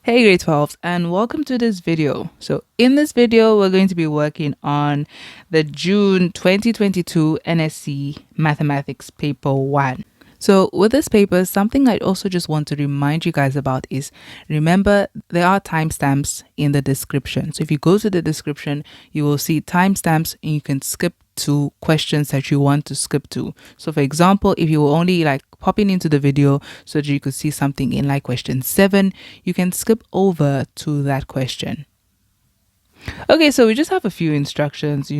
Hey grade 12s and welcome to this video. So in this video we're going to be working on the June 2022 NSC Mathematics Paper 1. So with this paper, something I also just want to remind you guys about is remember there are timestamps in the description. So if you go to the description, you will see timestamps and you can skip to questions that you want to skip to. So for example, if you were only like popping into the video so that you could see something in like question 7, you can skip over to that question. Okay, so we just have a few instructions, the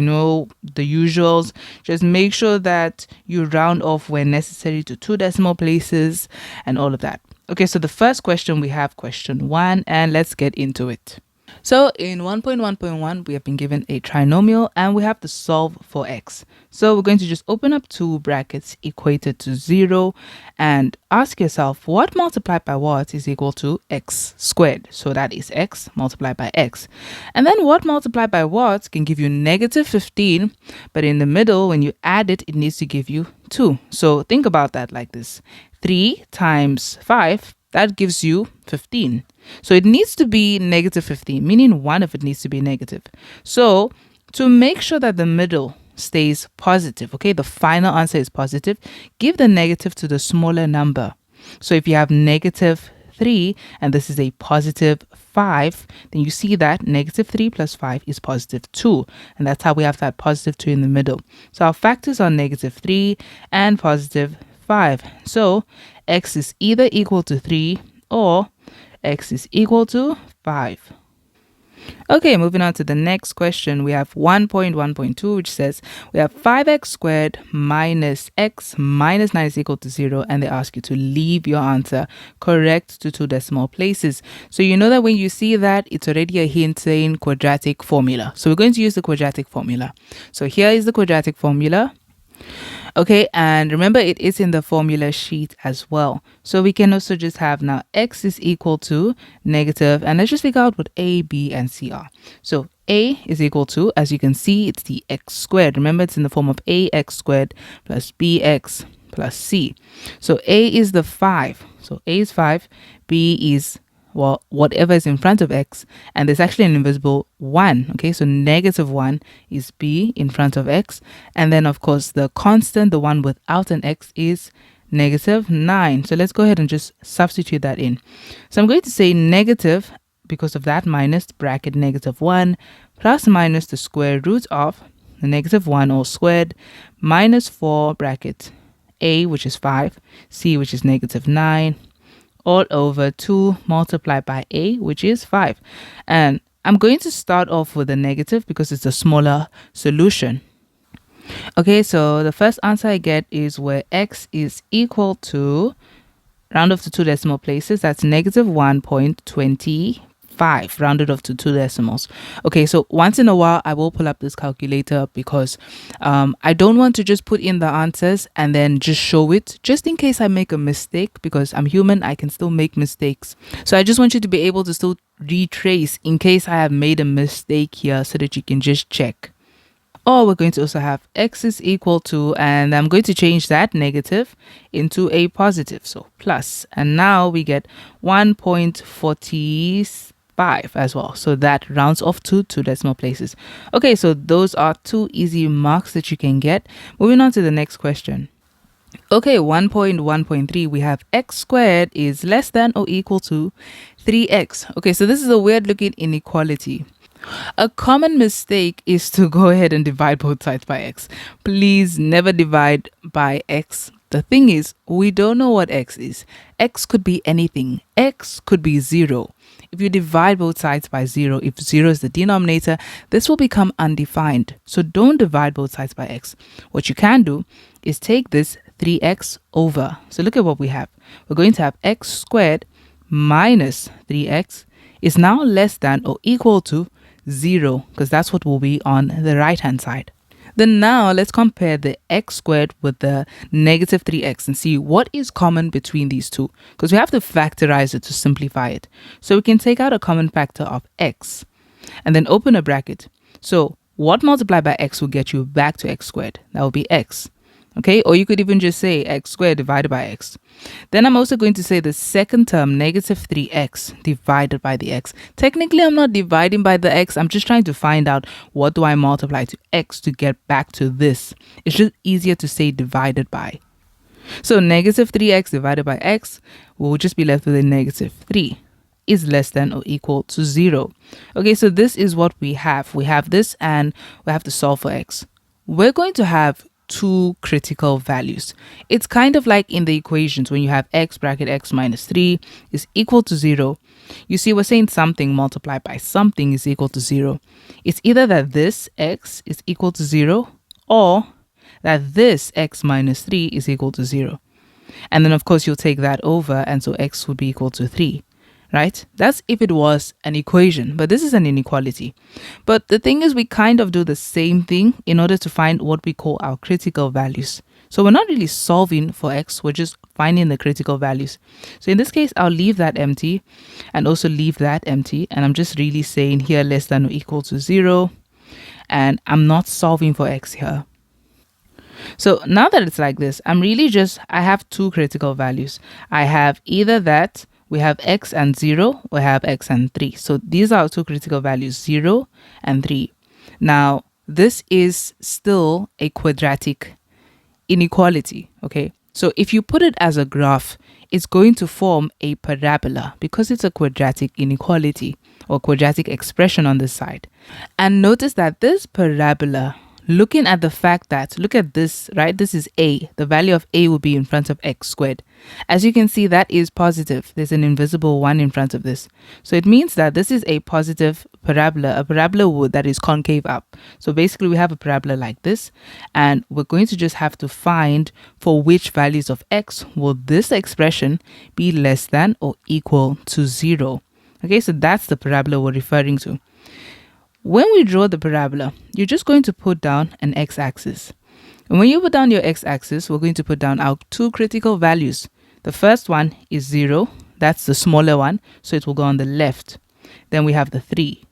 usuals. Just make sure that you round off when necessary to 2 decimal places and all of that. Okay, so the first question, we have question 1, and let's get into it. So in 1.1.1, we have been given a trinomial and we have to solve for x. So we're going to just open up two brackets equated to 0 and ask yourself what multiplied by what is equal to x squared. So that is x multiplied by x. And then what multiplied by what can give you negative 15, but in the middle, when you add it, it needs to give you 2. So think about that like this. 3 times 5, that gives you 15. So it needs to be negative 15, meaning one of it needs to be negative. So to make sure that the middle stays positive, okay, the final answer is positive, give the negative to the smaller number. So if you have negative 3 and this is a positive 5, then you see that negative 3 plus 5 is positive 2. And that's how we have that positive 2 in the middle. So our factors are negative 3 and positive 5. So x is either equal to 3 or x is equal to 5. Okay, moving on to the next question. We have 1.1.2, which says we have 5x squared minus x minus 9 is equal to 0, and they ask you to leave your answer correct to 2 decimal places. So you know that when you see that, it's already a hint saying quadratic formula. So we're going to use the quadratic formula. So here is the quadratic formula. Okay, and remember it is in the formula sheet as well. So we can also just have now x is equal to negative, and let's just figure out what a, b, and c are. So a is equal to, as you can see, it's the x squared. Remember, it's in the form of ax squared plus bx plus c. So a is the 5. So a is 5, b is, well, whatever is in front of x, and there's actually an invisible 1. Okay, so negative 1 is b in front of x, and then of course the constant, the one without an x, is negative 9. So let's go ahead and just substitute that in. So I'm going to say negative, because of that, minus bracket negative 1 plus minus the square root of the negative 1 all squared minus 4 bracket a, which is 5, c, which is negative 9, all over 2 multiplied by a, which is 5. And I'm going to start off with a negative because it's a smaller solution. Okay, so the first answer I get is where x is equal to, round off to 2 decimal places, that's negative 1.25, rounded off to 2 decimals. Okay, so once in a while I will pull up this calculator because I don't want to just put in the answers and then just show it, just in case I make a mistake, because I'm human, I can still make mistakes. So I just want you to be able to still retrace in case I have made a mistake here so that you can just check. Or we're going to also have x is equal to, and I'm going to change that negative into a positive, so plus. And now we get 1.45 as well. So that rounds off to 2 decimal places. Okay, so those are 2 easy marks that you can get. Moving on to the next question. Okay, 1.1.3, we have x squared is less than or equal to 3x. Okay, so this is a weird looking inequality. A common mistake is to go ahead and divide both sides by x. Please never divide by x. The thing is, we don't know what x is. X could be anything. X could be 0. If you divide both sides by 0, if 0 is the denominator, this will become undefined. So don't divide both sides by x. What you can do is take this 3x over. So look at what we have. We're going to have x squared minus 3x is now less than or equal to 0, because that's what will be on the right hand side. Then now let's compare the x squared with the negative 3x and see what is common between these two, because we have to factorize it to simplify it. So we can take out a common factor of x and then open a bracket. So what multiplied by x will get you back to x squared? That will be x. Okay, or you could even just say x squared divided by x. Then I'm also going to say the second term, negative 3x divided by the x. Technically, I'm not dividing by the x. I'm just trying to find out what do I multiply to x to get back to this. It's just easier to say divided by. So negative 3x divided by x will just be left with a negative 3 is less than or equal to 0. Okay, so this is what we have. We have this and we have to solve for x. We're going to have two critical values. It's kind of like in the equations when you have x bracket x minus 3 is equal to 0. You see, we're saying something multiplied by something is equal to 0. It's either that this x is equal to 0 or that this x minus 3 is equal to 0. And then, of course, you'll take that over, and so x would be equal to 3. Right? That's if it was an equation, but this is an inequality. But the thing is, we kind of do the same thing in order to find what we call our critical values. So we're not really solving for x, we're just finding the critical values. So in this case, I'll leave that empty and also leave that empty. And I'm just really saying here less than or equal to 0. And I'm not solving for x here. So now that it's like this, I have two critical values. I have either that we have x and 0, we have x and 3. So these are our two critical values, 0 and 3. Now, this is still a quadratic inequality, okay? So if you put it as a graph, it's going to form a parabola because it's a quadratic inequality or quadratic expression on this side. And notice that this parabola, looking at the fact that, look at this, right? This is a. The value of a will be in front of x squared. As you can see, that is positive. There's an invisible 1 in front of this. So it means that this is a positive parabola, a parabola that is concave up. So basically, we have a parabola like this, and we're going to just have to find for which values of x will this expression be less than or equal to 0. Okay, so that's the parabola we're referring to. When we draw the parabola, you're just going to put down an x-axis. And when you put down your x-axis, we're going to put down our two critical values. The first one is 0. That's the smaller one, so it will go on the left. Then we have the 3.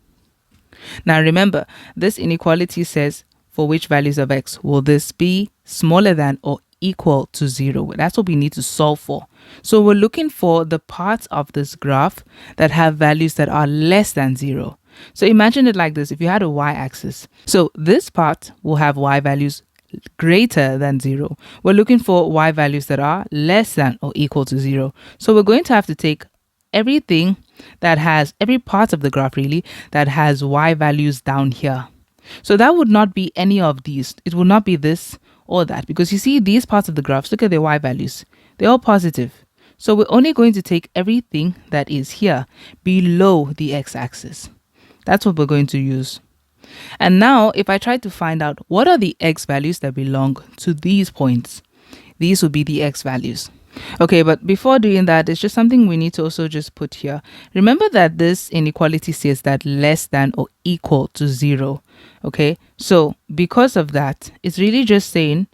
Now remember, this inequality says for which values of x will this be smaller than or equal to 0. That's what we need to solve for. So we're looking for the parts of this graph that have values that are less than 0. So imagine it like this. If you had a y-axis, so this part will have y values greater than 0. We're looking for y values that are less than or equal to 0. So we're going to have to take everything that has, every part of the graph really, that has y values down here. So that would not be any of these. It will not be this or that, because you see these parts of the graphs, look at their y values. They're all positive. So we're only going to take everything that is here below the x-axis. That's what we're going to use. And now if I try to find out what are the x values that belong to these points, these would be the x values. Okay, but before doing that, it's just something we need to also just put here. Remember that this inequality says that less than or equal to 0. Okay, so because of that, it's really just saying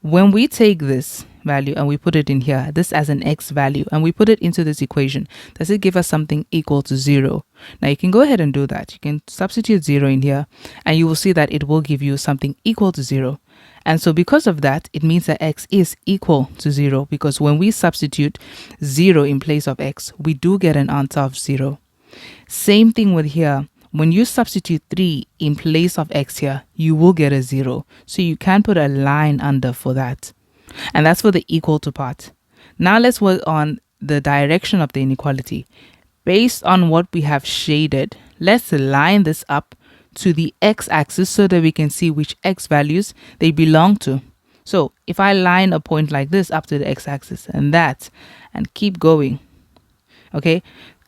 when we take this value and we put it in here, this as an x value, and we put it into this equation, does it give us something equal to 0? Now you can go ahead and do that. You can substitute 0 in here and you will see that it will give you something equal to 0. And so because of that, it means that x is equal to 0, because when we substitute 0 in place of x, we do get an answer of 0. Same thing with here. When you substitute 3 in place of x here, you will get a 0. So you can put a line under for that. And that's for the equal to part. Now let's work on the direction of the inequality. Based on what we have shaded, let's line this up to the x-axis so that we can see which x values they belong to. So if I line a point like this up to the x-axis and that, and keep going, okay,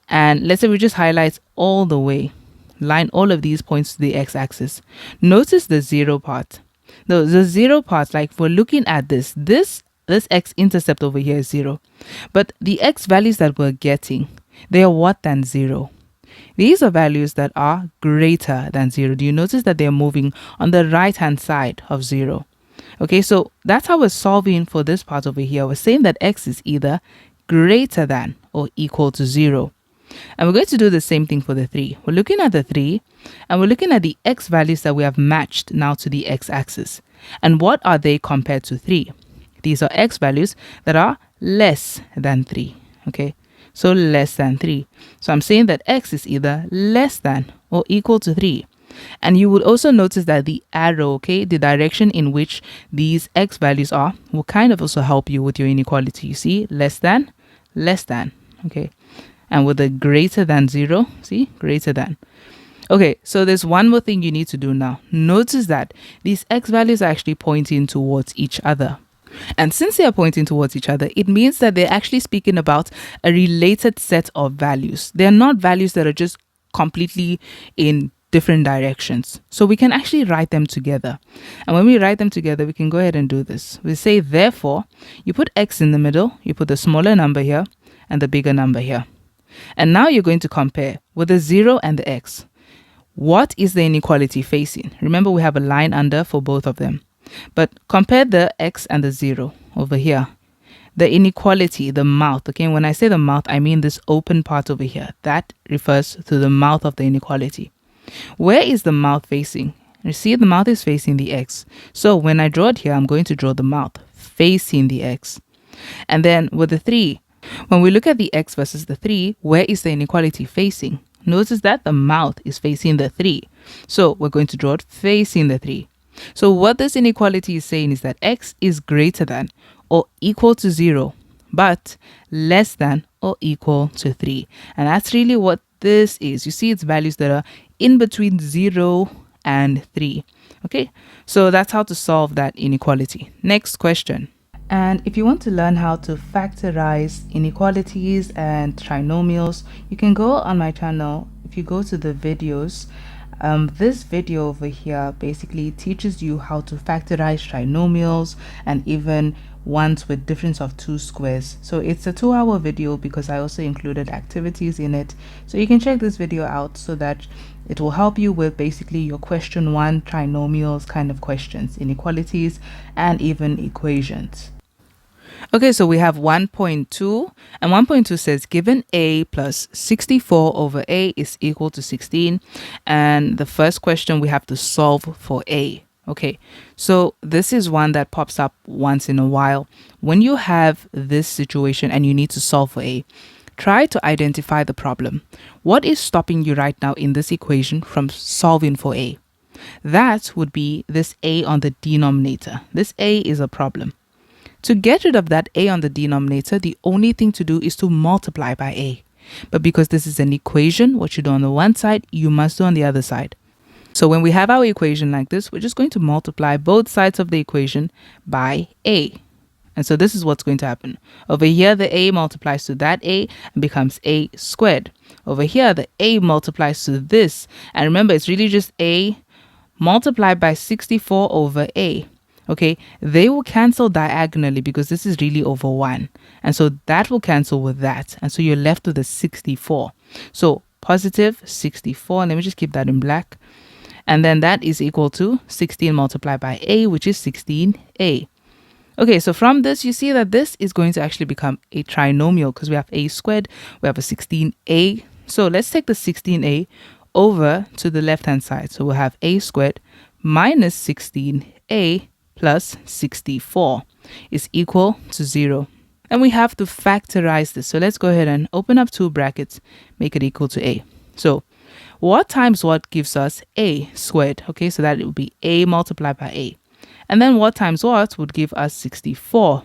and let's say we just highlight all the way, line all of these points to the x-axis. Notice the 0 part. The 0 part, like if we're looking at this x-intercept over here is 0. But the x values that we're getting, they are what than 0. These are values that are greater than 0. Do you notice that they're moving on the right-hand side of 0? Okay, so that's how we're solving for this part over here. We're saying that x is either greater than or equal to 0. And we're going to do the same thing for the 3. We're looking at the 3 and we're looking at the x values that we have matched now to the x-axis. And what are they compared to 3? These are x values that are less than 3. Okay, so less than 3. So I'm saying that x is either less than or equal to 3. And you would also notice that the arrow, okay, the direction in which these x values are, will kind of also help you with your inequality. You see, less than, okay. And with a greater than 0, see, greater than. Okay, so there's one more thing you need to do now. Notice that these x values are actually pointing towards each other. And since they are pointing towards each other, it means that they're actually speaking about a related set of values. They're not values that are just completely in different directions. So we can actually write them together. And when we write them together, we can go ahead and do this. We say, therefore, you put x in the middle, you put the smaller number here and the bigger number here. And now you're going to compare with the 0 and the x. What is the inequality facing? Remember, we have a line under for both of them. But compare the x and the 0 over here. The inequality, the mouth, okay, when I say the mouth, I mean this open part over here. That refers to the mouth of the inequality. Where is the mouth facing? You see, the mouth is facing the x. So when I draw it here, I'm going to draw the mouth facing the x. And then with the 3, when we look at the x versus the 3, where is the inequality facing? Notice that the mouth is facing the 3. So we're going to draw it facing the 3. So what this inequality is saying is that x is greater than or equal to 0, but less than or equal to 3. And that's really what this is. You see, it's values that are in between 0 and 3. Okay, so that's how to solve that inequality. Next question. And if you want to learn how to factorize inequalities and trinomials, you can go on my channel. If you go to the videos, this video over here basically teaches you how to factorize trinomials and even ones with difference of 2 squares. So it's a 2-hour video because I also included activities in it. So you can check this video out so that it will help you with basically your question 1 trinomials kind of questions, inequalities, and even equations. Okay, so we have 1.2, and 1.2 says given a plus 64 over a is equal to 16, and the first question we have to solve for a. Okay, so this is one that pops up once in a while. When you have this situation and you need to solve for a, try to identify the problem. What is stopping you right now in this equation from solving for a? That would be this a on the denominator. This a is a problem. To get rid of that a on the denominator, the only thing to do is to multiply by a. But because this is an equation, what you do on the one side, you must do on the other side. So when we have our equation like this, we're just going to multiply both sides of the equation by a. And so this is what's going to happen. Over here, the a multiplies to that a and becomes a squared. Over here, the a multiplies to this. And remember, it's really just a multiplied by 64 over a. Okay, they will cancel diagonally because this is really over 1. And so that will cancel with that. And so you're left with a 64. So positive 64. Let me just keep that in black. And then that is equal to 16 multiplied by a, which is 16a. Okay, so from this, you see that this is going to actually become a trinomial because we have a squared, we have a 16a. So let's take the 16a over to the left-hand side. So we'll have a squared minus 16a plus 64 is equal to 0. And we have to factorize this. So let's go ahead and open up 2 brackets, make it equal to a. So what times what gives us a squared? Okay, so that it would be a multiplied by a. And then what times what would give us 64.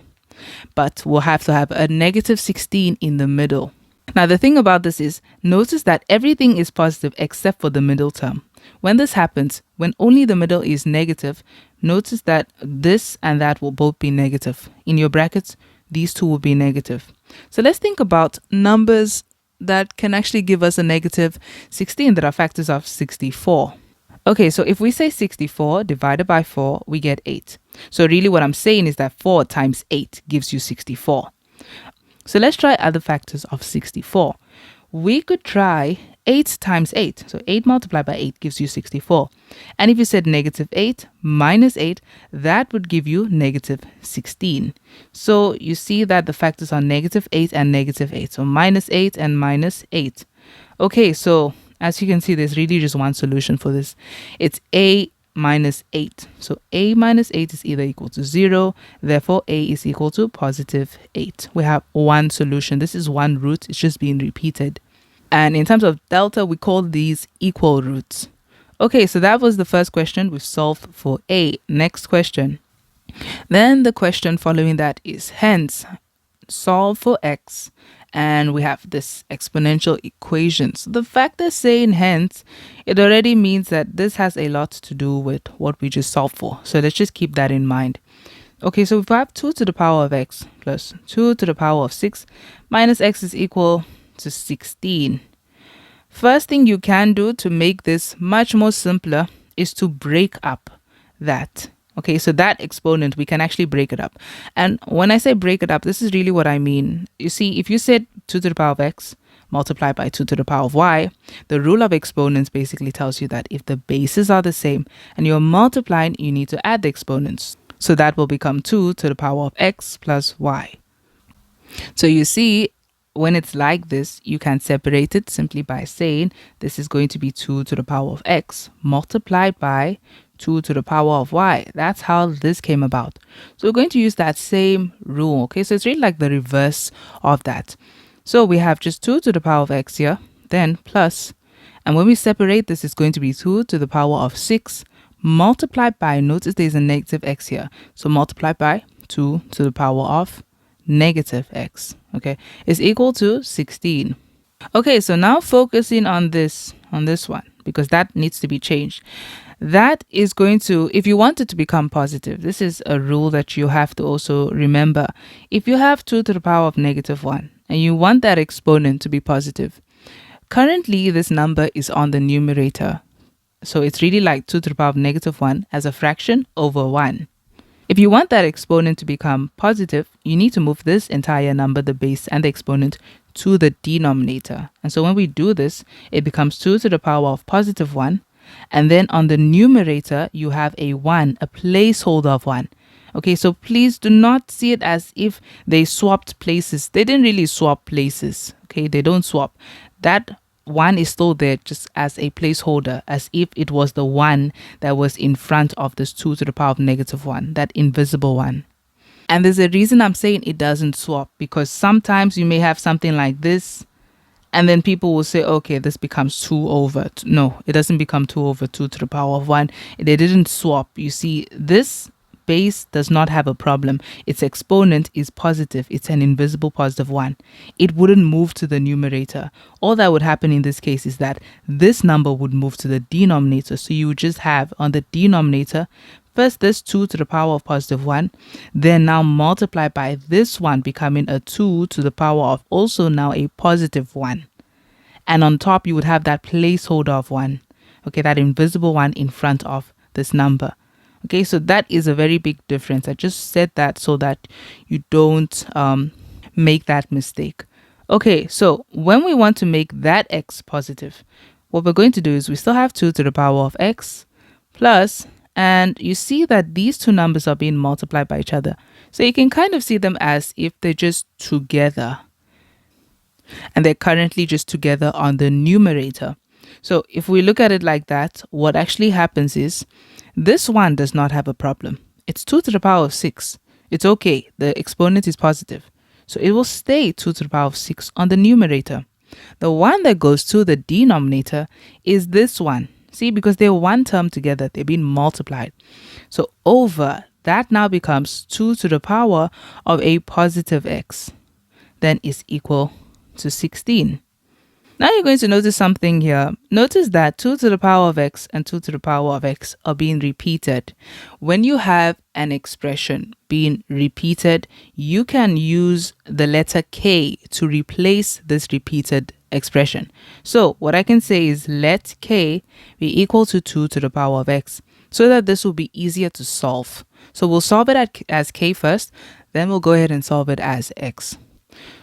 But we'll have to have a negative 16 in the middle. Now the thing about this is, notice that everything is positive except for the middle term. When this happens, when only the middle is negative, notice that this and that will both be negative. In your brackets, these two will be negative. So let's think about numbers that can actually give us a negative 16 that are factors of 64. Okay, so if we say 64 divided by 4, we get 8. So really what I'm saying is that 4 times 8 gives you 64. So let's try other factors of 64. We could try 8 times 8. So 8 multiplied by 8 gives you 64. And if you said negative 8 minus 8, that would give you negative 16. So you see that the factors are negative 8 and negative 8. So minus 8 and minus 8. Okay, so as you can see, there's really just one solution for this. It's a minus 8. So a minus 8 is either equal to 0. Therefore, a is equal to positive 8. We have one solution. This is one root. It's just being repeated. And in terms of delta, we call these equal roots. Okay, so that was the first question. We've solved for a. Next question. Then the question following that is hence solve for x, and we have this exponential equation. So the fact they're saying hence, it already means that this has a lot to do with what we just solved for. So let's just keep that in mind. Okay, so if I have 2 to the power of x plus 2 to the power of 6 minus x is equal to 16. First thing you can do to make this much more simpler is to break up that. Okay, so that exponent, we can actually break it up. And when I say break it up, this is really what I mean. You see, if you said 2 to the power of x multiplied by 2 to the power of y, the rule of exponents basically tells you that if the bases are the same and you're multiplying, you need to add the exponents. So that will become 2 to the power of x plus y. So you see, when it's like this, you can separate it simply by saying this is going to be 2 to the power of x multiplied by 2 to the power of y. That's how this came about. So we're going to use that same rule. Okay, so it's really like the reverse of that. So we have just 2 to the power of x here, then plus, and when we separate this, it's going to be 2 to the power of 6 multiplied by, notice there's a negative x here, so multiplied by 2 to the power of negative x, okay, is equal to 16. Okay, so now focusing on this one, because that needs to be changed. That is going to, if you want it to become positive, this is a rule that you have to also remember. If you have 2 to the power of negative 1 and you want that exponent to be positive, currently this number is on the numerator. So it's really like 2 to the power of negative 1 as a fraction over 1. If you want that exponent to become positive, you need to move this entire number, the base and the exponent, to the denominator. And so when we do this, it becomes 2 to the power of positive 1. And then on the numerator, you have a 1, a placeholder of 1. Okay, so please do not see it as if they swapped places. They didn't really swap places. Okay, they don't swap. That 1 is still there just as a placeholder, as if it was the 1 that was in front of this 2 to the power of negative 1, that invisible 1. And there's a reason I'm saying it doesn't swap, because sometimes you may have something like this, and then people will say, okay, this becomes 2 over. No, it doesn't become 2 over 2 to the power of 1. They didn't swap. You see, this base does not have a problem. Its exponent is positive. It's an invisible positive 1. It wouldn't move to the numerator. All that would happen in this case is that this number would move to the denominator. So you would just have on the denominator, first this 2 to the power of positive 1, then now multiply by this one becoming a 2 to the power of also now a positive 1. And on top you would have that placeholder of 1. Okay, that invisible 1 in front of this number. Okay, so that is a very big difference. I just said that so that you don't make that mistake. Okay, so when we want to make that x positive, what we're going to do is we still have 2 to the power of x plus, and you see that these two numbers are being multiplied by each other. So you can kind of see them as if they're just together. And they're currently just together on the numerator. So if we look at it like that, what actually happens is this one does not have a problem. It's 2 to the power of 6. It's okay. The exponent is positive. So it will stay 2 to the power of 6 on the numerator. The one that goes to the denominator is this one. See, because they're one term together, they're being multiplied. So over, that now becomes 2 to the power of a positive x. Then is equal to 16. Now you're going to notice something here. Notice that 2 to the power of x and 2 to the power of x are being repeated. When you have an expression being repeated, you can use the letter k to replace this repeated expression. So what I can say is let k be equal to 2 to the power of x, so that this will be easier to solve. So we'll solve it as k first, then we'll go ahead and solve it as x.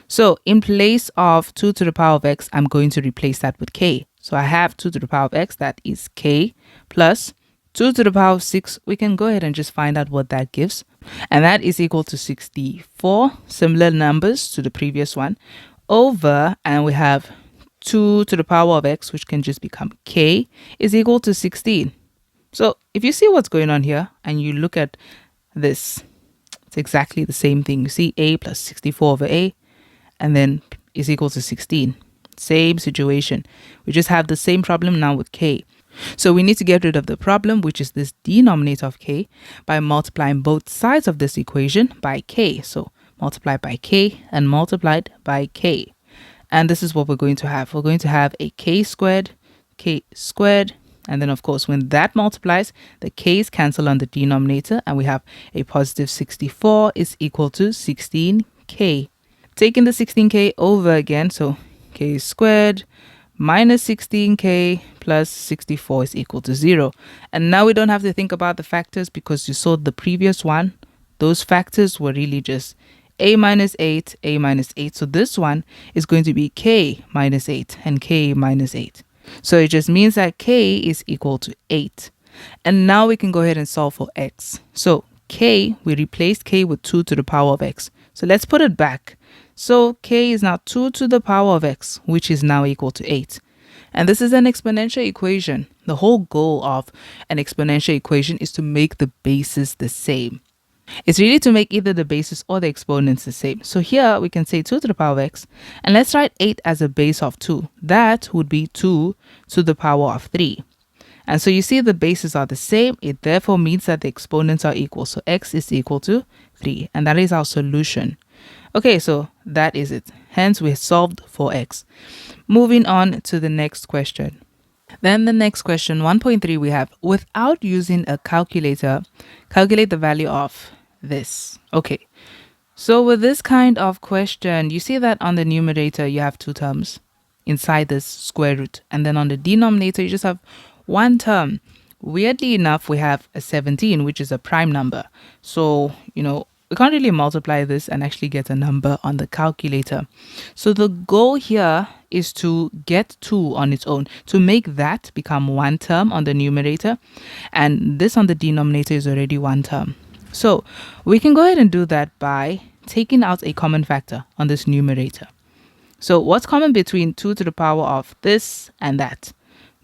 So in place of 2 to the power of x, I'm going to replace that with k. So I have 2 to the power of x, that is k, plus 2 to the power of 6. We can go ahead and just find out what that gives. And that is equal to 64, similar numbers to the previous one, over, and we have 2 to the power of x, which can just become k, is equal to 16. So if you see what's going on here and you look at this, it's exactly the same thing. You see a plus 64 over a, and then is equal to 16. Same situation. We just have the same problem now with k. So we need to get rid of the problem, which is this denominator of k, by multiplying both sides of this equation by k. So multiply by k and multiplied by k. And this is what we're going to have. We're going to have a k squared, and then of course when that multiplies, the k's cancel on the denominator, and we have a positive 64 is equal to 16k. Taking the 16k over again, so k squared minus 16k plus 64 is equal to 0. And now we don't have to think about the factors, because you saw the previous one, those factors were really just a minus 8, a minus 8. So this one is going to be k minus 8 and k minus 8. So it just means that k is equal to 8. And now we can go ahead and solve for x. So k, we replaced k with 2 to the power of x. So let's put it back. So k is now 2 to the power of x, which is now equal to 8. And this is an exponential equation. The whole goal of an exponential equation is to make the bases the same. It's really to make either the basis or the exponents the same. So here we can say 2 to the power of x, and let's write 8 as a base of 2. That would be 2 to the power of 3. And so you see the bases are the same. It therefore means that the exponents are equal. So x is equal to 3. And that is our solution. Okay, so that is it. Hence, we solved for x. Moving on to the next question. Then the next question, 1.3, we have, without using a calculator, calculate the value of this. Okay, so with this kind of question, you see that on the numerator, you have two terms inside this square root. And then on the denominator, you just have one term. Weirdly enough, we have a 17, which is a prime number. So, we can't really multiply this and actually get a number on the calculator. So the goal here is to get 2 on its own, to make that become one term on the numerator. And this on the denominator is already one term. So we can go ahead and do that by taking out a common factor on this numerator. So what's common between 2 to the power of this and that?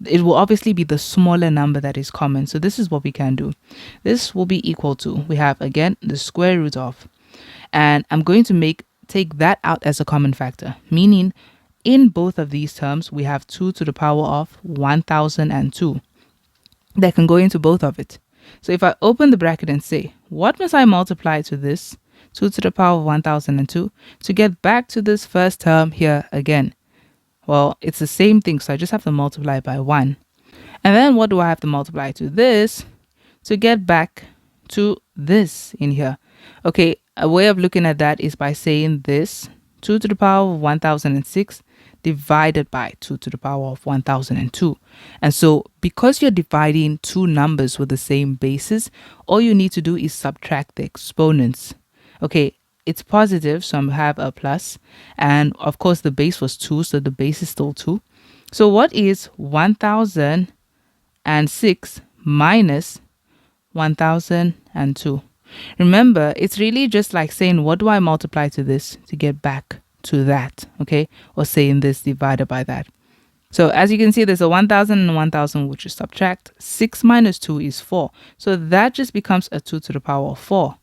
It will obviously be the smaller number that is common. So this is what we can do. This will be equal to, we have again the square root of, and I'm going to take that out as a common factor, meaning in both of these terms we have 2 to the power of 1002 that can go into both of it. So if I open the bracket and say, what must I multiply to this 2 to the power of 1002 to get back to this first term here again? Well, it's the same thing, so I just have to multiply by 1. And then what do I have to multiply to this to get back to this in here? Okay, a way of looking at that is by saying this 2 to the power of 1006 divided by 2 to the power of 1002. And so because you're dividing two numbers with the same basis, all you need to do is subtract the exponents. Okay, it's positive, so I have a plus. And of course, the base was 2, so the base is still 2. So what is 1006 minus 1002? Remember, it's really just like saying, what do I multiply to this to get back to that? Okay, or saying this divided by that. So as you can see, there's a 1000 and 1000, which is subtract. 6 minus 2 is 4. So that just becomes a 2 to the power of 4.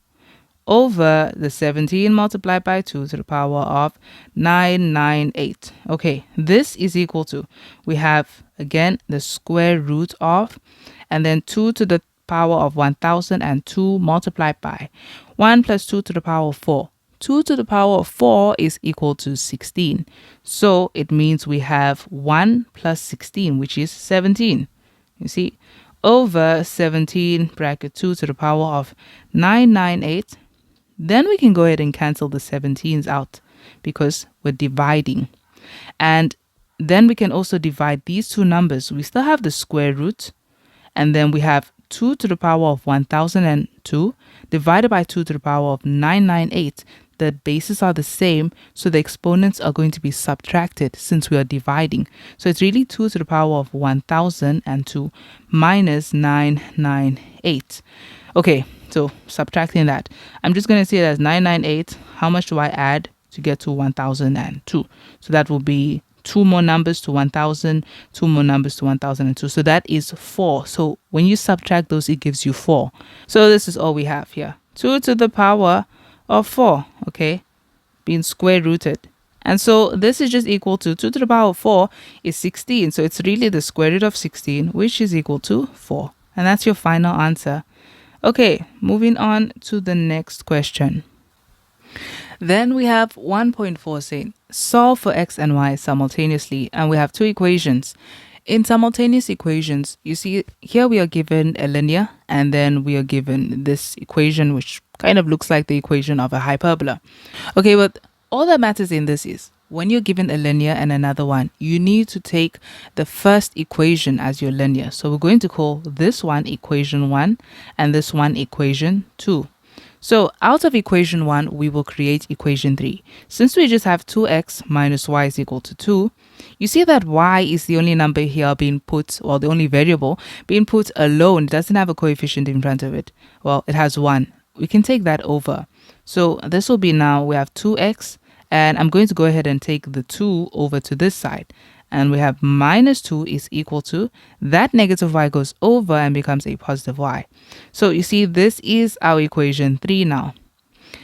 Over the 17 multiplied by 2 to the power of 998. Okay, this is equal to, we have again the square root of, and then 2 to the power of 1002 multiplied by 1 plus 2 to the power of 4. 2 to the power of 4 is equal to 16. So it means we have 1 plus 16, which is 17. You see, over 17 bracket 2 to the power of 998. Then we can go ahead and cancel the 17s out because we're dividing. And then we can also divide these two numbers. We still have the square root, and then we have 2 to the power of 1002 divided by 2 to the power of 998. The bases are the same, so the exponents are going to be subtracted since we are dividing. So it's really 2 to the power of 1002 minus 998. Okay, so subtracting that, I'm just going to see it as 998. How much do I add to get to 1002? So that will be 2 more numbers to 1000, 2 more numbers to 1002. So that is 4. So when you subtract those, it gives you 4. So this is all we have here. 2 to the power of 4, okay, being square rooted. And so this is just equal to 2 to the power of 4 is 16. So it's really the square root of 16, which is equal to 4. And that's your final answer. Okay, moving on to the next question. Then we have 1.4 saying, solve for x and y simultaneously. And we have two equations. In simultaneous equations, you see here we are given a linear, and then we are given this equation, which kind of looks like the equation of a hyperbola. Okay, but all that matters in this is when you're given a linear and another one, you need to take the first equation as your linear. So we're going to call this one equation 1 and this one equation 2. So out of equation 1, we will create equation 3. Since we just have 2x minus y is equal to 2, you see that y is the only number here being put, well, the only variable being put alone. It doesn't have a coefficient in front of it. Well, it has 1. We can take that over. So this will be now we have 2x, and I'm going to go ahead and take the 2 over to this side. And we have minus 2 is equal to, that negative y goes over and becomes a positive y. So you see, this is our equation 3 now.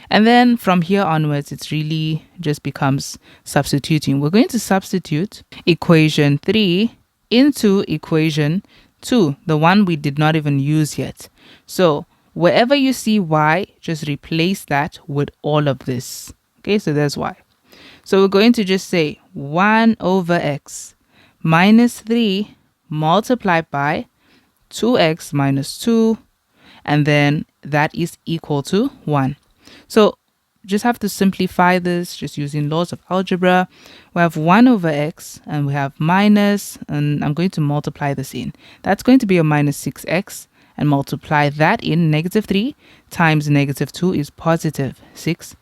And then from here onwards, it's really just becomes substituting. We're going to substitute equation 3 into equation 2, the one we did not even use yet. So wherever you see y, just replace that with all of this. Okay, so there's y. So we're going to just say 1 over x minus 3 multiplied by 2x minus 2, and then that is equal to 1. So just have to simplify this just using laws of algebra. We have 1 over x, and we have minus, and I'm going to multiply this in. That's going to be a minus 6x, and multiply that in. Negative 3 times negative 2 is positive 6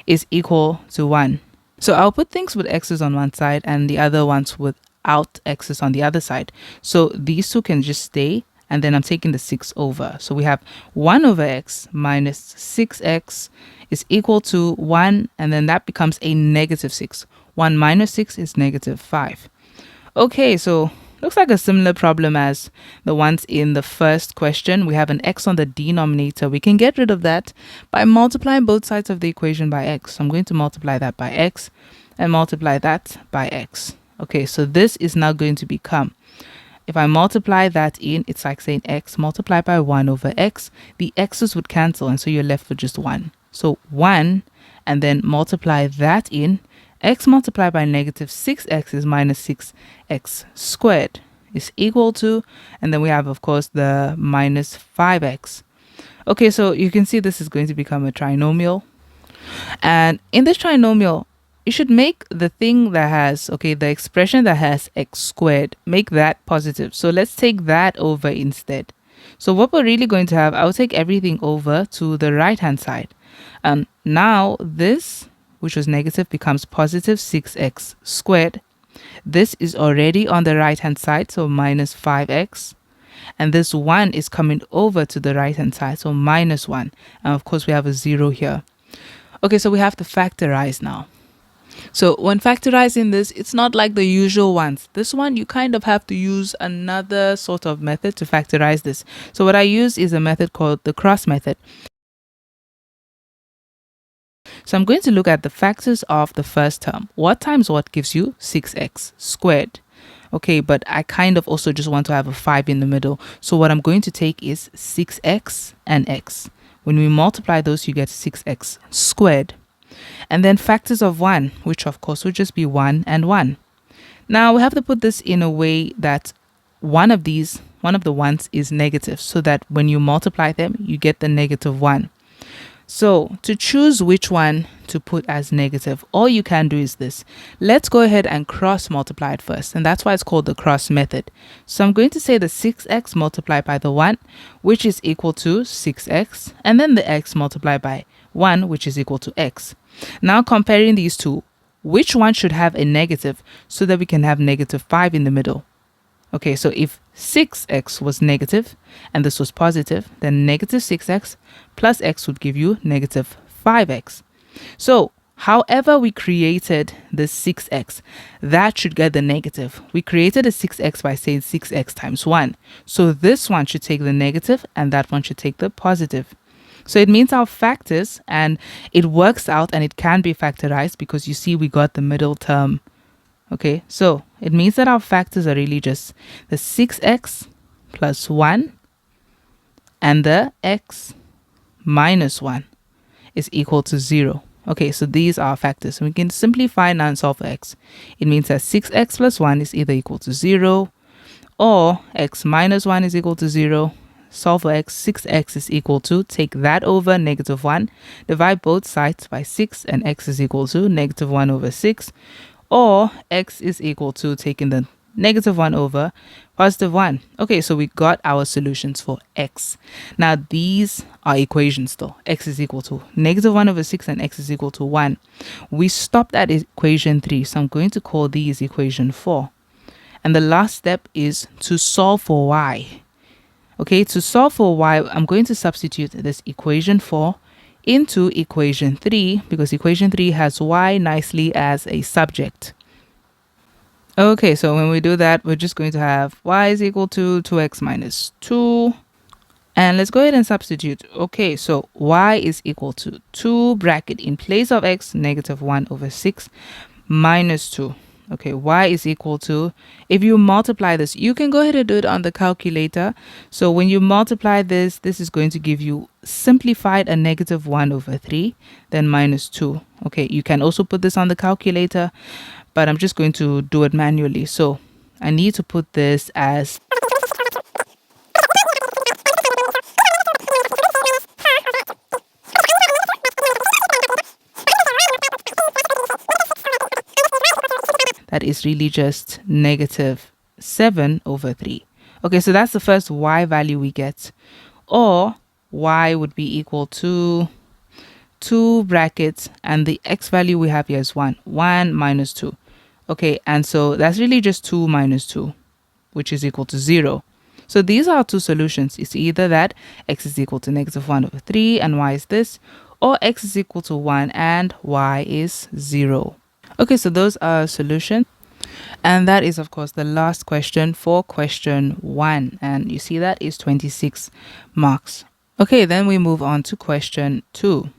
is equal to 1. So I'll put things with x's on one side and the other ones without x's on the other side. So these two can just stay, and then I'm taking the 6 over. So we have 1 over x minus 6x is equal to 1, and then that becomes a negative 6. 1 minus 6 is negative 5. Okay, so looks like a similar problem as the ones in the first question. We have an x on the denominator. We can get rid of that by multiplying both sides of the equation by x. So I'm going to multiply that by x and multiply that by x. Okay, so this is now going to become, if I multiply that in, it's like saying x multiplied by 1 over x. The x's would cancel, and so you're left with just 1. So 1, and then multiply that in. X multiplied by negative 6x is minus 6x squared is equal to, and then we have, of course, the minus 5x. Okay, so you can see this is going to become a trinomial. And in this trinomial, you should make the thing that has, okay, the expression that has x squared, make that positive. So let's take that over instead. So what we're really going to have, I'll take everything over to the right-hand side. And now this, which was negative, becomes positive 6x squared. This is already on the right hand side, so minus 5x. And this 1 is coming over to the right hand side, so minus 1. And of course, we have a 0 here. Okay, so we have to factorize now. So when factorizing this, it's not like the usual ones. This one, you kind of have to use another sort of method to factorize this. So what I use is a method called the cross method. So I'm going to look at the factors of the first term. What times what gives you 6x squared? Okay, but I kind of also just want to have a 5 in the middle. So what I'm going to take is 6x and x. When we multiply those, you get 6x squared. And then factors of 1, which of course would just be 1 and 1. Now we have to put this in a way that one of the ones is negative, so that when you multiply them, you get the negative 1. So to choose which one to put as negative, all you can do is this. Let's go ahead and cross multiply it first. And that's why it's called the cross method. So I'm going to say the 6x multiplied by the 1, which is equal to 6x. And then the x multiplied by 1, which is equal to x. Now comparing these two, which one should have a negative so that we can have negative 5 in the middle? Okay, so if 6x was negative and this was positive, then negative 6x plus x would give you negative 5x. So However, we created the 6x. That should get the negative. We created a 6x by saying 6x times 1. So this one should take the negative and that one should take the positive. So it means our factors, and it works out and it can be factorized because you see we got the middle term. Okay, so it means that our factors are really just the 6x plus 1 and the x minus 1 is equal to 0. Okay, so these are factors. So we can simplify now and solve for x. It means that 6x plus 1 is either equal to 0 or x minus 1 is equal to 0. Solve for x, 6x is equal to, take that over negative 1, divide both sides by 6, and x is equal to negative 1 over 6. Or x is equal to taking the negative 1 over positive 1. Okay, so we got our solutions for x. Now these are equations though. X is equal to negative 1 over 6 and x is equal to 1. We stopped at equation 3, so I'm going to call these equation 4. And the last step is to solve for y. Okay, to solve for y, I'm going to substitute this equation 4 into equation 3 because equation 3 has y nicely as a subject. Okay, so when we do that, we're just going to have y is equal to 2x minus 2. And let's go ahead and substitute. Okay, so y is equal to 2 bracket in place of x negative 1 over 6 minus 2. Okay, y is equal to, if you multiply this, you can go ahead and do it on the calculator. So when you multiply this, this is going to give you simplified a negative 1 over 3, then minus 2. Okay, you can also put this on the calculator, but I'm just going to do it manually. So I need to put this as that is really just negative 7 over 3. Okay, so that's the first y value we get. Or y would be equal to 2 brackets, and the x value we have here is 1. 1 minus 2. Okay, and so that's really just 2 minus 2, which is equal to 0. So these are our two solutions. It's either that x is equal to negative 1 over 3 and y is this, or x is equal to 1 and y is 0. Okay, so those are solutions. And that is, of course, the last question for question 1. And you see that is 26 marks. Okay, then we move on to question 2.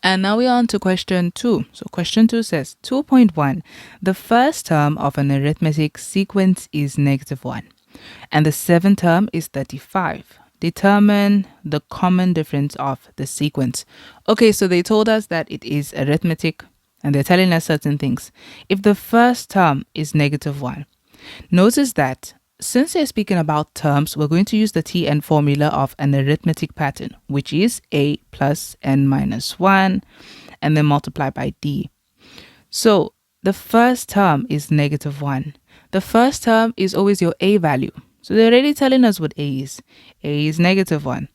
And now we're on to question 2. So question 2 says 2.1. The first term of an arithmetic sequence is negative 1. And the seventh term is 35. Determine the common difference of the sequence. Okay, so they told us that it is arithmetic. And they're telling us certain things. If the first term is negative 1, notice that since they're speaking about terms, we're going to use the Tn formula of an arithmetic pattern, which is a plus n minus 1, and then multiply by d. So the first term is negative 1. The first term is always your a value. So they're already telling us what a is. A is negative 1.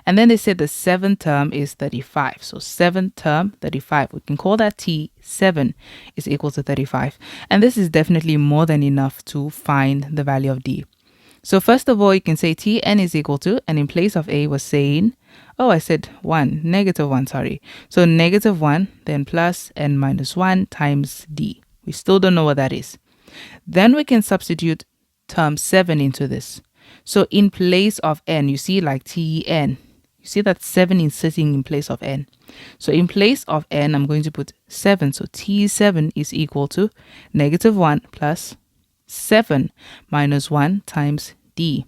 And then they said the seventh term is 35. So seventh term, 35. We can call that T7 is equal to 35. And this is definitely more than enough to find the value of D. So first of all, you can say Tn is equal to, and in place of A was saying, oh, I said 1, negative 1, sorry. So negative 1, then plus n minus 1 times D. We still don't know what that is. Then we can substitute term 7 into this. So in place of n, you see like Tn. You see that 7 is sitting in place of n. So in place of n, I'm going to put 7. So T7 is equal to negative 1 plus 7 minus 1 times D.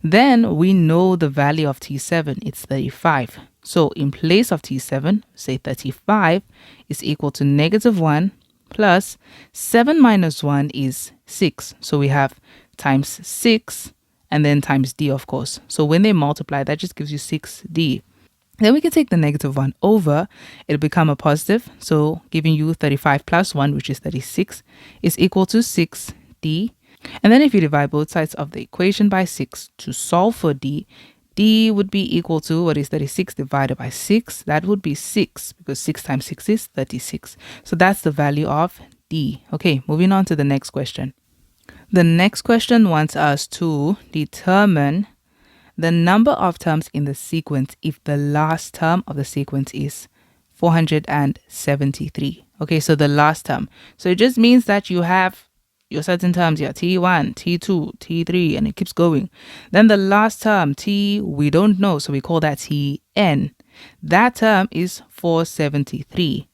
Then we know the value of T7. It's 35. So in place of T7, say 35 is equal to negative 1 plus 7 minus 1 is 6. So we have times 6 and then times D, of course. So when they multiply, that just gives you 6D. Then we can take the negative 1 over. It'll become a positive. So giving you 35 plus 1, which is 36, is equal to 6D. And then if you divide both sides of the equation by 6 to solve for D, D would be equal to, what is 36 divided by 6? That would be 6, because 6 times 6 is 36. So that's the value of D. Okay, moving on to the next question. The next question wants us to determine the number of terms in the sequence if the last term of the sequence is 473. Okay, so the last term. So it just means that you have your certain terms here, T1, T2, T3, and it keeps going. Then the last term, T, we don't know, so we call that Tn. That term is 473.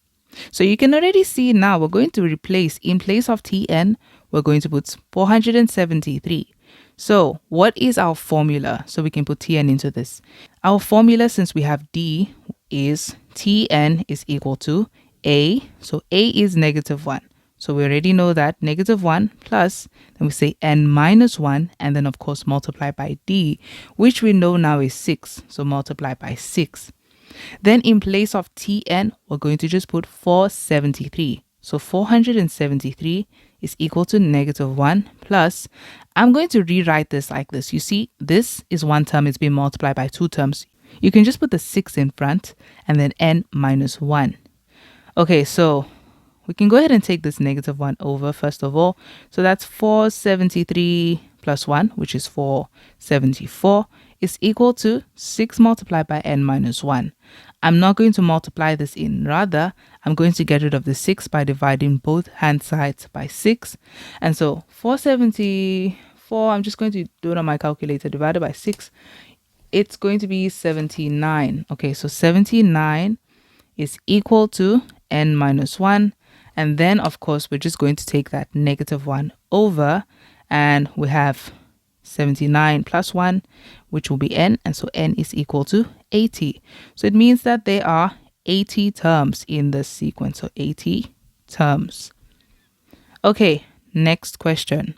So you can already see now we're going to replace, in place of Tn, we're going to put 473. So what is our formula? So we can put Tn into this. Our formula, since we have D, is Tn is equal to A. So A is -1. So we already know that -1 plus, then we say n minus 1, and then of course multiply by D, which we know now is 6. So multiply by 6. Then in place of Tn, we're going to just put 473. So 473 is equal to -1 plus, I'm going to rewrite this like this. You see, this is one term, it's being multiplied by two terms. You can just put the 6 in front and then n minus 1. Okay, so we can go ahead and take this -1 over first of all. So that's 473 plus 1, which is 474, is equal to 6 multiplied by n minus 1. I'm not going to multiply this in, rather, I'm going to get rid of the 6 by dividing both hand sides by 6. And so 474, I'm just going to do it on my calculator, divided by 6. It's going to be 79. Okay, so 79 is equal to n minus 1. And then, of course, we're just going to take that -1 over, and we have 79 plus 1, which will be n, and so n is equal to 80. So it means that there are 80 terms in this sequence, so 80 terms. Okay, next question.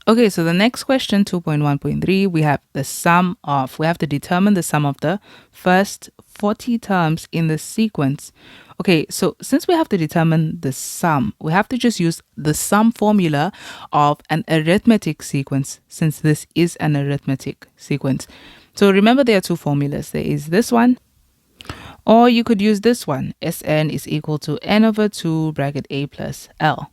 Okay, so the next question, 2.1.3, we have the sum of. We have to determine the sum of the first 40 terms in the sequence. Okay, so since we have to determine the sum, we have to just use the sum formula of an arithmetic sequence, since this is an arithmetic sequence. So remember, there are two formulas. There is this one, or you could use this one. Sn is equal to n over 2 bracket a plus l.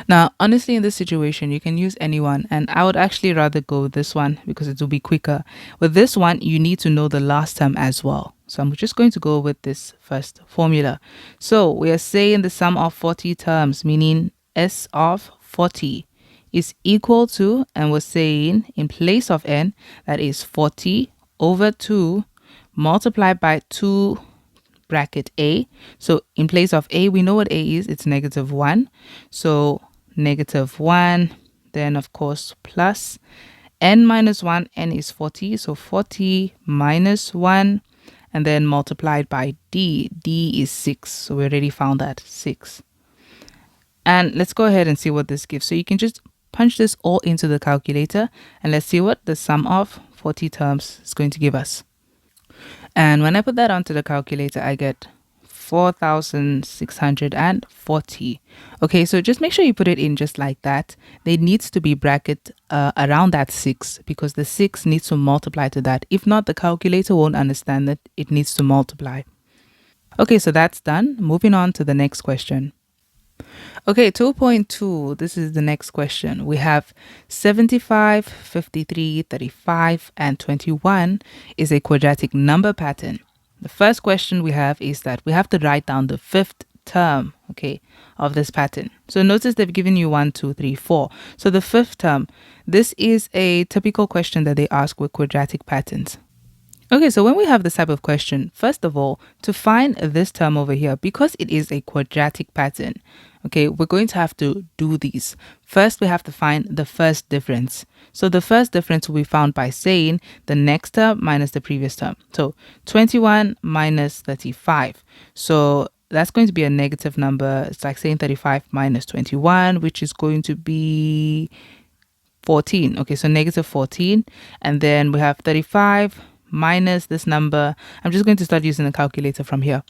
Now, honestly, in this situation, you can use anyone, and I would actually rather go with this one because it will be quicker. With this one, you need to know the last term as well. So I'm just going to go with this first formula. So we are saying the sum of 40 terms, meaning S of 40 is equal to, and we're saying in place of n, that is 40 over 2 multiplied by 2 bracket a. So in place of a, we know what a is, it's -1. So -1, then of course plus n minus 1, n is 40, so 40 minus 1, and then multiplied by d. D is 6, so we already found that, 6. And let's go ahead and see what this gives. So you can just punch this all into the calculator, and let's see what the sum of 40 terms is going to give us. And when I put that onto the calculator, I get 4,640. Okay, so just make sure you put it in just like that. There needs to be bracket around that 6, because the 6 needs to multiply to that. If not, the calculator won't understand that it needs to multiply. Okay, so that's done. Moving on to the next question. Okay, 2.2, this is the next question. We have 75, 53, 35, and 21 is a quadratic number pattern. The first question we have is that we have to write down the fifth term, okay, of this pattern. So notice they've given you 1, 2, 3, 4. So the fifth term, this is a typical question that they ask with quadratic patterns. Okay, so when we have this type of question, first of all, to find this term over here, because it is a quadratic pattern, okay, we're going to have to do these. First, we have to find the first difference. So the first difference will be found by saying the next term minus the previous term. So 21 minus 35. So that's going to be a negative number. It's like saying 35 minus 21, which is going to be 14. Okay, so negative 14. And then we have 35 minus this number. I'm just going to start using a calculator from here.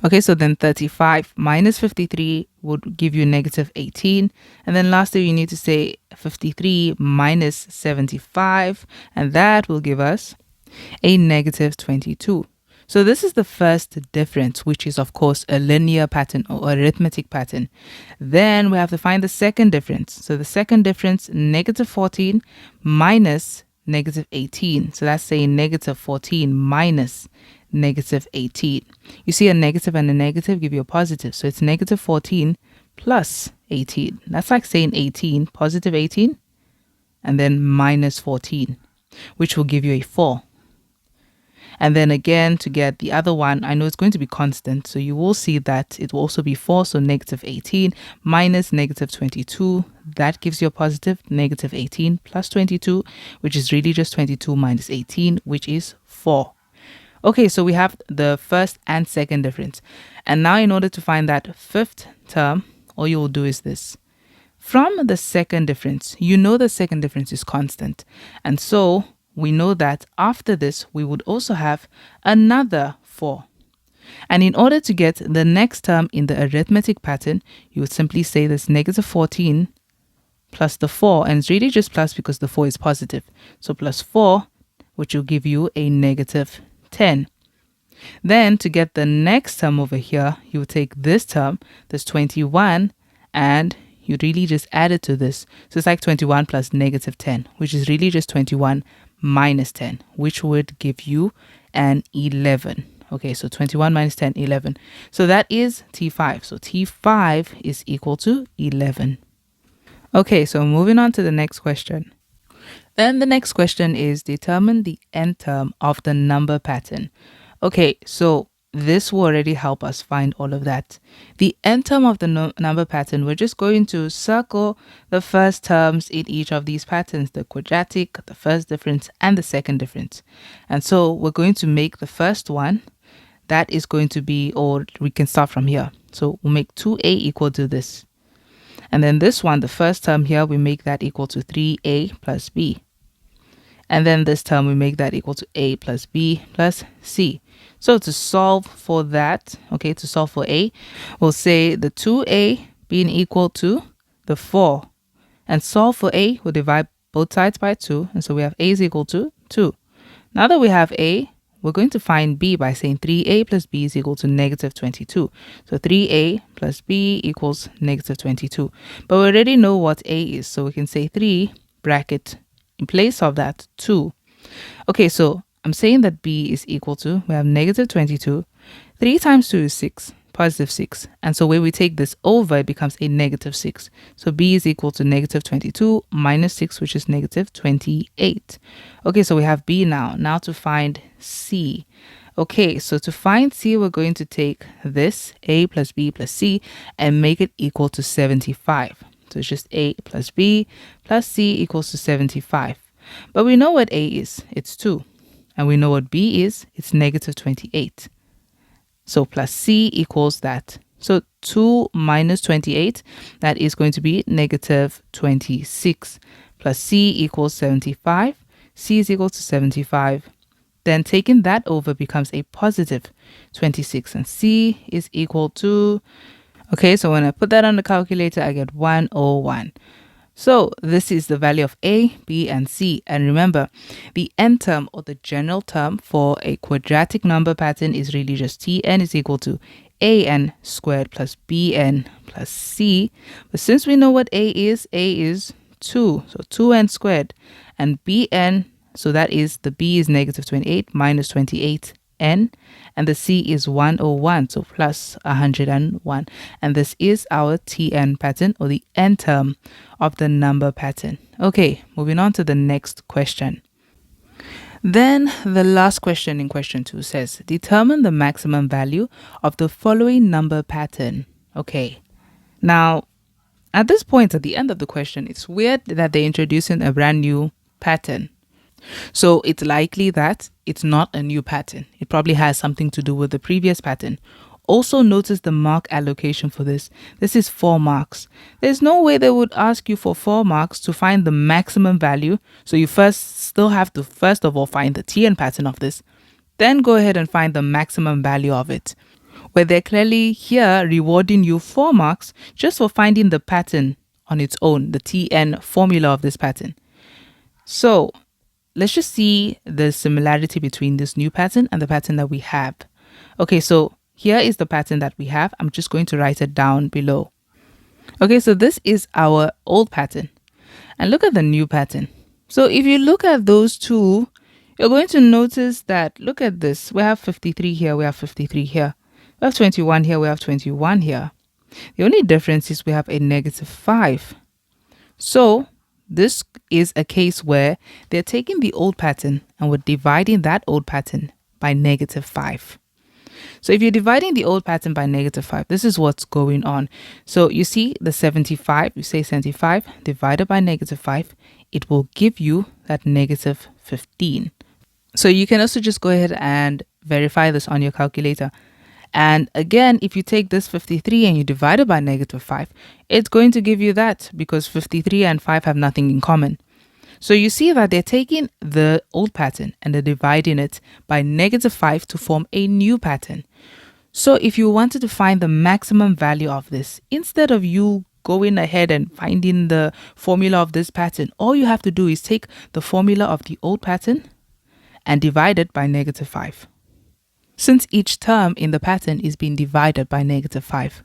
Okay, so then 35 minus 53 would give you negative 18. And then lastly, you need to say 53 minus 75, and that will give us a negative 22. So this is the first difference, which is of course a linear pattern or arithmetic pattern. Then we have to find the second difference. So the second difference, negative 14 minus negative 18. So that's saying negative 14 minus negative 18. You see a negative and a negative give you a positive. So it's negative 14 plus 18. That's like saying 18, positive 18, and then minus 14, which will give you a 4. And then again, to get the other one, I know it's going to be constant. So you will see that it will also be 4. So negative 18 minus negative 22. That gives you a positive negative 18 plus 22, which is really just 22 minus 18, which is 4. Okay, so we have the first and second difference. And now in order to find that fifth term, all you will do is this. From the second difference, you know the second difference is constant. And so we know that after this, we would also have another 4. And in order to get the next term in the arithmetic pattern, you would simply say this negative 14 plus the 4. And it's really just plus because the 4 is positive. So plus 4, which will give you a negative 10. Then to get the next term over here, you would take this term, this 21, and you really just add it to this. So it's like 21 plus negative 10, which is really just 21 minus 10, which would give you an 11. Okay, so 21 minus 10, 11. So that is T5. So T5 is equal to 11. Okay, so moving on to the next question. Then the next question is determine the nth term of the number pattern. Okay, so this will already help us find all of that. The nth term of the number pattern, we're just going to circle the first terms in each of these patterns, the quadratic, the first difference, and the second difference. And so we're going to make the first one, that is going to be, or we can start from here. So we'll make 2a equal to this. And then this one, the first term here, we make that equal to 3a plus b. And then this term, we make that equal to a plus b plus c. So to solve for that, okay, to solve for a, we'll say the 2a being equal to the 4. And solve for a, we'll divide both sides by 2. And so we have a is equal to 2. Now that we have a, we're going to find b by saying 3a plus b is equal to negative 22. So 3a plus b equals negative 22. But we already know what a is. So we can say 3 bracket in place of that 2. Okay, so I'm saying that b is equal to, we have negative 22. 3 times 2 is 6, positive 6. And so when we take this over, it becomes a negative 6. So b is equal to negative 22 minus 6, which is negative 28. Okay, so we have b now. Now to find c. Okay, so to find c, we're going to take this a plus b plus c and make it equal to 75. So it's just a plus b plus c equals to 75. But we know what a is. It's 2. And we know what b is. It's negative 28. So plus c equals that. So 2 minus 28, that is going to be negative 26. Plus c equals 75. C is equal to 75. Then taking that over becomes a positive 26. And c is equal to... Okay, so when I put that on the calculator, I get 101. So this is the value of a, b, and c. And remember, the n term or the general term for a quadratic number pattern is really just Tn is equal to an squared plus bn plus c. But since we know what a is 2. So 2n squared. And bn, so that is the b is negative 28 minus 28n. And the c is 101, so plus 101. And this is our Tn pattern, or the n term of the number pattern. Okay, moving on to the next question. Then the last question in question 2 says, determine the maximum value of the following number pattern. Okay, now at this point at the end of the question, it's weird that they're introducing a brand new pattern. So it's likely that it's not a new pattern. It probably has something to do with the previous pattern. Also notice the mark allocation for this. This is 4 marks. There's no way they would ask you for 4 marks to find the maximum value. So you still have to first of all find the Tn pattern of this. Then go ahead and find the maximum value of it. Where they're clearly here rewarding you 4 marks just for finding the pattern on its own, the Tn formula of this pattern. So let's just see the similarity between this new pattern and the pattern that we have. Okay, so here is the pattern that we have. I'm just going to write it down below. Okay, so this is our old pattern. And look at the new pattern. So if you look at those two, you're going to notice that, look at this. We have 53 here, we have 53 here. We have 21 here, we have 21 here. The only difference is we have a -5. So this is a case where they're taking the old pattern and we're dividing that old pattern by -5. So if you're dividing the old pattern by -5, this is what's going on. So you see the 75, you say 75 divided by -5, it will give you that -15. So you can also just go ahead and verify this on your calculator. And again, if you take this 53 and you divide it by -5, it's going to give you that, because 53 and 5 have nothing in common. So you see that they're taking the old pattern and they're dividing it by -5 to form a new pattern. So if you wanted to find the maximum value of this, instead of you going ahead and finding the formula of this pattern, all you have to do is take the formula of the old pattern and divide it by -5. Since each term in the pattern is being divided by -5.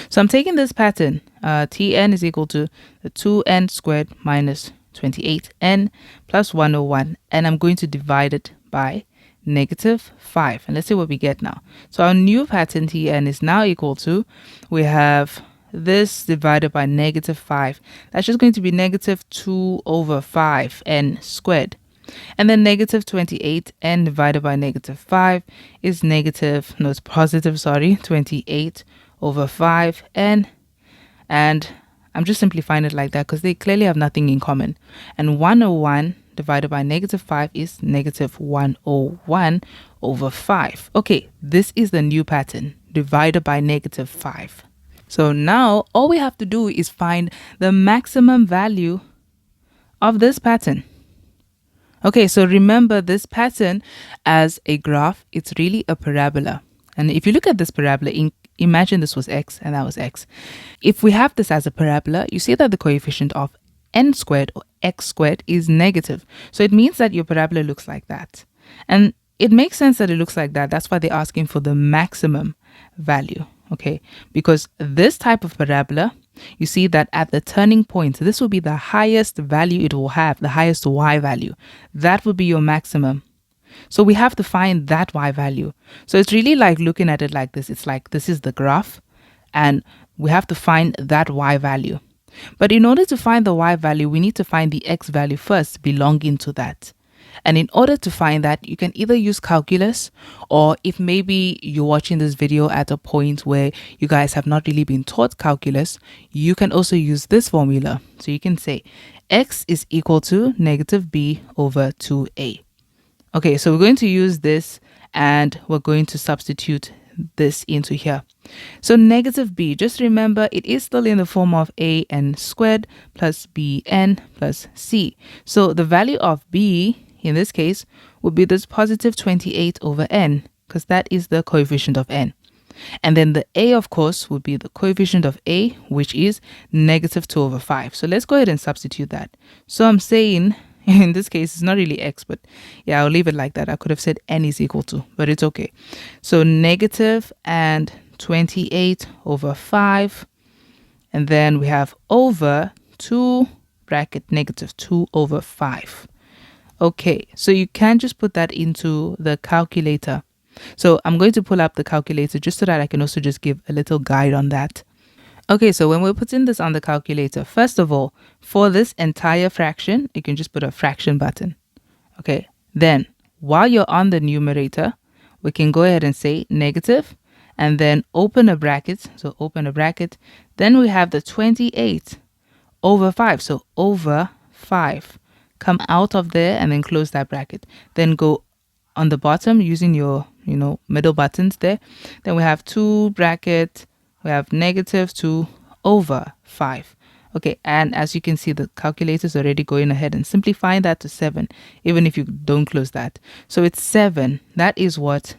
So I'm taking this pattern, Tn is equal to the 2n squared minus 28n plus 101, and I'm going to divide it by -5. And let's see what we get now. So our new pattern Tn is now equal to, we have this divided by -5. That's just going to be -2/5n squared. And then -28n divided by -5 is it's positive, 28/5n. And I'm just simplifying it like that because they clearly have nothing in common. And 101 divided by -5 is -101/5. Okay, this is the new pattern divided by -5. So now all we have to do is find the maximum value of this pattern. Okay, so remember this pattern as a graph, it's really a parabola. And if you look at this parabola, imagine this was x and that was x. If we have this as a parabola, you see that the coefficient of n squared or x squared is negative. So it means that your parabola looks like that. And it makes sense that it looks like that. That's why they're asking for the maximum value. Okay, because this type of parabola, you see that at the turning point, this will be the highest value it will have, the highest y value. That would be your maximum. So we have to find that y value. So it's really like looking at it like this. It's like this is the graph and we have to find that y value. But in order to find the y value, we need to find the x value first belonging to that. And in order to find that, you can either use calculus, or if maybe you're watching this video at a point where you guys have not really been taught calculus, you can also use this formula. So you can say x is equal to -b/2a. Okay, so we're going to use this and we're going to substitute this into here. So -b, just remember it is still in the form of an squared plus bn plus c. So the value of b in this case would be this positive 28/n, because that is the coefficient of n. And then the a, of course, would be the coefficient of a, which is -2/5. So let's go ahead and substitute that. So I'm saying, in this case, it's not really x, but yeah, I'll leave it like that. I could have said n is equal to, but it's okay. So negative and 28/5. And then we have over 2 bracket -2/5. Okay, so you can just put that into the calculator. So I'm going to pull up the calculator just so that I can also just give a little guide on that. Okay, so when we're putting this on the calculator, first of all, for this entire fraction, you can just put a fraction button. Okay, then while you're on the numerator, we can go ahead and say negative and then open a bracket. So open a bracket. Then we have the 28/5. So over 5. Come out of there and then close that bracket. Then go on the bottom using your, middle buttons there. Then we have 2 bracket, we have -2/5. Okay, and as you can see, the calculator is already going ahead and simplifying that to 7, even if you don't close that. So it's 7. That is what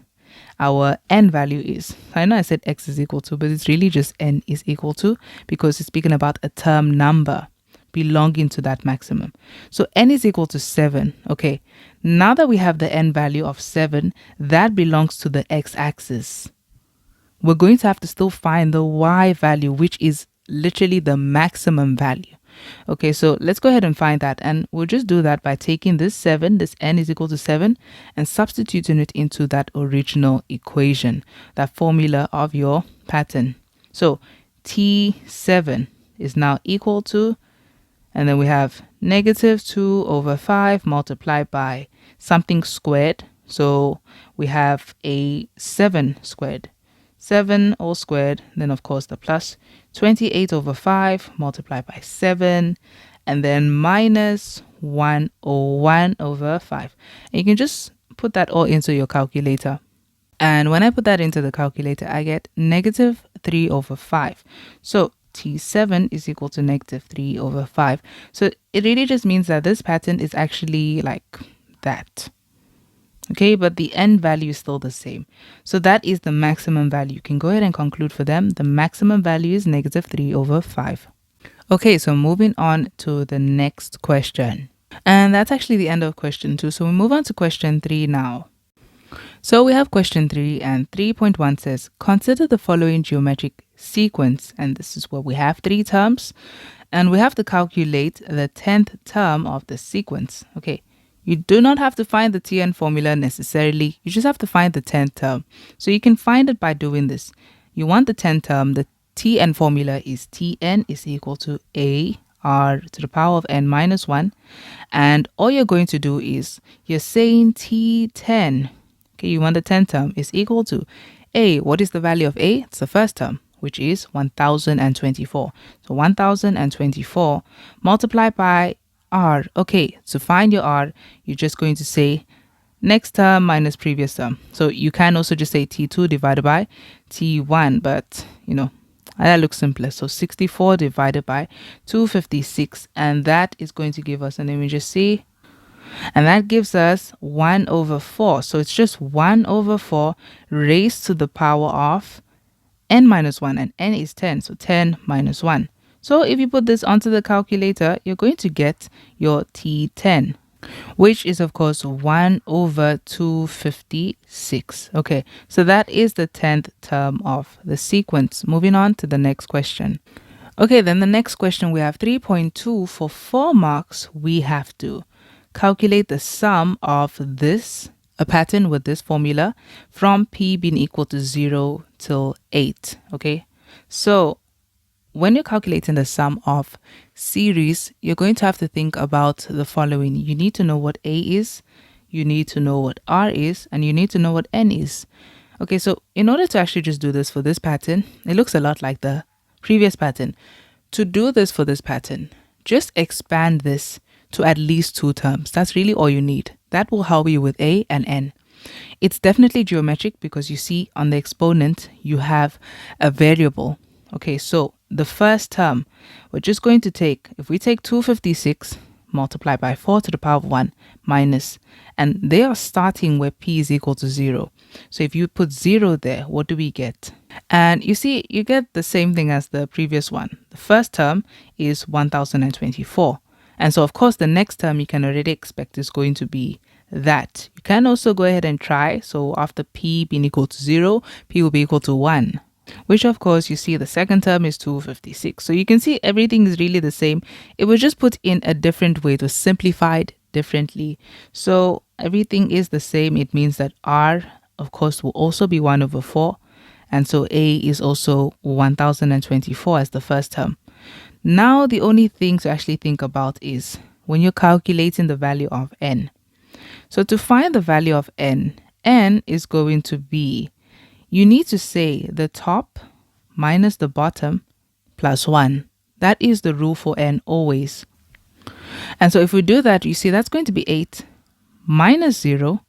our n value is. I know I said x is equal to, but it's really just n is equal to, because it's speaking about a term number belonging to that maximum. So n is equal to 7. Okay, now that we have the n value of 7, that belongs to the x-axis. We're going to have to still find the y value, which is literally the maximum value. Okay, so let's go ahead and find that. And we'll just do that by taking this 7, this n is equal to 7, and substituting it into that original equation, that formula of your pattern. So T7 is now equal to, and then we have negative 2 over 5 multiplied by something squared. So we have a 7 squared. 7 all squared, then of course the plus 28 over 5 multiplied by 7, and then minus 101 over 5. And you can just put that all into your calculator. And when I put that into the calculator, I get negative 3 over 5. So T7 is equal to negative 3 over 5. So it really just means that this pattern is actually like that. Okay, but the n value is still the same. So that is the maximum value. You can go ahead and conclude for them. The maximum value is negative 3 over 5. Okay, so moving on to the next question. And that's actually the end of question 2. So we move on to question 3 now. So we have question 3, and 3.1 says, consider the following geometric sequence. And this is where we have 3 terms. And we have to calculate the 10th term of the sequence. Okay. You do not have to find the Tn formula necessarily. You just have to find the 10th term. So you can find it by doing this. You want the 10th term. The Tn formula is Tn is equal to a r to the power of n minus 1. And all you're going to do is you're saying T10. Okay, you want the 10th term is equal to a. What is the value of a? It's the first term, which is 1024. So 1024 multiplied by r. Okay, to find your r, you're just going to say next term minus previous term. So you can also just say T2 divided by T1, but you know, that looks simpler. So 64 divided by 256, and that is going to give us, and then we just see, and that gives us 1 over 4. So it's just 1 over 4 raised to the power of n minus 1, and n is 10, so 10 minus 1. So if you put this onto the calculator, you're going to get your T10, which is of course 1 over 256. Okay, so that is the 10th term of the sequence. Moving on to the next question. Okay, then the next question, we have 3.2. For 4 marks, we have to calculate the sum of this, a pattern with this formula, from p being equal to 0 till 8. Okay, so when you're calculating the sum of series, you're going to have to think about the following. You need to know what A is, you need to know what R is, and you need to know what N is. Okay, so in order to actually just do this for this pattern, it looks a lot like the previous pattern. To do this for this pattern, just expand this to at least 2 terms. That's really all you need. That will help you with A and N. It's definitely geometric because you see on the exponent, you have a variable. Okay, so the first term, we're just going to take, if we take 256 multiplied by 4 to the power of 1 minus, and they are starting where p is equal to 0. So if you put 0 there, what do we get? And you see, you get the same thing as the previous one. The first term is 1024. And so of course, the next term you can already expect is going to be that. You can also go ahead and try. So after p being equal to 0, p will be equal to 1. Which of course you see the second term is 256. So you can see everything is really the same. It was just put in a different way. It was simplified differently. So everything is the same. It means that R of course will also be 1 over 4. And so A is also 1024 as the first term. Now the only thing to actually think about is when you're calculating the value of N. So to find the value of N, N is going to be, you need to say the top minus the bottom plus 1. That is the rule for N always. And so if we do that, you see that's going to be 8 minus 0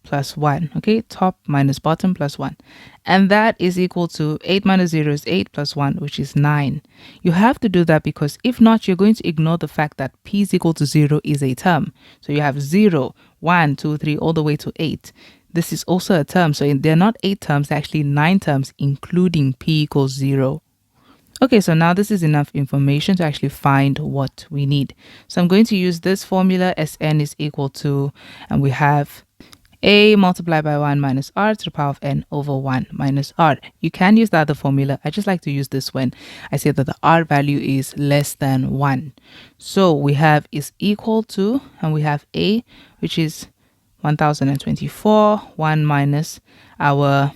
plus 1. Okay, top minus bottom plus 1. And that is equal to 8 minus 0 is 8 plus 1, which is 9. You have to do that because if not, you're going to ignore the fact that p is equal to 0 is a term. So you have 0, 1, 2, 3, all the way to 8. This is also a term. So they're not 8 terms, they're actually 9 terms, including p equals 0. Okay, so now this is enough information to actually find what we need. So I'm going to use this formula, Sn is equal to, and we have A multiplied by 1 minus r to the power of n over 1 minus r. You can use the other formula. I just like to use this when I say that the r value is less than 1. So we have is equal to, and we have A, which is 1024, 1 minus our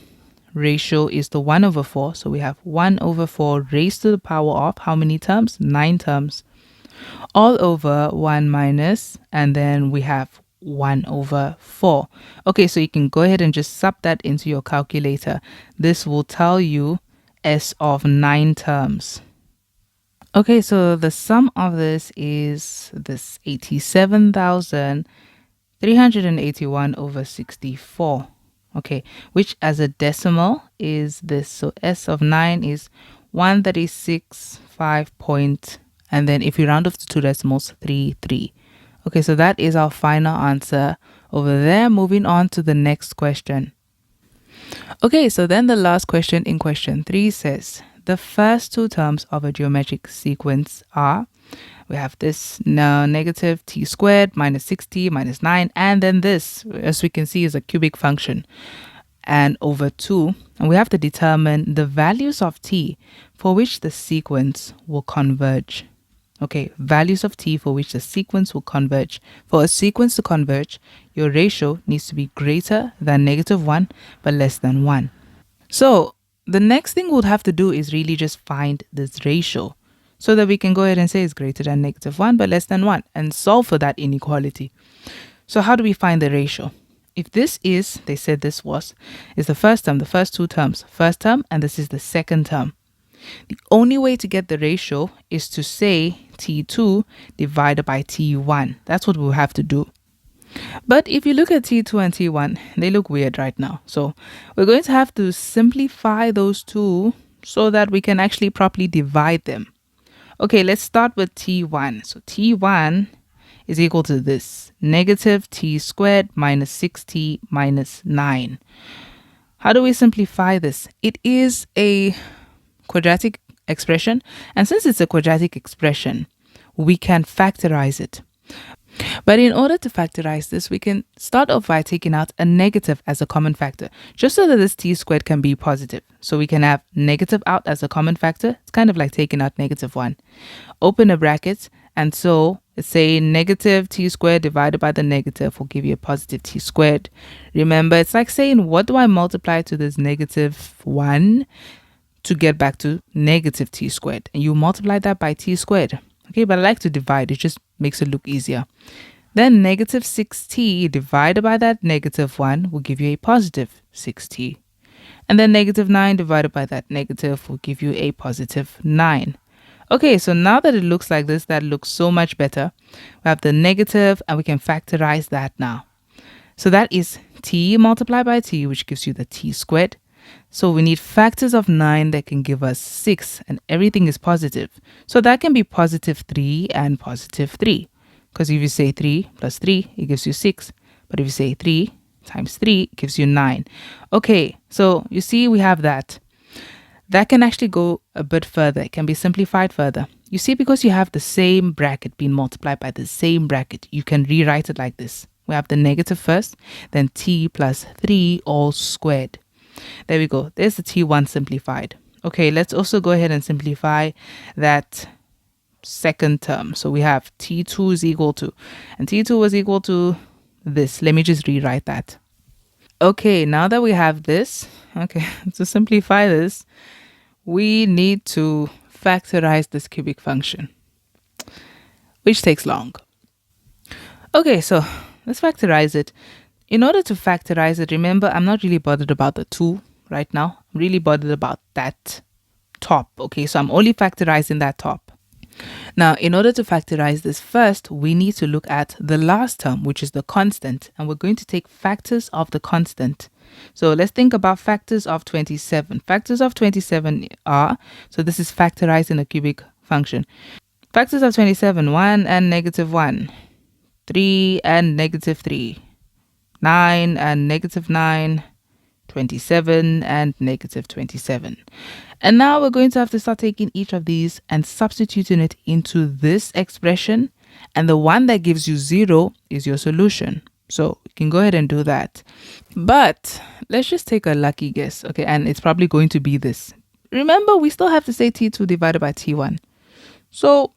ratio is the 1 over 4. So we have 1 over 4 raised to the power of how many terms? 9 terms. All over 1 minus, and then we have 1 over 4. Okay, so you can go ahead and just sub that into your calculator. This will tell you S of 9 terms. Okay, so the sum of this is this 87,381 over 64. Okay, which as a decimal is this. So S of 9 is 136.5 point, and then if you round off to 2 decimals, 33. Okay, so that is our final answer over there. Moving on to the next question. Okay, so then the last question in question 3 says, the first two terms of a geometric sequence are, we have this negative t squared minus 6t minus 9, and then this, as we can see, is a cubic function, and over 2. And we have to determine the values of t for which the sequence will converge. Okay, values of t for which the sequence will converge. For a sequence to converge, your ratio needs to be greater than -1 but less than 1. So the next thing we'll have to do is really just find this ratio so that we can go ahead and say it's greater than -1 but less than 1 and solve for that inequality. So how do we find the ratio? If this is, they said this is the first term, the first two terms, first term, and this is the second term. The only way to get the ratio is to say T2 divided by T1. That's what we'll have to do. But if you look at T2 and T1, they look weird right now. So we're going to have to simplify those two so that we can actually properly divide them. Okay, let's start with T1. So T1 is equal to this, negative t squared minus 6t minus 9. How do we simplify this? It is a quadratic expression, and since it's a quadratic expression, we can factorize it. But in order to factorize this, we can start off by taking out a negative as a common factor, just so that this t squared can be positive. So we can have negative out as a common factor. It's kind of like taking out -1. Open a bracket, and so let's say negative t squared divided by the negative will give you a positive t squared. Remember, it's like saying, what do I multiply to this -1 to get back to negative t squared? And you multiply that by t squared. Okay, but I like to divide. It just makes it look easier. Then negative 6t divided by that -1 will give you a positive 6t. And then -9 divided by that negative will give you a positive 9. Okay, so now that it looks like this, that looks so much better. We have the negative and we can factorize that now. So that is t multiplied by t, which gives you the t squared. So we need factors of 9 that can give us 6, and everything is positive. So that can be positive 3 and positive 3. Because if you say 3 plus 3, it gives you 6. But if you say 3 times 3, it gives you 9. Okay, so you see we have that. That can actually go a bit further. It can be simplified further. You see, because you have the same bracket being multiplied by the same bracket, you can rewrite it like this. We have the negative first, then t plus 3 all squared. There we go. There's the T1 simplified. Okay, let's also go ahead and simplify that second term. So we have T2 is equal to, and T2 was equal to this. Let me just rewrite that. Okay, now that we have this, okay, to simplify this, we need to factorize this cubic function, which takes long. Okay, so let's factorize it. In order to factorize it, remember, I'm not really bothered about the 2 right now. I'm really bothered about that top. Okay, so I'm only factorizing that top. Now, in order to factorize this first, we need to look at the last term, which is the constant. And we're going to take factors of the constant. So let's think about factors of 27. Factors of 27 are, so this is factorizing a cubic function. Factors of 27, 1 and -1, 3 and -3. 9 and -9, 27 and -27. And now we're going to have to start taking each of these and substituting it into this expression. And the one that gives you 0 is your solution. So we can go ahead and do that. But let's just take a lucky guess. Okay, and it's probably going to be this. Remember, we still have to say T2 divided by T1. So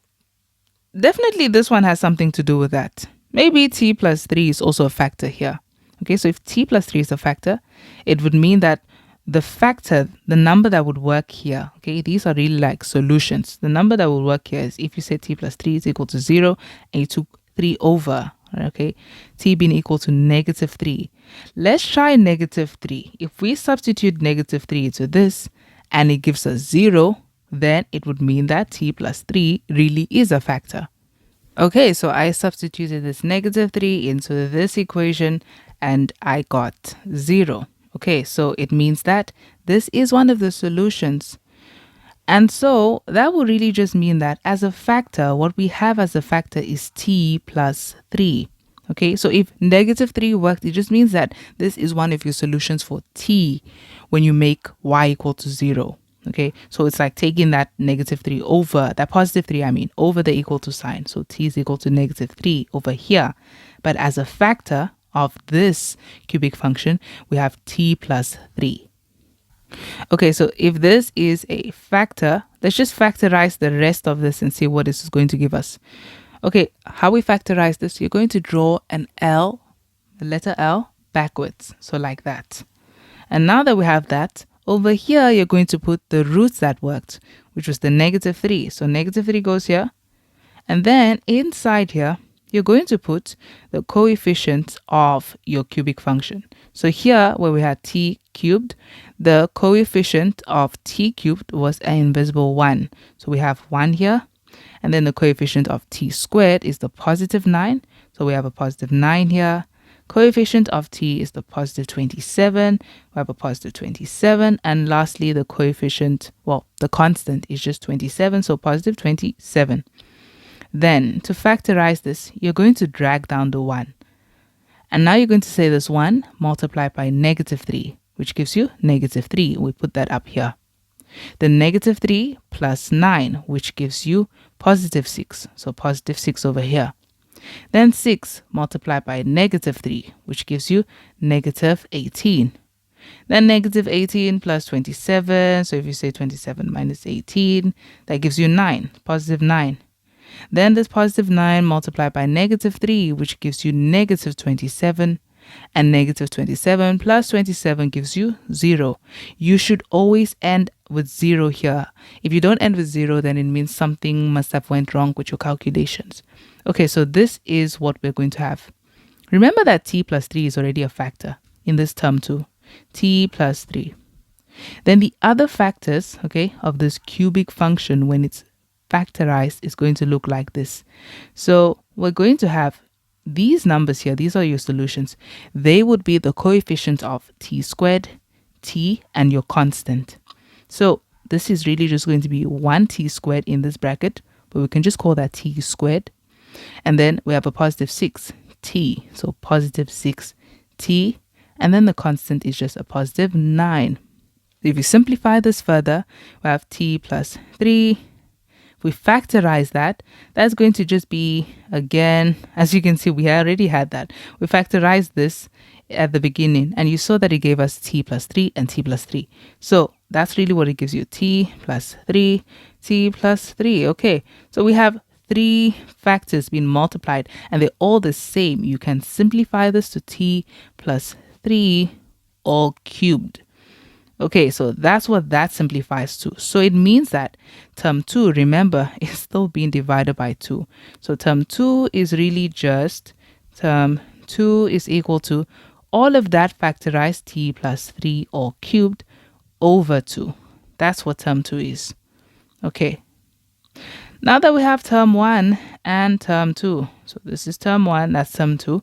definitely this one has something to do with that. Maybe T plus 3 is also a factor here. Okay, so if T plus 3 is a factor, it would mean that the factor, the number that would work here, okay, these are really like solutions. The number that would work here is if you say T plus 3 is equal to 0 and you took 3 over, okay, T being equal to negative 3. Let's try negative 3. If we substitute negative 3 into this and it gives us 0, then it would mean that T plus 3 really is a factor. Okay, so I substituted this negative 3 into this equation and I got 0. Okay, so it means that this is one of the solutions. And so that will really just mean that as a factor, what we have as a factor is T plus 3. Okay, so if negative 3 worked, it just means that this is one of your solutions for T when you make y equal to 0. Okay, so it's like taking that negative 3 over, that positive 3, over the equal to sign. So T is equal to negative 3 over here. But as a factor of this cubic function, we have T plus 3. Okay, so if this is a factor, let's just factorize the rest of this and see what this is going to give us. Okay, how we factorize this, you're going to draw an L, the letter L, backwards. So like that. And now that we have that, over here, you're going to put the roots that worked, which was the negative 3. So negative 3 goes here. And then inside here, you're going to put the coefficient of your cubic function. So here, where we had t cubed, the coefficient of t cubed was an invisible 1. So we have 1 here. And then the coefficient of t squared is the positive 9. So we have a positive 9 here. Coefficient of t is the positive 27. We have a positive 27. And lastly, the coefficient, well, the constant is just 27. So positive 27. Then to factorize this, you're going to drag down the 1. And now you're going to say this 1 multiplied by negative 3, which gives you negative 3. We put that up here. The negative 3 plus 9, which gives you positive 6. So positive 6 over here. Then 6 multiplied by negative 3, which gives you negative 18. Then negative 18 plus 27. So if you say 27 minus 18, that gives you 9, positive 9. Then this positive 9 multiplied by negative 3, which gives you negative 27. And negative 27 plus 27 gives you 0. You should always end with 0 here. If you don't end with 0, then it means something must have went wrong with your calculations. Okay, so this is what we're going to have. Remember that t plus 3 is already a factor in this term too. T plus 3. Then the other factors, okay, of this cubic function when it's factorized is going to look like this. So we're going to have these numbers here, these are your solutions. They would be the coefficient of t squared, t, and your constant. So this is really just going to be 1t squared in this bracket, but we can just call that t squared. And then we have a positive 6t, so positive 6t, and then the constant is just a positive 9. If you simplify this further, we have t plus 3. If we factorize that, that's going to just be, again, as you can see, we already had that. We factorized this at the beginning, and you saw that it gave us t plus 3 and t plus 3. So that's really what it gives you, t plus 3, t plus 3. Okay, so we have 3 factors being multiplied, and they're all the same. You can simplify this to t plus 3 all cubed. Okay, so that's what that simplifies to. So it means that term 2, remember, is still being divided by 2. So term 2 is really just term 2 is equal to all of that factorized t plus 3 all cubed over 2. That's what term 2 is. Okay. Now that we have term 1 and term 2, so this is term 1, that's term 2.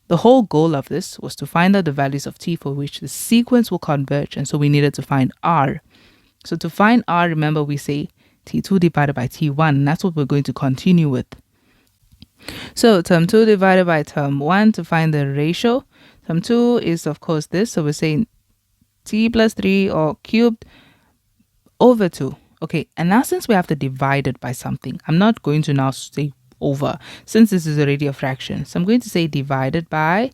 The whole goal of this was to find out the values of t for which the sequence will converge, and so we needed to find r. So to find r, remember we say t2 divided by t1, and that's what we're going to continue with. So term 2 divided by term 1 to find the ratio. Term 2 is of course this, so we're saying t plus 3 all cubed over 2. Okay, and now since we have to divide it by something, I'm not going to now say over, since this is already a fraction. So I'm going to say divided by,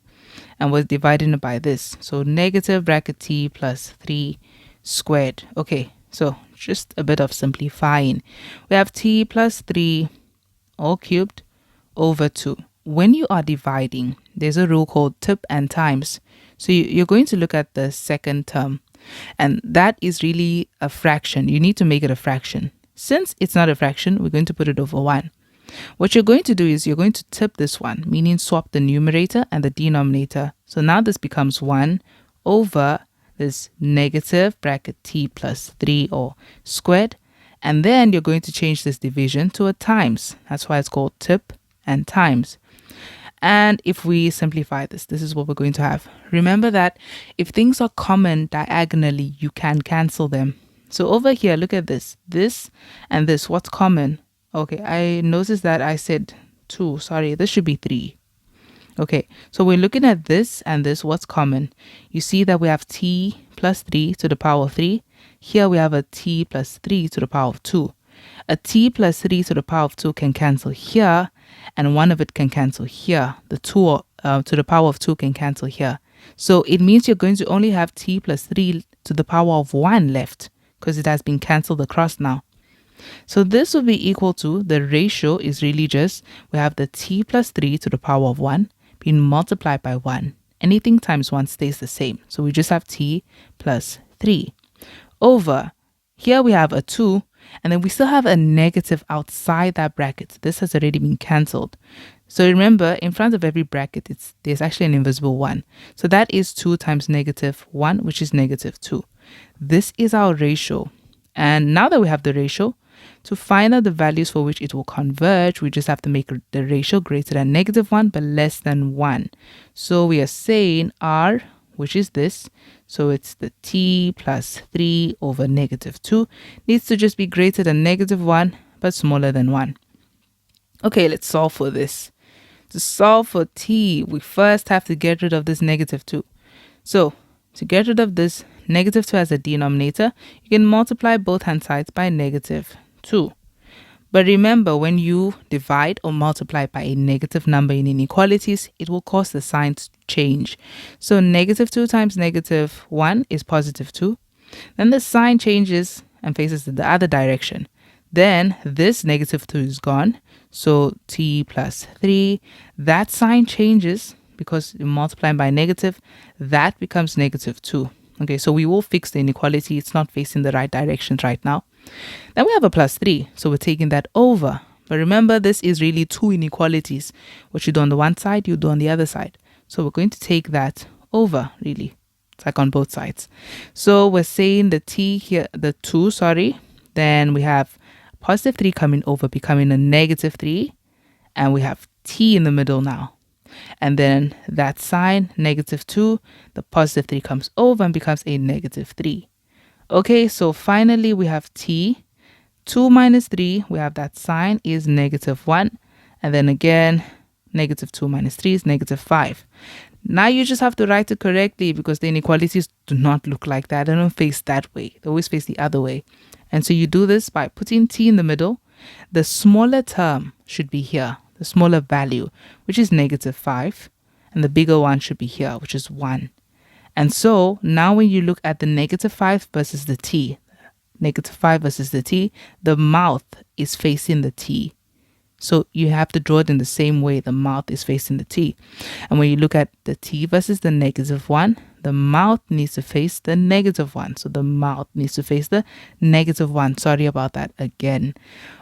and we're dividing it by this. So negative bracket t plus 3 squared. Okay, so just a bit of simplifying. We have t plus 3 all cubed over 2. When you are dividing, there's a rule called tip and times. So you're going to look at the second term, and that is really a fraction. You need to make it a fraction. Since it's not a fraction, we're going to put it over 1. What you're going to do is you're going to tip this one, meaning swap the numerator and the denominator. So now this becomes 1 over this negative bracket t plus 3 or squared. And then you're going to change this division to a times. That's why it's called tip and times. And if we simplify this, this is what we're going to have. Remember that if things are common diagonally, you can cancel them. So over here, look at this. This and this, what's common? Okay, I noticed that I said 2. Sorry, this should be 3. Okay, so we're looking at this and this, what's common? You see that we have t plus 3 to the power of 3. Here we have a t plus 3 to the power of 2. A t plus 3 to the power of 2 can cancel here, and one of it can cancel here. The 2 to the power of 2 can cancel here. So it means you're going to only have t plus 3 to the power of 1 left, because it has been cancelled across now. So this will be equal to, the ratio is really just, we have the t plus 3 to the power of 1 being multiplied by 1. Anything times 1 stays the same. So we just have t plus 3 over, here we have a 2, and then we still have a negative outside that bracket. This has already been cancelled. So remember, in front of every bracket, there's actually an invisible 1. So that is 2 times negative 1, which is negative 2. This is our ratio. And now that we have the ratio, to find out the values for which it will converge, we just have to make the ratio greater than negative 1 but less than 1. So we are saying r, which is this, so it's the t plus 3 over negative 2, needs to just be greater than negative 1 but smaller than 1. Okay, let's solve for this. To solve for t, we first have to get rid of this negative 2. So to get rid of this negative 2 as a denominator, you can multiply both hand sides by negative 2. But remember, when you divide or multiply by a negative number in inequalities, it will cause the sign to change. So negative 2 times negative 1 is positive 2. Then the sign changes and faces the other direction. Then this negative 2 is gone. So t plus 3, that sign changes because you multiply by negative, that becomes negative 2. Okay, so we will fix the inequality. It's not facing the right directions right now. Then we have a plus 3, so we're taking that over. But remember, this is really two inequalities. What you do on the one side, you do on the other side. So we're going to take that over, really. It's like on both sides. So we're saying the t here, the 2, then we have positive 3 coming over, becoming a negative 3. And we have t in the middle now. And then that sign, negative 2, the positive 3 comes over and becomes a negative 3. Okay, so finally we have t. 2 minus 3, we have that sign is negative 1. And then again, negative 2 minus 3 is negative 5. Now you just have to write it correctly because the inequalities do not look like that. They don't face that way. They always face the other way. And so you do this by putting t in the middle. The smaller term should be here, the smaller value, which is negative 5. And the bigger one should be here, which is 1. And so now when you look at the negative 5 versus the t, negative 5 versus the t, the mouth is facing the t. So you have to draw it in the same way the mouth is facing the t. And when you look at the t versus the negative 1, the mouth needs to face the negative 1. So the mouth needs to face the negative 1. Sorry about that again.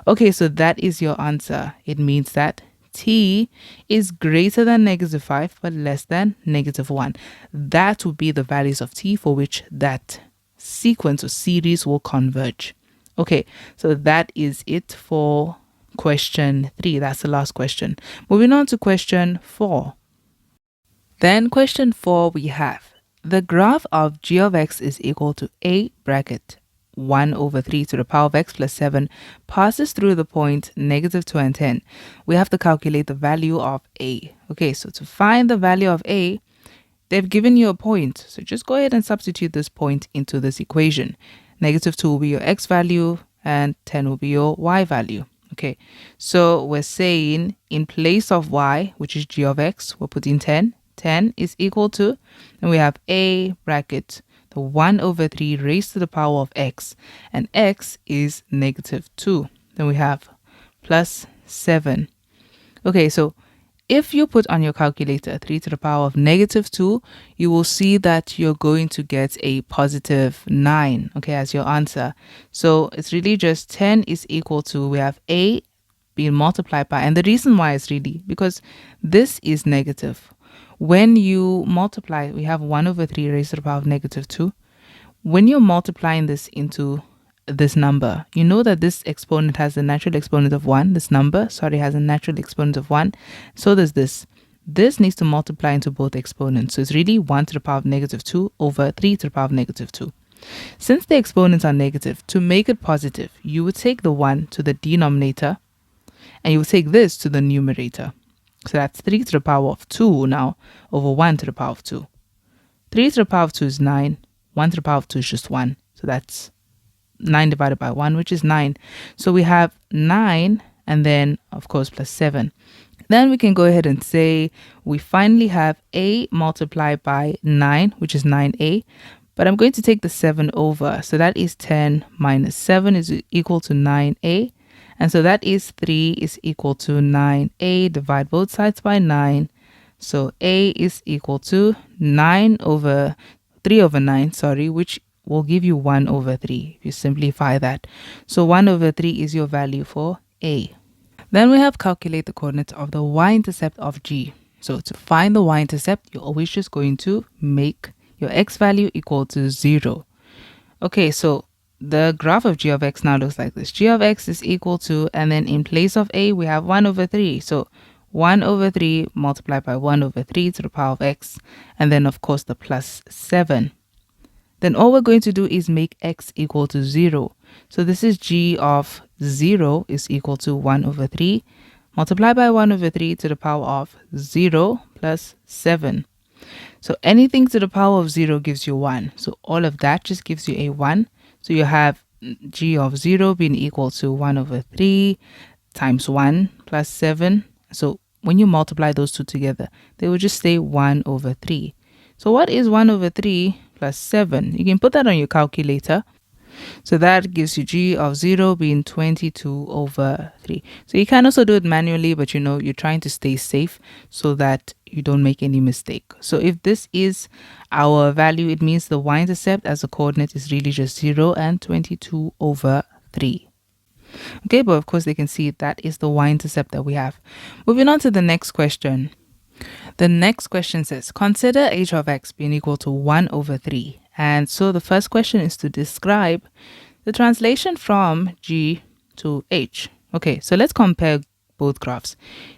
Okay, so that is your answer. It means that t is greater than negative 5 but less than negative 1. That would be the values of t for which that sequence or series will converge. Okay, so that is it for question 3. That's the last question. Moving on to question 4. Then question 4 we have the graph of g of x is equal to a bracket 1 over 3 to the power of x plus 7 passes through the point negative 2 and 10. We have to calculate the value of a. Okay, so to find the value of a, they've given you a point. So just go ahead and substitute this point into this equation. Negative 2 will be your x value and 10 will be your y value. Okay, so we're saying in place of y, which is g of x, we're putting 10. 10 is equal to, and we have a bracket, the 1 over 3 raised to the power of x, and x is negative 2. Then we have plus 7. Okay, so if you put on your calculator 3 to the power of negative 2, you will see that you're going to get a positive 9, okay, as your answer. So it's really just 10 is equal to, we have a being multiplied by, and the reason why is really because this is negative. When you multiply, we have 1 over 3 raised to the power of negative 2. When you're multiplying this into this number, you know that this exponent has a natural exponent of 1. This number, sorry, has a natural exponent of 1. So does this. This needs to multiply into both exponents. So it's really 1 to the power of negative 2 over 3 to the power of negative 2. Since the exponents are negative, to make it positive, you would take the 1 to the denominator and you would take this to the numerator. So that's 3 to the power of 2 now over 1 to the power of 2. 3 to the power of 2 is 9. 1 to the power of 2 is just 1. So that's 9 divided by 1, which is 9. So we have 9 and then, of course, plus 7. Then we can go ahead and say we finally have a multiplied by 9, which is 9a. But I'm going to take the 7 over. So that is 10 minus 7 is equal to 9a. And so that is 3 is equal to 9a. Divide both sides by 9. So a is equal to 3 over 9, sorry, which will give you 1 over 3 if you simplify that. So 1 over 3 is your value for a. Then we have calculate the coordinates of the y-intercept of g. So to find the y-intercept, you're always just going to make your x value equal to 0. Okay, so the graph of g of x now looks like this. G of x is equal to, and then in place of a, we have 1 over 3. So 1 over 3 multiplied by 1 over 3 to the power of x, and then of course the plus 7. Then all we're going to do is make x equal to 0. So this is g of 0 is equal to 1 over 3 multiplied by 1 over 3 to the power of 0 plus 7. So anything to the power of 0 gives you 1. So all of that just gives you a 1. So you have g of 0 being equal to 1 over 3 times 1 plus 7. So when you multiply those two together, they will just stay 1 over 3. So what is 1 over 3 plus 7? You can put that on your calculator. So that gives you g of 0 being 22 over 3. So you can also do it manually, but you're trying to stay safe so that you don't make any mistake. So if this is our value, it means the y-intercept as a coordinate is really just 0 and 22 over 3. Okay, but of course they can see that is the y-intercept that we have. Moving on to the next question. The next question says, consider h of x being equal to 1 over 3. And so the first question is to describe the translation from g to h. Okay, so let's compare both graphs.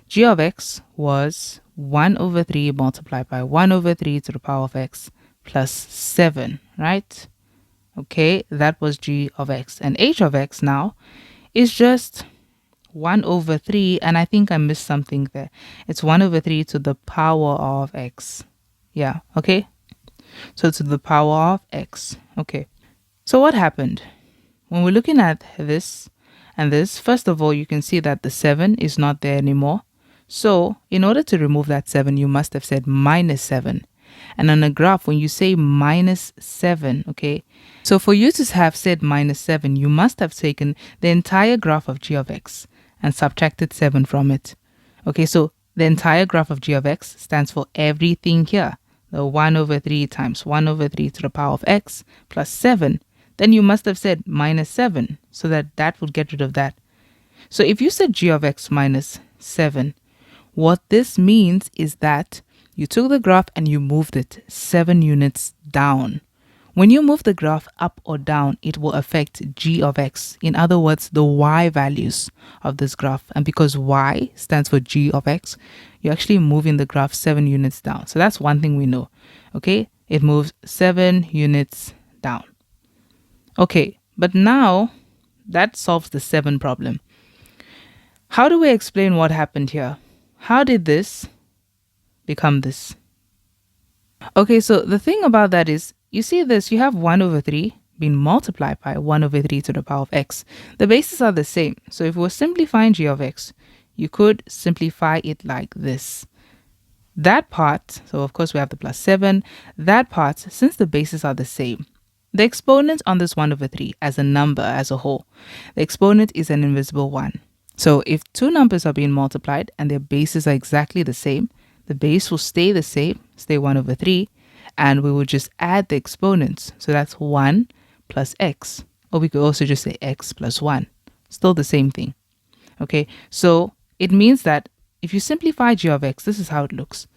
G of x was 1 over 3 multiplied by 1 over 3 to the power of x plus 7, right? Okay, that was g of x. And h of x now is just 1 over 3, and I think I missed something there. It's 1 over 3 to the power of x. Yeah, okay? So to the power of x. Okay. So what happened? When we're looking at this and this, first of all, you can see that the 7 is not there anymore. So in order to remove that 7, you must have said minus 7. And on a graph, when you say minus 7, okay, so for you to have said minus 7, you must have taken the entire graph of g of x and subtracted 7 from it. Okay, so the entire graph of g of x stands for everything here. The 1 over 3 times 1 over 3 to the power of x plus 7. Then you must have said minus 7, so that would get rid of that. So if you said g of x minus 7, what this means is that you took the graph and you moved it 7 units down. When you move the graph up or down, it will affect g of x. In other words, the y values of this graph. And because y stands for g of x, you're actually moving the graph 7 units down. So that's one thing we know. Okay, it moves 7 units down. Okay, but now that solves the 7 problem. How do we explain what happened here? How did this become this? Okay, so the thing about that is, you see this, you have 1 over 3 been multiplied by 1 over 3 to the power of x. The bases are the same. So if we're simplifying g of x, you could simplify it like this. That part, so of course we have the plus 7, that part, since the bases are the same, the exponent on this 1 over 3 as a number as a whole, the exponent is an invisible 1. So if two numbers are being multiplied and their bases are exactly the same, the base will stay the same, stay 1 over 3, and we will just add the exponents. So that's 1 plus x, or we could also just say x plus 1. Still the same thing. Okay, so it means that if you simplify g of x, this is how it looks.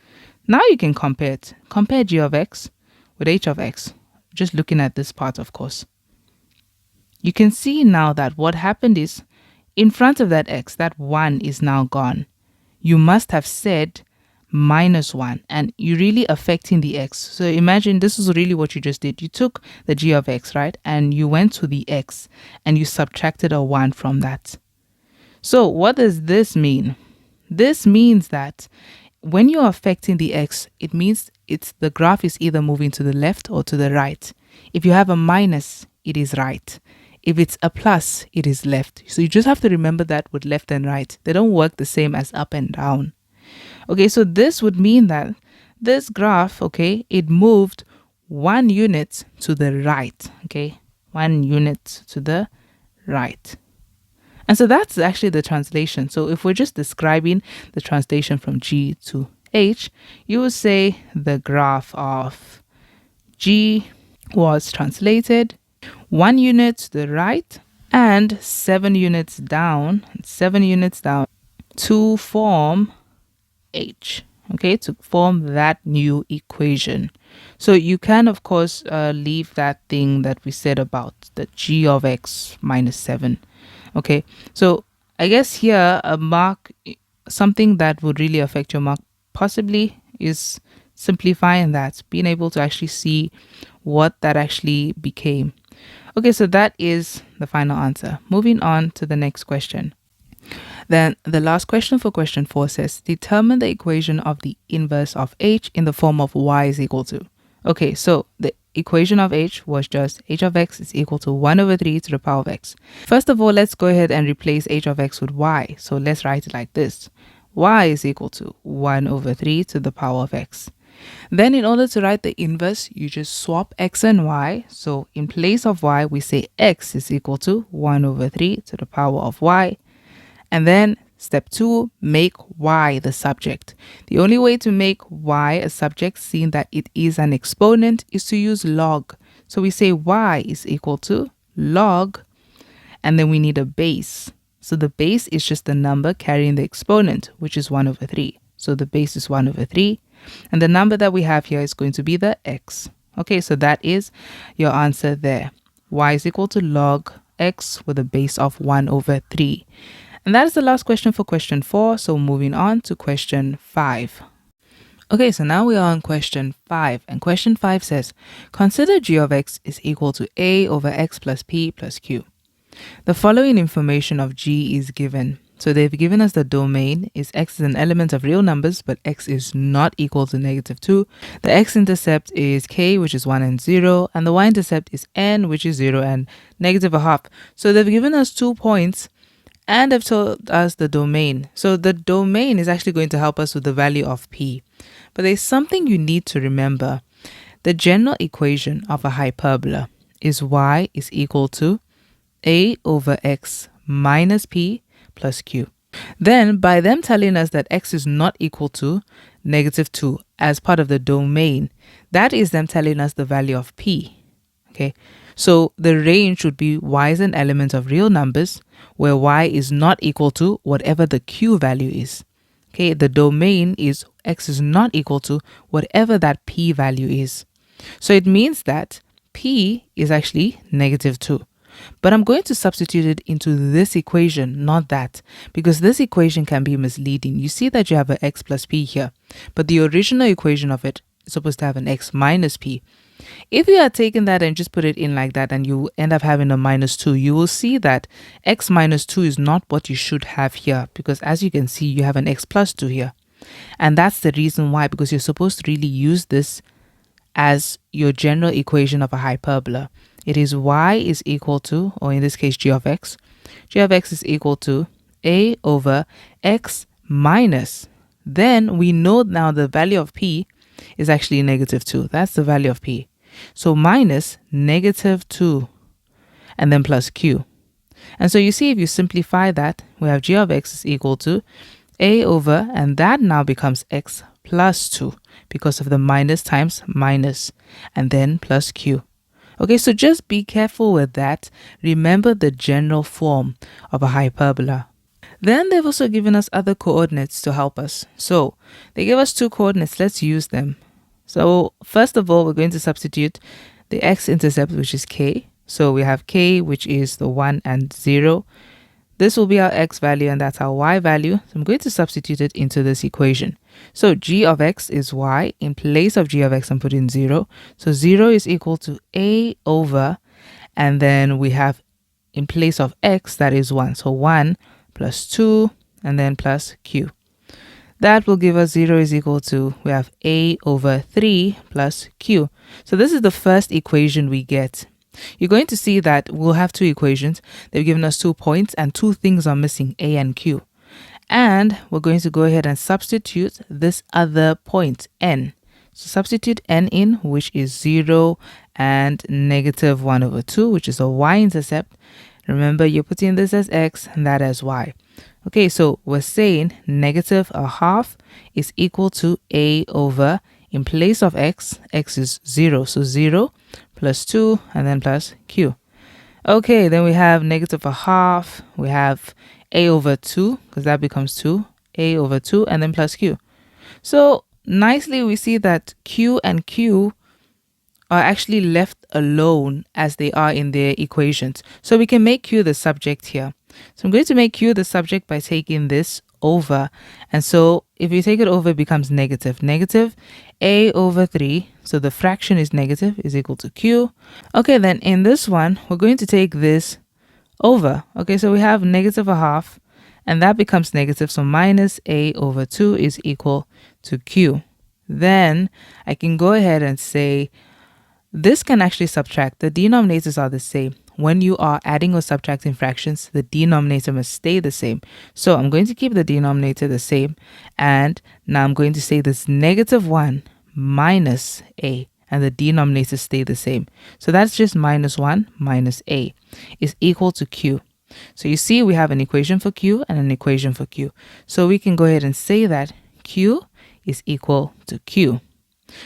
Now you can compare it. Compare g of x with h of x. Just looking at this part, of course. You can see now that what happened is, in front of that x, that 1 is now gone. You must have said minus 1, and you're really affecting the x. So imagine this is really what you just did. You took the g of x, right? And you went to the x, and you subtracted a 1 from that. So what does this mean? This means that when you're affecting the x, it means the graph is either moving to the left or to the right. If you have a minus, it is right. If it's a plus, it is left. So you just have to remember that with left and right. They don't work the same as up and down. Okay, so this would mean that this graph, okay, it moved 1 unit to the right. Okay, 1 unit to the right. And so that's actually the translation. So if we're just describing the translation from G to H, you would say the graph of G was translated 1 unit to the right and 7 units down, to form H, okay, to form that new equation. So you can, of course, leave that thing that we said about the G of x minus 7. Okay, so I guess here a mark, something that would really affect your mark possibly is simplifying that, being able to actually see what that actually became. Okay, so that is the final answer. Moving on to the next question. Then the last question for question 4 says, determine the equation of the inverse of h in the form of y is equal to. Okay, so the equation of h was just h of x is equal to 1 over 3 to the power of x. First of all, let's go ahead and replace h of x with y. So let's write it like this. Y is equal to 1 over 3 to the power of x. Then in order to write the inverse, you just swap x and y. So in place of y, we say x is equal to 1 over 3 to the power of y. And then step 2, make y the subject. The only way to make y a subject, seeing that it is an exponent, is to use log. So we say y is equal to log, and then we need a base. So the base is just the number carrying the exponent, which is 1 over 3. So the base is 1 over 3. And the number that we have here is going to be the x. Okay, so that is your answer there. Y is equal to log x with a base of 1 over 3. And that is the last question for question 4. So moving on to question 5. Okay, so now we are on question 5. And question 5 says, consider g of x is equal to a over x plus p plus q. The following information of g is given. So they've given us the domain is x is an element of real numbers, but x is not equal to -2. The x-intercept is k, which is 1 and 0. And the y-intercept is n, which is 0 and -1/2. So they've given us 2 points. And they've told us the domain. So the domain is actually going to help us with the value of p. But there's something you need to remember. The general equation of a hyperbola is y is equal to a over x minus p plus q. Then by them telling us that x is not equal to -2 as part of the domain, that is them telling us the value of p. Okay, so the range would be y is an element of real numbers where y is not equal to whatever the q value is. Okay, the domain is x is not equal to whatever that p value is. So it means that p is actually -2. But I'm going to substitute it into this equation, not that, because this equation can be misleading. You see that you have an x plus p here, but the original equation of it is supposed to have an x minus p. If you had taken that and just put it in like that and you end up having a -2, you will see that x minus 2 is not what you should have here, because as you can see, you have an x plus 2 here. And that's the reason why, because you're supposed to really use this as your general equation of a hyperbola. it is y is equal to, or in this case g of x is equal to a over x minus. Then we know now the value of p is actually negative 2. That's the value of p. So minus negative 2 and then plus q. And so you see, if you simplify that, we have g of x is equal to a over, and that now becomes x plus 2 because of the minus times minus, and then plus q. Okay, so just be careful with that. Remember the general form of a hyperbola. Then they've also given us other coordinates to help us. So they give us 2 coordinates. Let's use them. So first of all, we're going to substitute the x-intercept, which is k. So we have k, which is the 1 and 0. This will be our x value, and that's our y value. So I'm going to substitute it into this equation. So g of x is y. In place of g of x, I'm putting 0. So 0 is equal to a over, and then we have in place of x, that is 1. So 1 plus 2, and then plus q. That will give us 0 is equal to, we have a over 3 plus q. So this is the first equation we get. You're going to see that we'll have 2 equations. They've given us 2 points and 2 things are missing, a and q. And we're going to go ahead and substitute this other point, n. So substitute n in, which is 0 and negative 1 over 2, which is a y-intercept. Remember, you're putting this as x and that as y. Okay, so we're saying negative a half is equal to a over, in place of x, x is 0. So 0 plus 2 and then plus q. Okay, then we have negative a half. We have a over 2, because that becomes 2. A over 2 and then plus q. So nicely we see that q and q are actually left alone as they are in their equations. So we can make q the subject here. So I'm going to make q the subject by taking this over. And so if you take it over, it becomes negative. Negative a over 3. So the fraction is negative, is equal to q. Okay, then in this one, we're going to take this over. Okay, so we have negative a half, and that becomes negative. So minus a over 2 is equal to q. Then I can go ahead and say this can actually subtract. The denominators are the same. When you are adding or subtracting fractions, the denominator must stay the same. So I'm going to keep the denominator the same. And now I'm going to say this negative 1 minus a, and the denominator stay the same. So that's just minus 1 minus a is equal to q. So you see we have an equation for q and an equation for q. So we can go ahead and say that q is equal to q.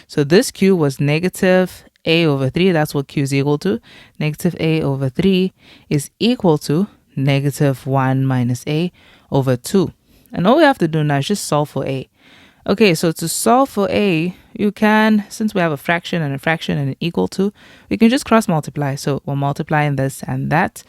So this q was negative a over 3, that's what q is equal to. Negative a over 3 is equal to negative 1 minus a over 2. And all we have to do now is just solve for a. Okay, so to solve for a, you can, since we have a fraction and an equal to, we can just cross multiply. So we're multiplying this and that.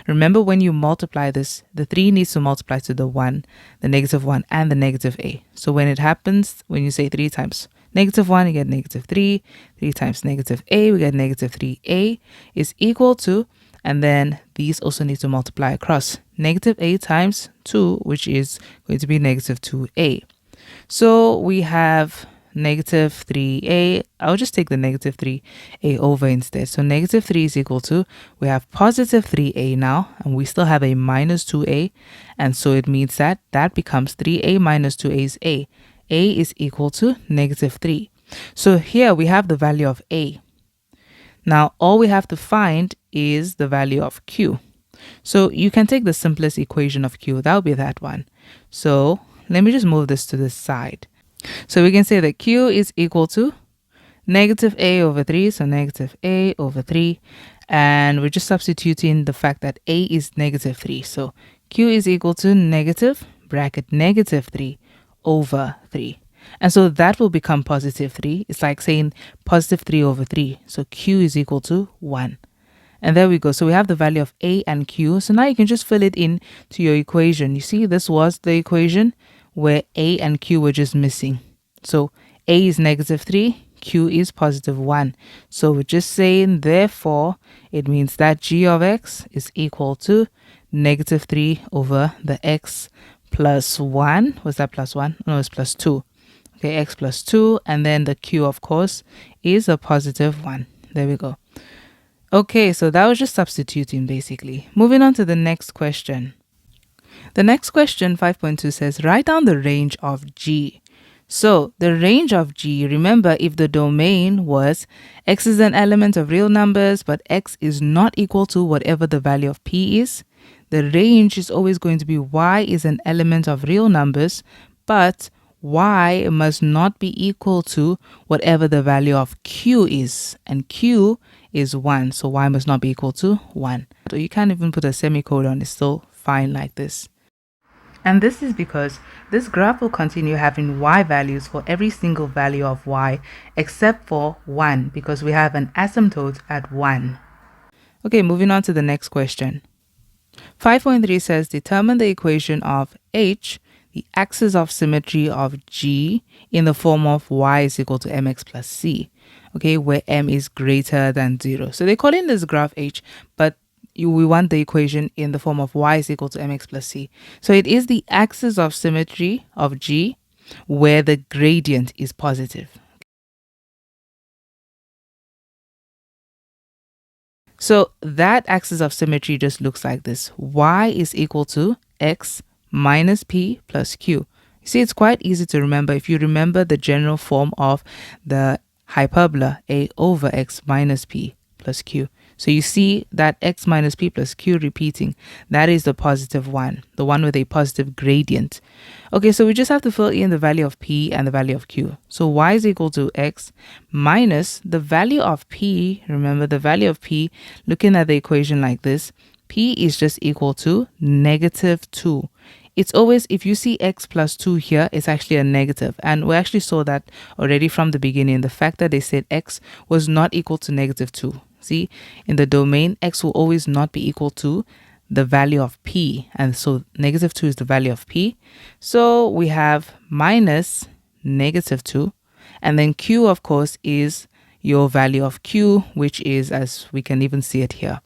Remember, when you multiply this, the 3 needs to multiply to the 1, the negative 1, and the negative a. So when it happens, when you say 3 times negative 1, you get negative 3. 3 times negative a, we get negative 3a is equal to, and then these also need to multiply across. Negative a times 2, which is going to be negative 2a. So we have negative 3a. I'll just take the negative 3a over instead. So negative 3 is equal to, we have positive 3a now, and we still have a minus 2a. And so it means that that becomes 3a minus 2a is a. A is equal to negative 3. So here we have the value of a. Now all we have to find is the value of q. So you can take the simplest equation of q. That would be that one. So let me just move this to the side. So we can say that q is equal to negative a over 3. So negative a over 3. And we're just substituting the fact that a is negative 3. So q is equal to negative, bracket negative 3 over 3. And so that will become positive 3. It's like saying positive 3 over 3. So q is equal to 1. And there we go. So we have the value of a and q. So now you can just fill it in to your equation. You see, this was the equation where a and q were just missing. So a is negative 3, q is positive 1. So we're just saying, therefore, it means that g of x is equal to negative 3 over the x plus 1. Was that plus 1? No, it's plus 2. Okay, x plus 2. And then the q, of course, is a positive 1. There we go. Okay, so that was just substituting basically. Moving on to the next question. The next question, 5.2, says write down the range of G. So the range of G, remember, if the domain was x is an element of real numbers, but x is not equal to whatever the value of P is, the range is always going to be y is an element of real numbers, but y must not be equal to whatever the value of Q is. And Q is 1, so y must not be equal to 1. So you can't even put a semicolon, it's still fine like this. And this is because this graph will continue having y values for every single value of y except for 1, because we have an asymptote at 1. Okay, moving on to the next question. 5.3 says determine the equation of h, the axis of symmetry of G, in the form of y is equal to mx plus c, okay, where m is greater than 0. So they're calling this graph h, but we want the equation in the form of y is equal to mx plus c. So it is the axis of symmetry of G where the gradient is positive. So that axis of symmetry just looks like this. Y is equal to x minus p plus q. You see, it's quite easy to remember if you remember the general form of the hyperbola a over x minus p plus q. So you see that x minus p plus q repeating. That is the positive one, the one with a positive gradient. Okay, so we just have to fill in the value of p and the value of q. So y is equal to x minus the value of p. Remember the value of p, looking at the equation like this, p is just equal to negative 2. It's always, if you see x plus 2 here, it's actually a negative. And we actually saw that already from the beginning, the fact that they said x was not equal to negative 2. See, in the domain, x will always not be equal to the value of p. And so negative 2 is the value of p. So we have minus negative 2. And then q, of course, is your value of q, which is, as we can even see it here.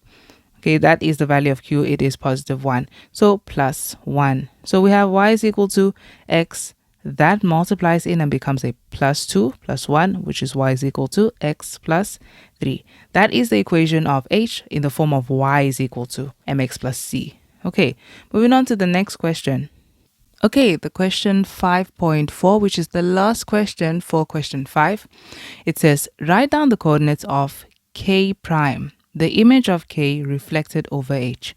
Okay, that is the value of q. It is positive 1. So plus 1. So we have y is equal to x. That multiplies in and becomes a plus 2 plus 1, which is y is equal to x plus 3. That is the equation of h in the form of y is equal to mx plus c. Okay, moving on to the next question. Okay, the question 5.4, which is the last question for question 5. It says, write down the coordinates of k prime, the image of k reflected over h.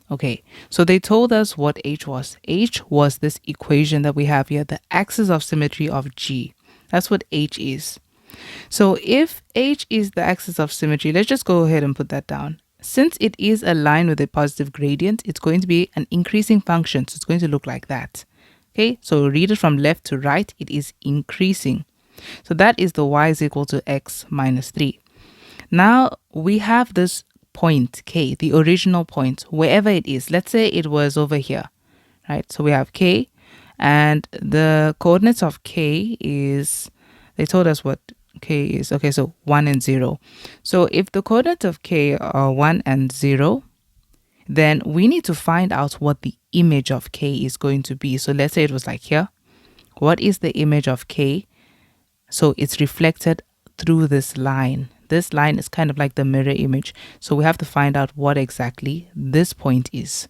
Okay, so they told us what h was. H was this equation that we have here, the axis of symmetry of G. That's what h is. So if h is the axis of symmetry, let's just go ahead and put that down. Since it is a line with a positive gradient, it's going to be an increasing function. So it's going to look like that. Okay, so read it from left to right. It is increasing. So that is the y is equal to x minus 3. Now we have this point k, the original point, wherever it is. Let's say it was over here, right? So we have k, and the coordinates of k is, they told us what k is. Okay, so 1 and 0. So if the coordinates of k are 1 and 0, then we need to find out what the image of k is going to be. So let's say it was like here. What is the image of k? So it's reflected through this line. This line is kind of like the mirror image. So we have to find out what exactly this point is.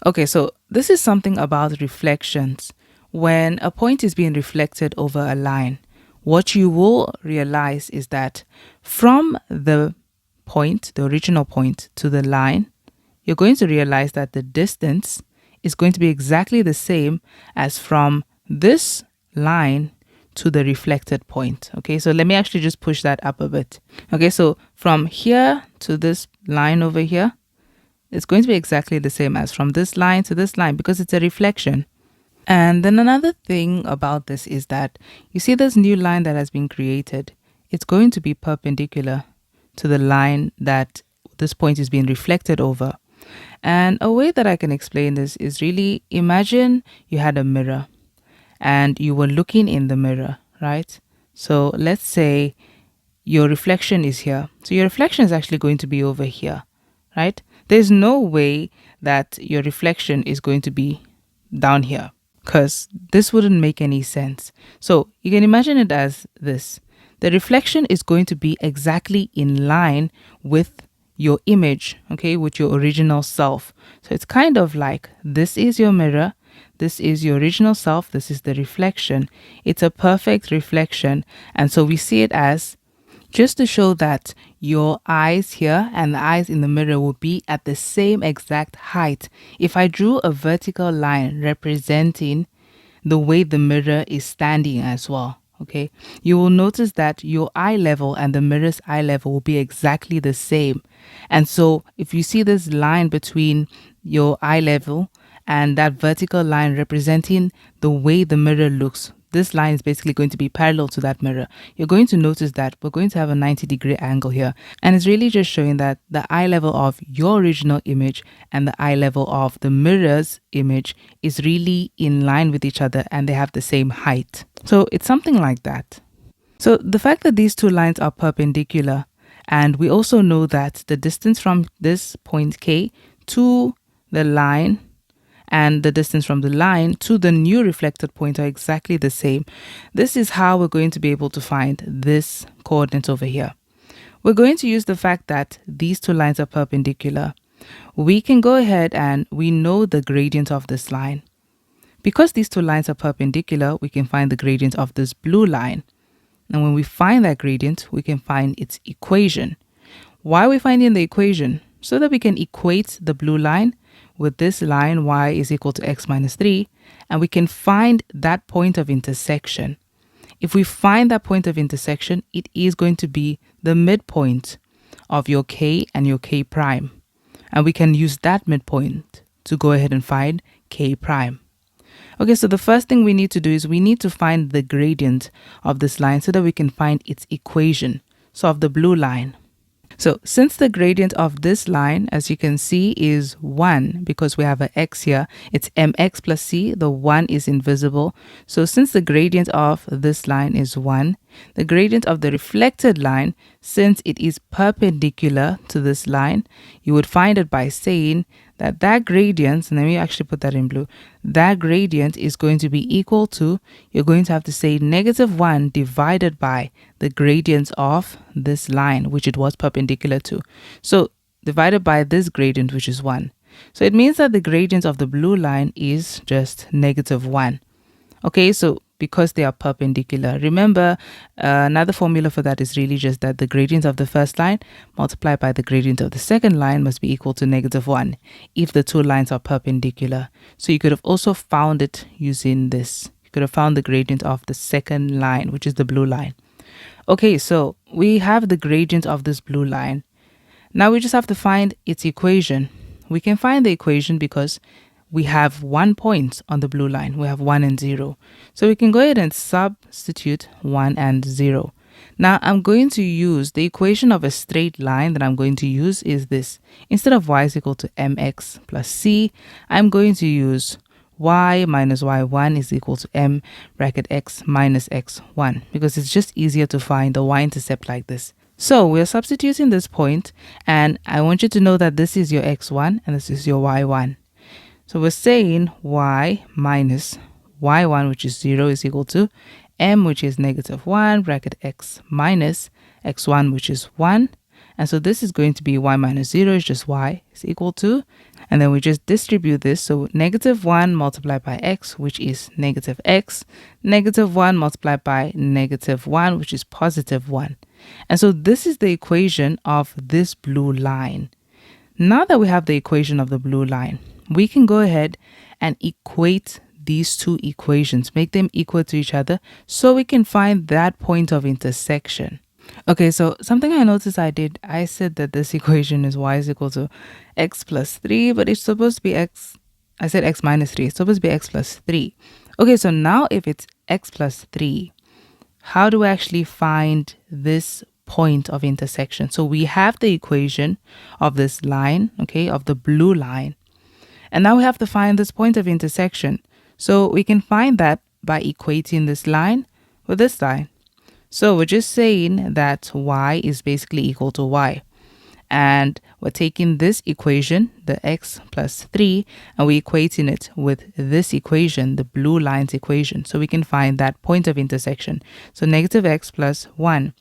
Okay, so this is something about reflections. When a point is being reflected over a line, what you will realize is that from the point, the original point, to the line, you're going to realize that the distance is going to be exactly the same as from this line to the reflected point. Okay, so let me actually just push that up a bit. Okay, so from here to this line over here, it's going to be exactly the same as from this line to this line because it's a reflection. And then another thing about this is that you see this new line that has been created. It's going to be perpendicular to the line that this point is being reflected over. And a way that I can explain this is really, imagine you had a mirror and you were looking in the mirror, right? So let's say your reflection is here. So your reflection is actually going to be over here, right? There's no way that your reflection is going to be down here because this wouldn't make any sense. So you can imagine it as this. The reflection is going to be exactly in line with your image, okay, with your original self. So it's kind of like this is your mirror, this is your original self, this is the reflection. It's a perfect reflection. And so we see it as just to show that your eyes here and the eyes in the mirror will be at the same exact height. If I drew a vertical line representing the way the mirror is standing as well, okay, you will notice that your eye level and the mirror's eye level will be exactly the same. And so if you see this line between your eye level and that vertical line representing the way the mirror looks, this line is basically going to be parallel to that mirror. You're going to notice that we're going to have a 90-degree angle here. And it's really just showing that the eye level of your original image and the eye level of the mirror's image is really in line with each other and they have the same height. So it's something like that. So the fact that these two lines are perpendicular, and we also know that the distance from this point K to the line and the distance from the line to the new reflected point are exactly the same. This is how we're going to be able to find this coordinate over here. We're going to use the fact that these two lines are perpendicular. We can go ahead and we know the gradient of this line. Because these two lines are perpendicular, we can find the gradient of this blue line. And when we find that gradient, we can find its equation. Why are we finding the equation? So that we can equate the blue line with this line, y is equal to x minus 3, and we can find that point of intersection. If we find that point of intersection, it is going to be the midpoint of your k and your k prime. And we can use that midpoint to go ahead and find k prime. Okay, so the first thing we need to do is we need to find the gradient of this line so that we can find its equation, so of the blue line. So since the gradient of this line, as you can see, is 1, because we have an x here, it's mx plus c, the 1 is invisible. So since the gradient of this line is 1, the gradient of the reflected line, since it is perpendicular to this line, you would find it by saying that that gradient, and let me actually put that in blue, that gradient is going to be equal to, you're going to have to say negative 1 divided by the gradient of this line, which it was perpendicular to. So divided by this gradient, which is 1. So it means that the gradient of the blue line is just negative 1. Okay, so because they are perpendicular, remember another formula for that is really just that the gradient of the first line multiplied by the gradient of the second line must be equal to negative 1 if the two lines are perpendicular. So you could have also found it using this. You could have found the gradient of the second line, which is the blue line. Okay, so we have the gradient of this blue line. Now we just have to find its equation. We can find the equation because we have 1 point on the blue line. We have 1 and 0. So we can go ahead and substitute 1 and 0. Now I'm going to use the equation of a straight line that I'm going to use is this. Instead of y is equal to mx plus c, I'm going to use y minus y1 is equal to m bracket x minus x1 because it's just easier to find the y-intercept like this. So we're substituting this point, and I want you to know that this is your x1 and this is your y1. So we're saying y minus y1, which is 0, is equal to m, which is negative 1, bracket x minus x1, which is 1. And so this is going to be y minus 0 is just y is equal to, and then we just distribute this. So negative 1 multiplied by x, which is negative x, negative 1 multiplied by negative 1, which is positive 1. And so this is the equation of this blue line. Now that we have the equation of the blue line, we can go ahead and equate these two equations, make them equal to each other so we can find that point of intersection. Okay, so something I noticed I said that this equation is y is equal to x plus 3, but it's supposed to be I said x minus 3, it's supposed to be x plus 3. Okay, so now if it's x plus 3, how do we actually find this point of intersection? So we have the equation of this line, okay, of the blue line. And now we have to find this point of intersection. So we can find that by equating this line with this line. So we're just saying that y is basically equal to y. And we're taking this equation, the x plus 3, and we're equating it with this equation, the blue line's equation. So we can find that point of intersection. So negative x plus 1.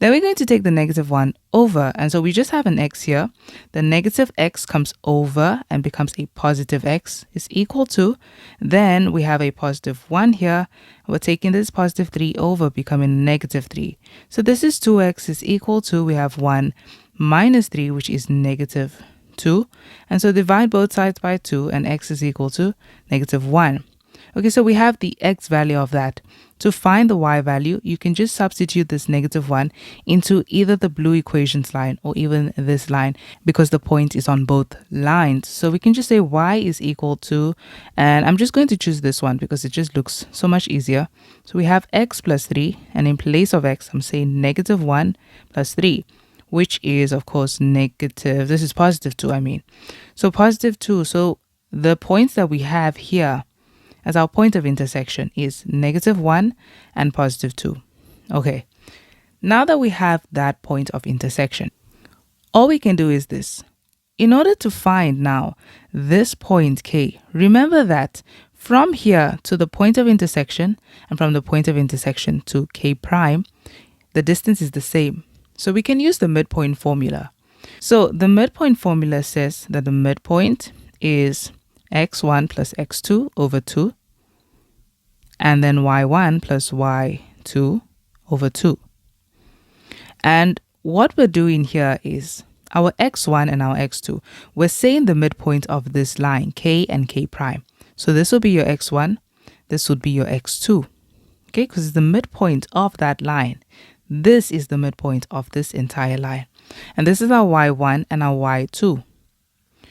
Then we're going to take the negative 1 over. And so we just have an x here. The negative x comes over and becomes a positive x is equal to. Then we have a positive 1 here. We're taking this positive 3 over, becoming negative 3. So this is 2x is equal to, we have 1 minus 3, which is negative 2. And so divide both sides by 2, and x is equal to negative 1. Okay, so we have the x value of that. To find the y value, you can just substitute this negative 1 into either the blue equations line or even this line, because the point is on both lines. So we can just say y is equal to, and I'm just going to choose this one because it just looks so much easier. So we have x plus 3, and in place of x, I'm saying negative 1 plus 3. Which is, of course, negative. This is positive 2, I mean. So positive 2. So the points that we have here as our point of intersection is negative 1 and positive 2. Okay. Now that we have that point of intersection, all we can do is this. In order to find now this point K, remember that from here to the point of intersection and from the point of intersection to K prime, the distance is the same. So we can use the midpoint formula. So the midpoint formula says that the midpoint is x1 plus x2 over 2, and then y1 plus y2 over 2. And what we're doing here is our x1 and our x2, we're saying the midpoint of this line, k and k prime. So this will be your x1, this would be your x2, okay, because it's the midpoint of that line. This is the midpoint of this entire line. And this is our y1 and our y2.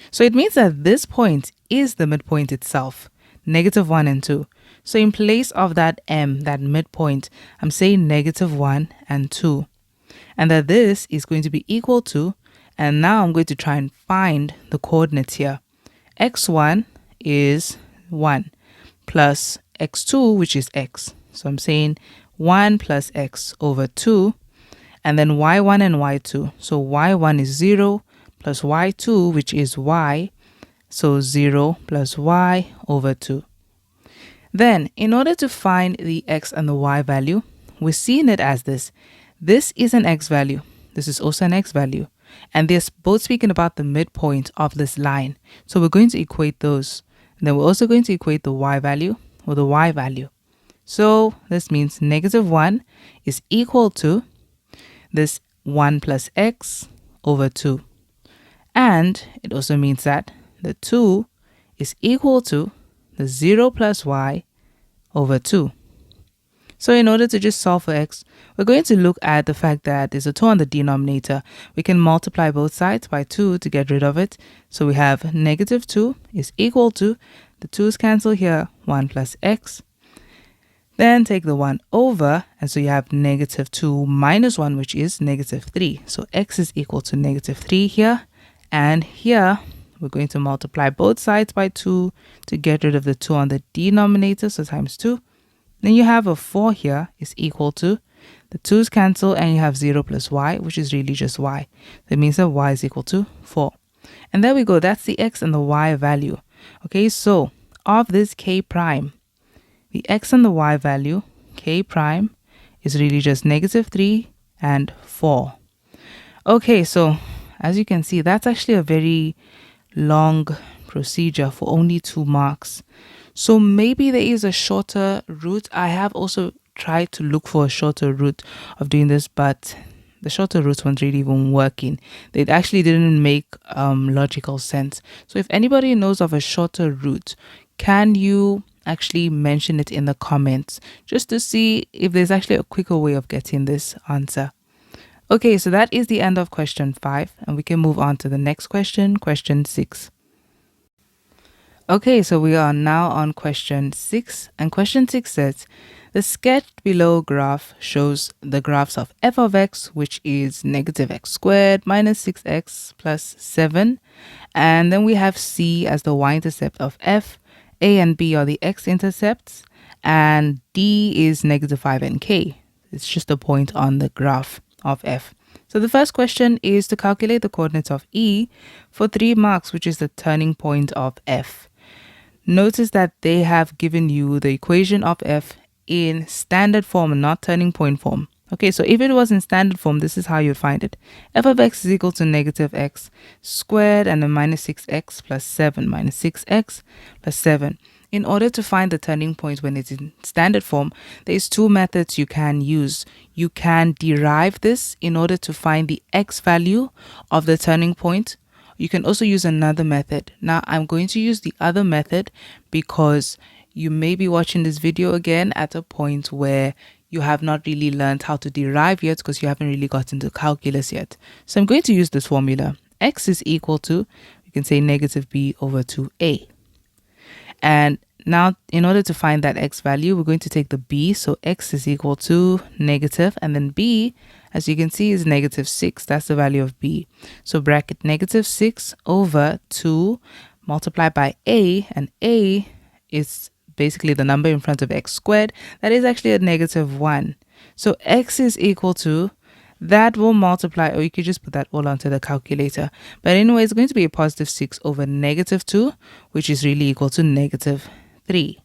So it means that this point is the midpoint itself, negative 1 and 2. So in place of that m, that midpoint, I'm saying negative 1 and 2. And that this is going to be equal to, and now I'm going to try and find the coordinates here. x1 is 1 plus x2, which is x. So I'm saying 1 plus x over 2, and then y1 and y2. So y1 is 0 plus y2, which is y. So 0 plus y over 2. Then, in order to find the x and the y value, we're seeing it as this. This is an x value. This is also an x value. And they're both speaking about the midpoint of this line. So we're going to equate those. And then we're also going to equate the y value with the y value. So this means negative 1 is equal to this 1 plus x over 2. And it also means that the 2 is equal to the 0 plus y over 2. So in order to just solve for x, we're going to look at the fact that there's a 2 on the denominator. We can multiply both sides by 2 to get rid of it. So we have negative 2 is equal to, the 2's cancel here, 1 plus x. Then take the 1 over, and so you have negative 2 minus 1, which is negative 3. So x is equal to negative 3 here. And here, we're going to multiply both sides by 2 to get rid of the 2 on the denominator, so times 2. Then you have a 4 here is equal to, the 2's cancel, and you have 0 plus y, which is really just y. That means that y is equal to 4. And there we go. That's the x and the y value. Okay, so of this k prime, the x and the y value, k prime, is really just negative 3 and 4. Okay, so as you can see, that's actually a very long procedure for only 2 marks. So maybe there is a shorter route. I have also tried to look for a shorter route of doing this, but the shorter routes weren't really even working. They actually didn't make logical sense. So if anybody knows of a shorter route, can you actually mention it in the comments just to see if there's actually a quicker way of getting this answer? Okay, so that is the end of question 5, and we can move on to the next question, question 6. Okay, so we are now on question 6, and question 6 says, the sketched below graph shows the graphs of f of x, which is negative x squared minus 6x plus 7, and then we have c as the y-intercept of f, a and b are the x-intercepts, and d is negative 5 and k. It's just a point on the graph of f. So the first question is to calculate the coordinates of E for 3 marks, which is the turning point of F. Notice that they have given you the equation of F in standard form, not turning point form. Okay, so if it was in standard form, this is how you find it. F of x is equal to negative x squared and then minus 6x plus 7 minus 6x plus 7. In order to find the turning point when it's in standard form, there's two methods you can use. You can derive this in order to find the x value of the turning point. You can also use another method. Now, I'm going to use the other method because you may be watching this video again at a point where you have not really learned how to derive yet because you haven't really gotten to calculus yet. So I'm going to use this formula. X is equal to, we can say negative b over 2a. And now, in order to find that x value, we're going to take the b. So x is equal to negative, and then b, as you can see, is negative 6. That's the value of b. So bracket negative 6 over 2 multiplied by a, and a is basically the number in front of x squared. That is actually a negative 1. So x is equal to, that will multiply, or you could just put that all onto the calculator. But anyway, it's going to be a positive 6 over negative 2, which is really equal to negative 3.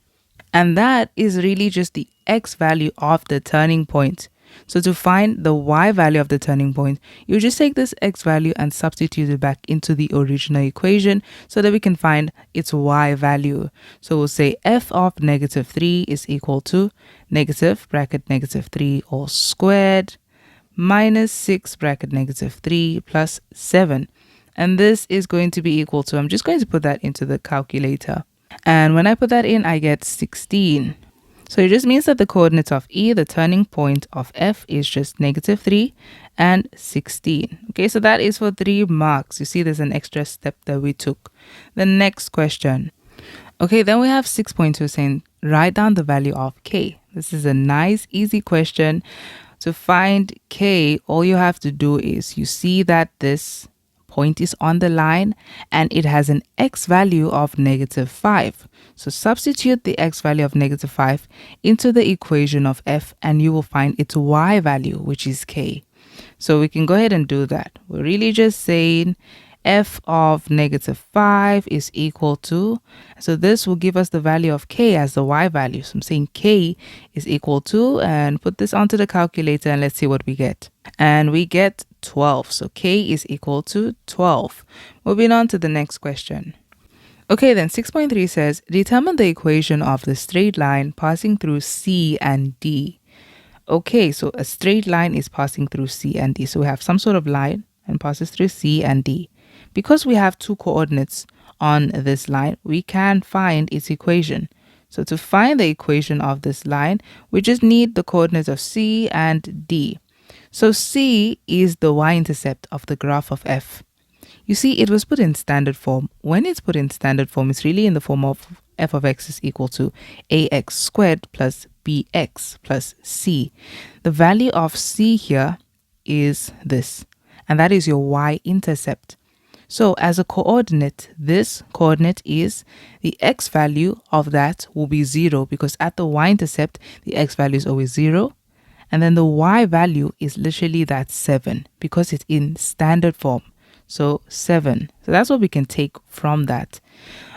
And that is really just the x value of the turning point. So to find the y value of the turning point, you just take this x value and substitute it back into the original equation so that we can find its y value. So we'll say f of negative 3 is equal to negative bracket negative 3 all squared minus 6 bracket negative 3 plus 7. And this is going to be equal to, I'm just going to put that into the calculator. And when I put that in, I get 16. So it just means that the coordinates of E, the turning point of F, is just negative 3 and 16. Okay, so that is for 3 marks. You see there's an extra step that we took. The next question. Okay, then we have 6.2 saying write down the value of K. This is a nice, easy question. To find K, all you have to do is you see that this point is on the line and it has an x value of negative 5. So substitute the x value of negative 5 into the equation of F and you will find its y value, which is K. So we can go ahead and do that. We're really just saying f of negative 5 is equal to, so this will give us the value of K as the y value. So I'm saying K is equal to, and put this onto the calculator and let's see what we get. And we get 12. So K is equal to 12. Moving on to the next question. Okay, then 6.3 says, determine the equation of the straight line passing through C and D. Okay, so a straight line is passing through C and D. So we have some sort of line and passes through C and D. Because we have 2 coordinates on this line, we can find its equation. So to find the equation of this line, we just need the coordinates of C and D. So C is the y-intercept of the graph of F. You see, it was put in standard form. When it's put in standard form, it's really in the form of f of x is equal to ax squared plus bx plus c. The value of c here is this, and that is your y-intercept. So as a coordinate, this coordinate is the x value of that will be 0 because at the y-intercept, the x value is always 0. And then the y value is literally that 7 because it's in standard form. So 7. So that's what we can take from that.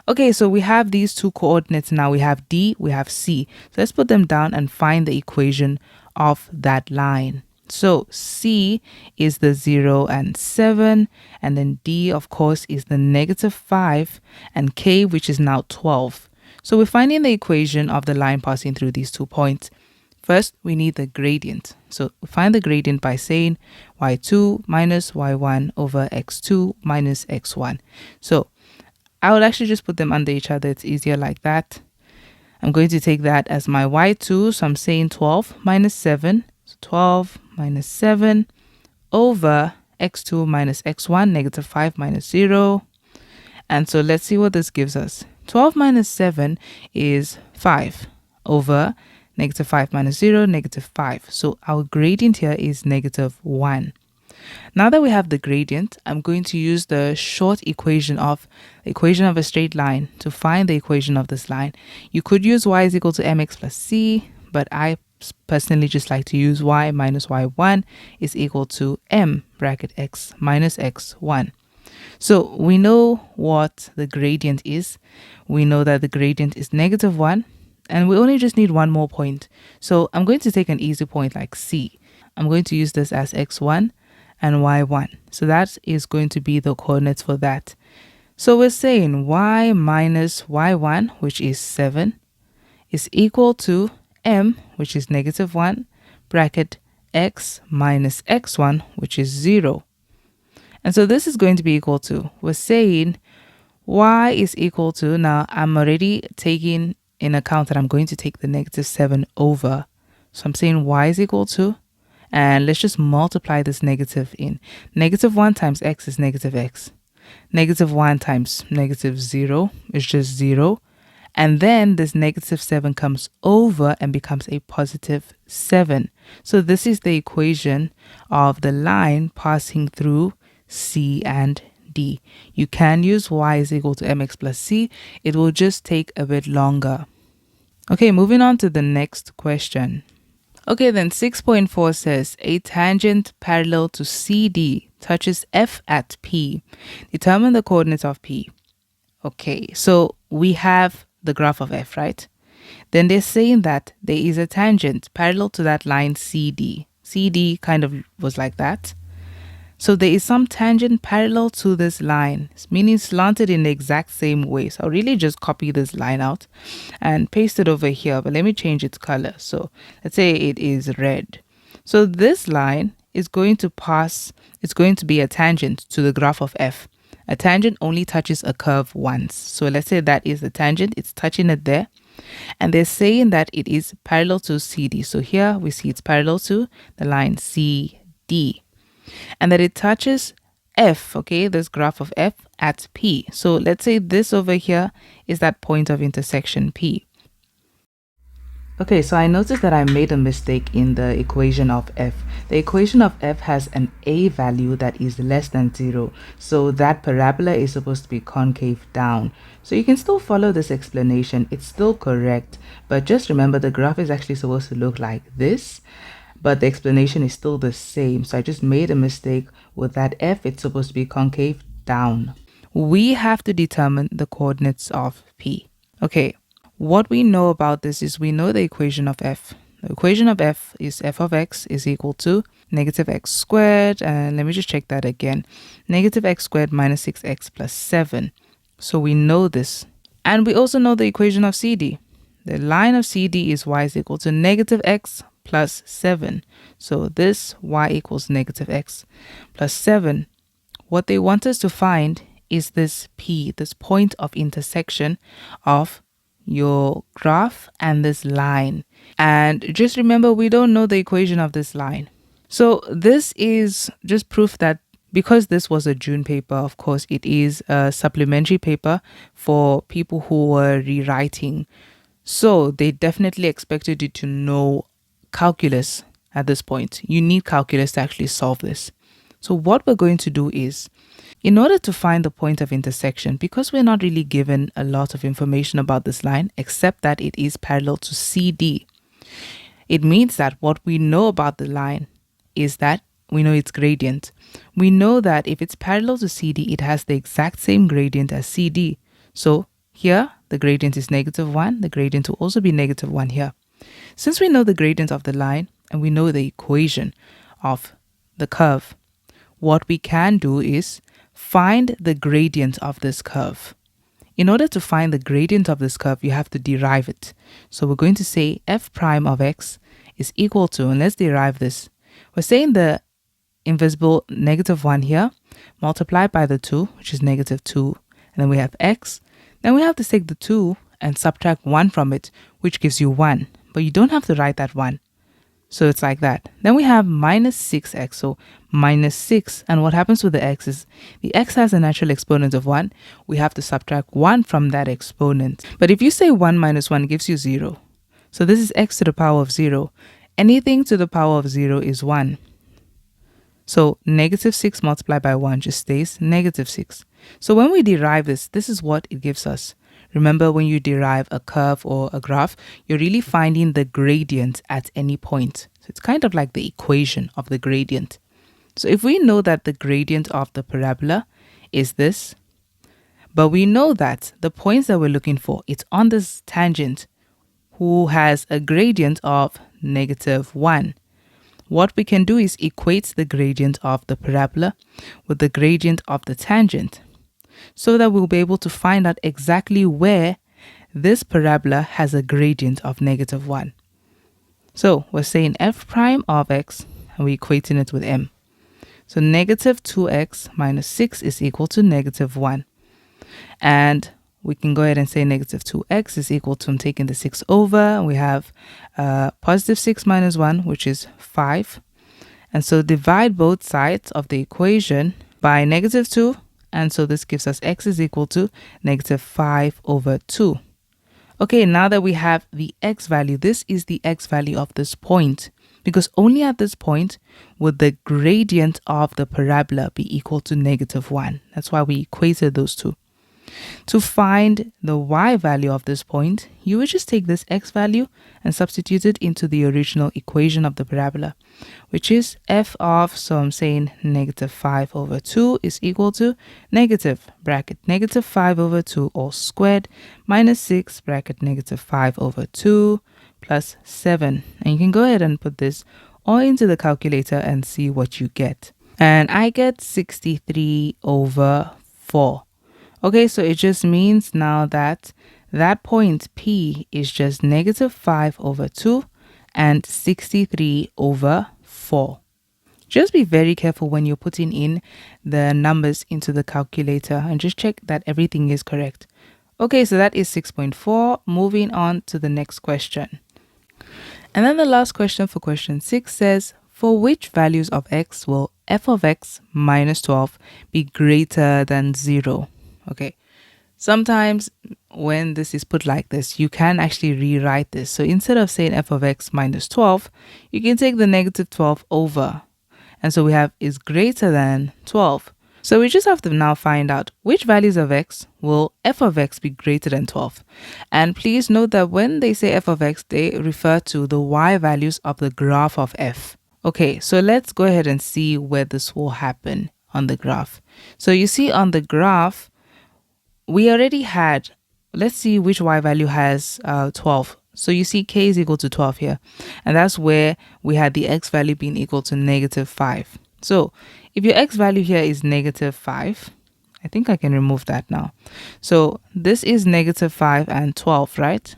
Okay, so we have these 2 coordinates now. We have D, we have C. So let's put them down and find the equation of that line. So C is the 0 and 7, and then D, of course, is the negative 5, and K, which is now 12. So we're finding the equation of the line passing through these 2 points. First, we need the gradient. So we find the gradient by saying y2 minus y1 over x2 minus x1. So I would actually just put them under each other. It's easier like that. I'm going to take that as my y2. So I'm saying 12 minus 7. So 12 minus 7 over x2 minus x1, negative 5 minus 0. And so let's see what this gives us. 12 minus 7 is 5 over negative 5 minus 0, negative 5. So our gradient here is negative 1. Now that we have the gradient, I'm going to use the short equation of a straight line to find the equation of this line. You could use y is equal to mx plus c, but I personally just like to use y minus y1 is equal to m bracket x minus x1. So we know what the gradient is. We know that the gradient is -1, and we only just need one more point. So I'm going to take an easy point like C. I'm going to use this as x1 and y1. So that is going to be the coordinates for that. So we're saying y minus y1, which is 7, is equal to m, which is -1, bracket x minus x1, which is 0. And so this is going to be equal to, we're saying y is equal to, now I'm already taking in account that I'm going to take the -7 over. So I'm saying y is equal to, and let's just multiply this negative in. -1 times x is -x. -1 times -0 is just 0. And then this -7 comes over and becomes a +7. So this is the equation of the line passing through C and D. You can use y is equal to mx plus c. It will just take a bit longer. Okay, moving on to the next question. Okay, then 6.4 says a tangent parallel to CD touches F at P. Determine the coordinates of P. Okay, so we have the graph of F, right? Then they're saying that there is a tangent parallel to that line CD. CD kind of was like that. So there is some tangent parallel to this line, meaning slanted in the exact same way. So I'll really just copy this line out and paste it over here, but let me change its color. So let's say it is red. So this line is going to pass, it's going to be a tangent to the graph of F. A tangent only touches a curve once. So let's say that is the tangent, it's touching it there. And they're saying that it is parallel to CD. So here we see it's parallel to the line CD. And that it touches F, okay, this graph of F at P. So let's say this over here is that point of intersection P. Okay, so I noticed that I made a mistake in the equation of F. The equation of F has an A value that is less than 0. So that parabola is supposed to be concave down. So you can still follow this explanation. It's still correct. But just remember the graph is actually supposed to look like this. But the explanation is still the same. So I just made a mistake with that F. It's supposed to be concave down. We have to determine the coordinates of P. Okay, what we know about this is we know the equation of F. The equation of F is f of x is equal to -x squared. And let me just check that again. -x squared minus 6x plus 7. So we know this. And we also know the equation of CD. The line of CD is y is equal to -x plus 7. So this y equals -x plus 7. What they want us to find is this P, this point of intersection of your graph and this line. And just remember, we don't know the equation of this line. So this is just proof that because this was a June paper, of course, it is a supplementary paper for people who were rewriting. So they definitely expected you to know calculus at this point. You need calculus to actually solve this. So what we're going to do is, in order to find the point of intersection, because we're not really given a lot of information about this line, except that it is parallel to CD, it means that what we know about the line is that we know its gradient. We know that if it's parallel to CD, it has the exact same gradient as CD. So here, the gradient is -1. The gradient will also be -1 here. Since we know the gradient of the line and we know the equation of the curve, what we can do is find the gradient of this curve. In order to find the gradient of this curve, you have to derive it. So we're going to say f prime of x is equal to, and let's derive this. We're saying the invisible -1 here multiplied by the 2, which is -2, and then we have x. Then we have to take the 2 and subtract 1 from it, which gives you 1. But you don't have to write that 1. So it's like that. Then we have -6x, so -6. And what happens with the x is the x has a natural exponent of 1. We have to subtract 1 from that exponent. But if you say 1 minus 1 gives you 0. So this is x to the power of 0. Anything to the power of 0 is 1. So -6 multiplied by 1 just stays -6. So when we derive this, this is what it gives us. Remember, when you derive a curve or a graph, you're really finding the gradient at any point. So it's kind of like the equation of the gradient. So if we know that the gradient of the parabola is this, but we know that the points that we're looking for, it's on this tangent who has a gradient of -1. What we can do is equate the gradient of the parabola with the gradient of the tangent, so that we'll be able to find out exactly where this parabola has a gradient of -1. So we're saying f prime of x, and we're equating it with m. So -2x minus 6 is equal to -1. And we can go ahead and say -2x is equal to, I'm taking the 6 over, we have positive 6 minus 1, which is 5. And so divide both sides of the equation by -2. And so this gives us x is equal to -5 over 2. Okay, now that we have the x value, this is the x value of this point, because only at this point would the gradient of the parabola be equal to -1. That's why we equated those two. To find the y value of this point, you would just take this x value and substitute it into the original equation of the parabola, which is f of, so I'm saying -5 over 2 is equal to -5 over 2 all squared minus 6 -5 over 2 plus 7. And you can go ahead and put this all into the calculator and see what you get. And I get 63 over 4. Okay, so it just means now that that point P is just -5 over 2 and 63 over 4. Just be very careful when you're putting in the numbers into the calculator and just check that everything is correct. Okay, so that is 6.4. Moving on to the next question. And then the last question for question 6 says, for which values of x will f of x minus 12 be greater than 0? Okay, sometimes when this is put like this, you can actually rewrite this. So instead of saying f of x minus 12, you can take the -12 over. And so we have is greater than 12. So we just have to now find out which values of x will f of x be greater than 12. And please note that when they say f of x, they refer to the y values of the graph of f. Okay, so let's go ahead and see where this will happen on the graph. So you see on the graph, we already had, let's see which y value has 12. So you see k is equal to 12 here. And that's where we had the x value being equal to -5. So if your x value here is -5, I think I can remove that now. So this is -5 and 12, right?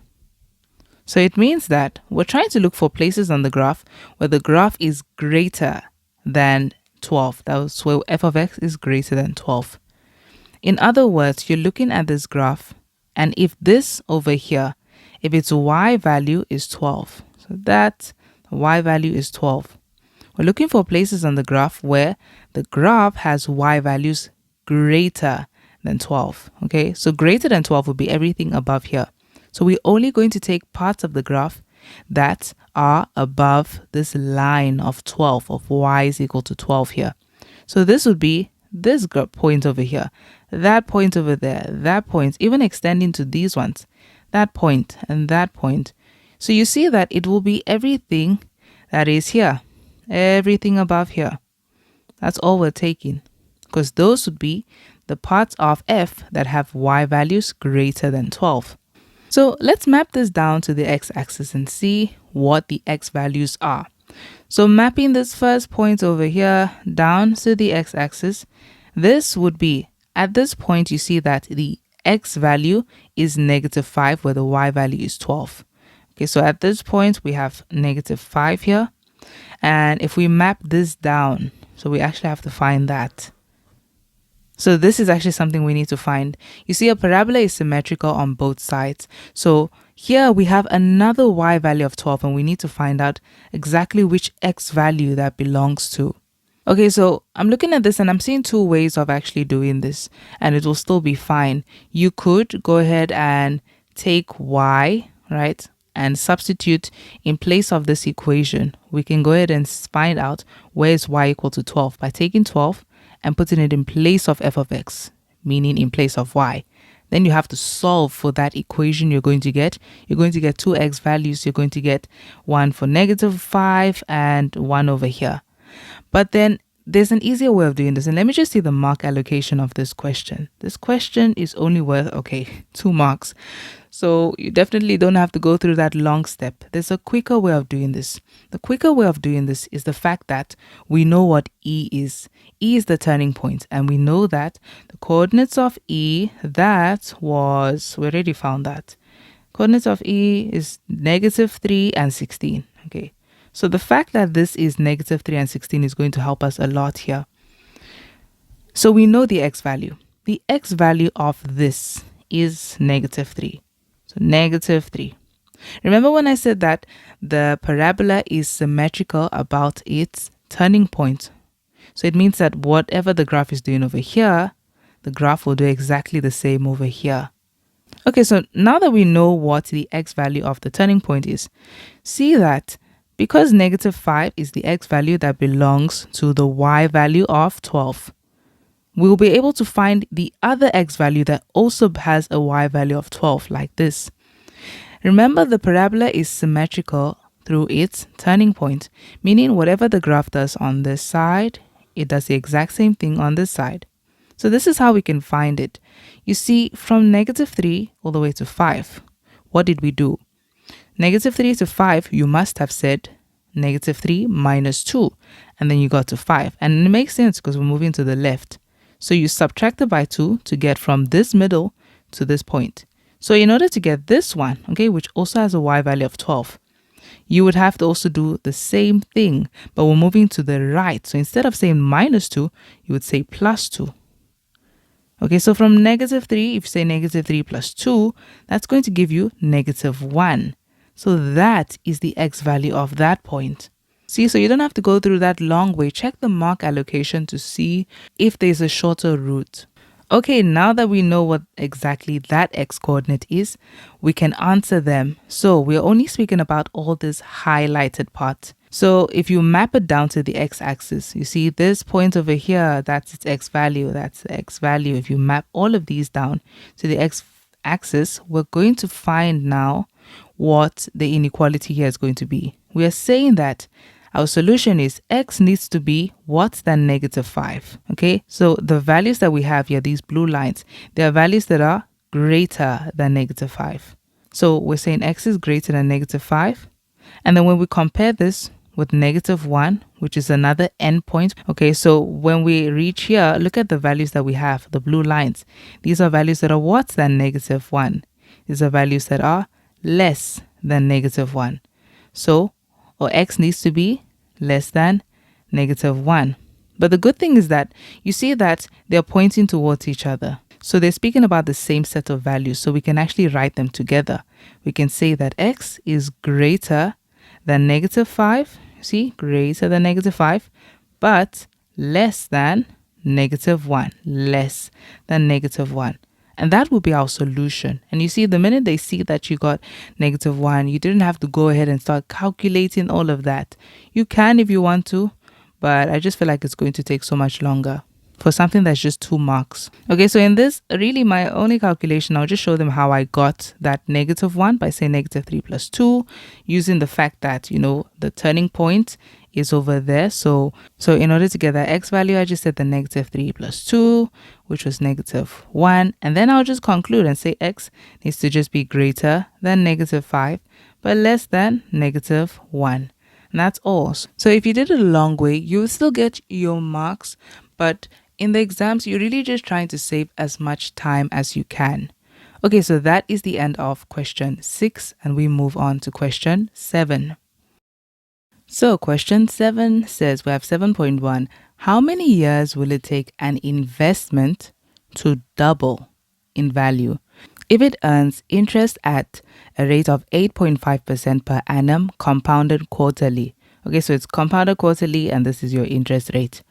So it means that we're trying to look for places on the graph where the graph is greater than 12. That's where f of x is greater than 12. In other words, you're looking at this graph, and if this over here, if its y value is 12, so that y value is 12. We're looking for places on the graph where the graph has y values greater than 12. Okay, so greater than 12 would be everything above here. So we're only going to take parts of the graph that are above this line of 12, of y is equal to 12 here. So this would be this point over here, that point over there, that point, even extending to these ones, that point and that point. So you see that it will be everything that is here, everything above here. That's all we're taking, because those would be the parts of f that have y values greater than 12. So let's map this down to the x-axis and see what the x values are. So mapping this first point over here down to the x-axis, this would be, at this point you see that the x value is -5 where the y value is 12. Okay, so at this point we have -5 here. And if we map this down, so we actually have to find that. So this is actually something we need to find. You see, a parabola is symmetrical on both sides. So here we have another y value of 12, and we need to find out exactly which x value that belongs to. Okay, so I'm looking at this and I'm seeing two ways of actually doing this, and it will still be fine. You could go ahead and take y, right, and substitute in place of this equation. We can go ahead and find out where is y equal to 12 by taking 12 and putting it in place of f of x, meaning in place of y. then you have to solve for that equation. You're going to get two x values. You're going to get one for -5 and one over here. But then there's an easier way of doing this. And let me just see the mark allocation of this question. This question is only worth, 2 marks. So you definitely don't have to go through that long step. There's a quicker way of doing this. The quicker way of doing this is the fact that we know what E is. E is the turning point. And we know that the coordinates of E, we already found that. Coordinates of E is -3 and 16. Okay. So the fact that this is -3 and 16 is going to help us a lot here. So we know the x value. The x value of this is -3. So -3. Remember when I said that the parabola is symmetrical about its turning point? So it means that whatever the graph is doing over here, the graph will do exactly the same over here. Okay, so now that we know what the x value of the turning point is, see that because -5 is the x value that belongs to the y value of 12, we'll be able to find the other x value that also has a y value of 12, like this. Remember, the parabola is symmetrical through its turning point, meaning whatever the graph does on this side, it does the exact same thing on this side. So this is how we can find it. You see, from -3 all the way to 5, what did we do? -3 to 5, you must have said -3 minus 2, and then you got to 5. And it makes sense because we're moving to the left. So you subtracted by 2 to get from this middle to this point. So in order to get this one, okay, which also has a y value of 12, you would have to also do the same thing, but we're moving to the right. So instead of saying -2, you would say +2. Okay, so from -3, if you say -3 plus 2, that's going to give you -1. So that is the x value of that point. See, so you don't have to go through that long way. Check the mark allocation to see if there's a shorter route. Okay, now that we know what exactly that x coordinate is, we can answer them. So we're only speaking about all this highlighted part. So if you map it down to the x-axis, you see this point over here, that's its x value, that's the x value. If you map all of these down to the x-axis, we're going to find now what the inequality here is going to be. We are saying that our solution is x needs to be what than -5. Okay, so the values that we have here, these blue lines, they are values that are greater than -5. So we're saying x is greater than -5. And then when we compare this with -1, which is another endpoint. Okay, so when we reach here, look at the values that we have, the blue lines. These are values that are what than -1. These are values that are less than -1. So our x needs to be less than -1. But the good thing is that you see that they're pointing towards each other. So they're speaking about the same set of values. So we can actually write them together. We can say that x is greater than -5. See, greater than -5, but less than -1. Less than -1. And that will be our solution. And you see, the minute they see that you got -1, you didn't have to go ahead and start calculating all of that. You can if you want to, but I just feel like it's going to take so much longer for something that's just 2 marks. Okay, so in this, really my only calculation, I'll just show them how I got that -1 by saying -3 plus 2, using the fact that, you know, the turning point is over there. So in order to get that x value, I just said the -3 plus 2, which was -1. And then I'll just conclude and say x needs to just be greater than -5, but less than -1. And that's all. So if you did it a long way, you will still get your marks, but in the exams, you're really just trying to save as much time as you can. Okay, so that is the end of question 6, and we move on to question 7. So question 7 says, we have 7.1. How many years will it take an investment to double in value if it earns interest at a rate of 8.5% per annum compounded quarterly? Okay, so it's compounded quarterly and this is your interest rate.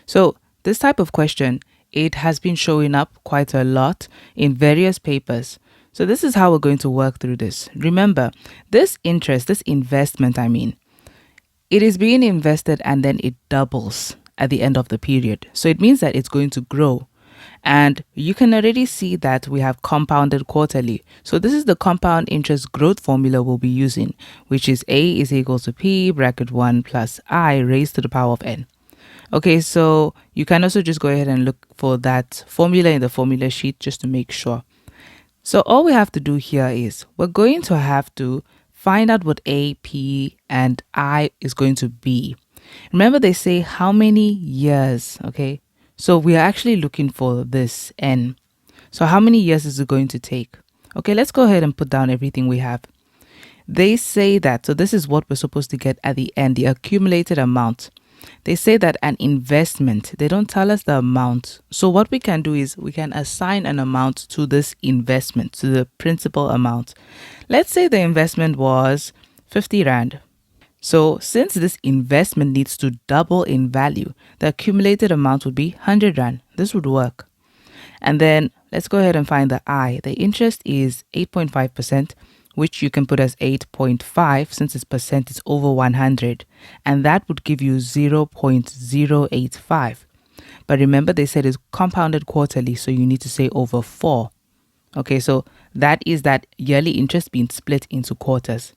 So this type of question, it has been showing up quite a lot in various papers. So this is how we're going to work through this. Remember, this interest, this investment, it is being invested and then it doubles at the end of the period. So it means that it's going to grow. And you can already see that we have compounded quarterly. So this is the compound interest growth formula we'll be using, which is A is equal to P bracket 1 plus I raised to the power of N. Okay, so you can also just go ahead and look for that formula in the formula sheet just to make sure. So all we have to do here is we're going to have to find out what A, P, and I is going to be. Remember they say how many years, okay? So we are actually looking for this N. So how many years is it going to take? Okay, let's go ahead and put down everything we have. They say that, so this is what we're supposed to get at the end, the accumulated amount. They say that an investment, they don't tell us the amount. So what we can do is we can assign an amount to this investment, to the principal amount. Let's say the investment was 50 Rand. So since this investment needs to double in value, the accumulated amount would be 100 Rand. This would work. And then let's go ahead and find the I. The interest is 8.5%, which you can put as 8.5 since its percent is over 100. And that would give you 0.085. But remember they said it's compounded quarterly, so you need to say over 4. Okay, so that is that yearly interest being split into quarters.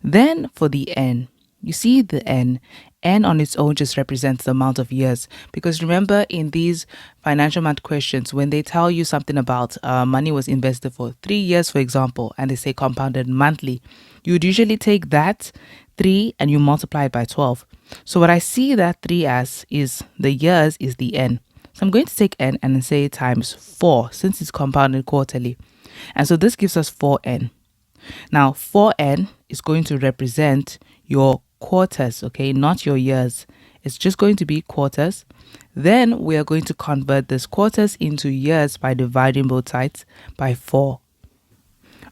Then for the N, you see the N on its own just represents the amount of years. Because remember in these financial math questions, when they tell you something about money was invested for 3 years, for example, and they say compounded monthly, you would usually take that 3 and you multiply it by 12. So what I see that 3 as is the years is the N. So I'm going to take N and say times 4 since it's compounded quarterly. And so this gives us 4N. Now 4N is going to represent your quarters, okay, not your years. It's just going to be quarters. Then we are going to convert this quarters into years by dividing both sides by 4.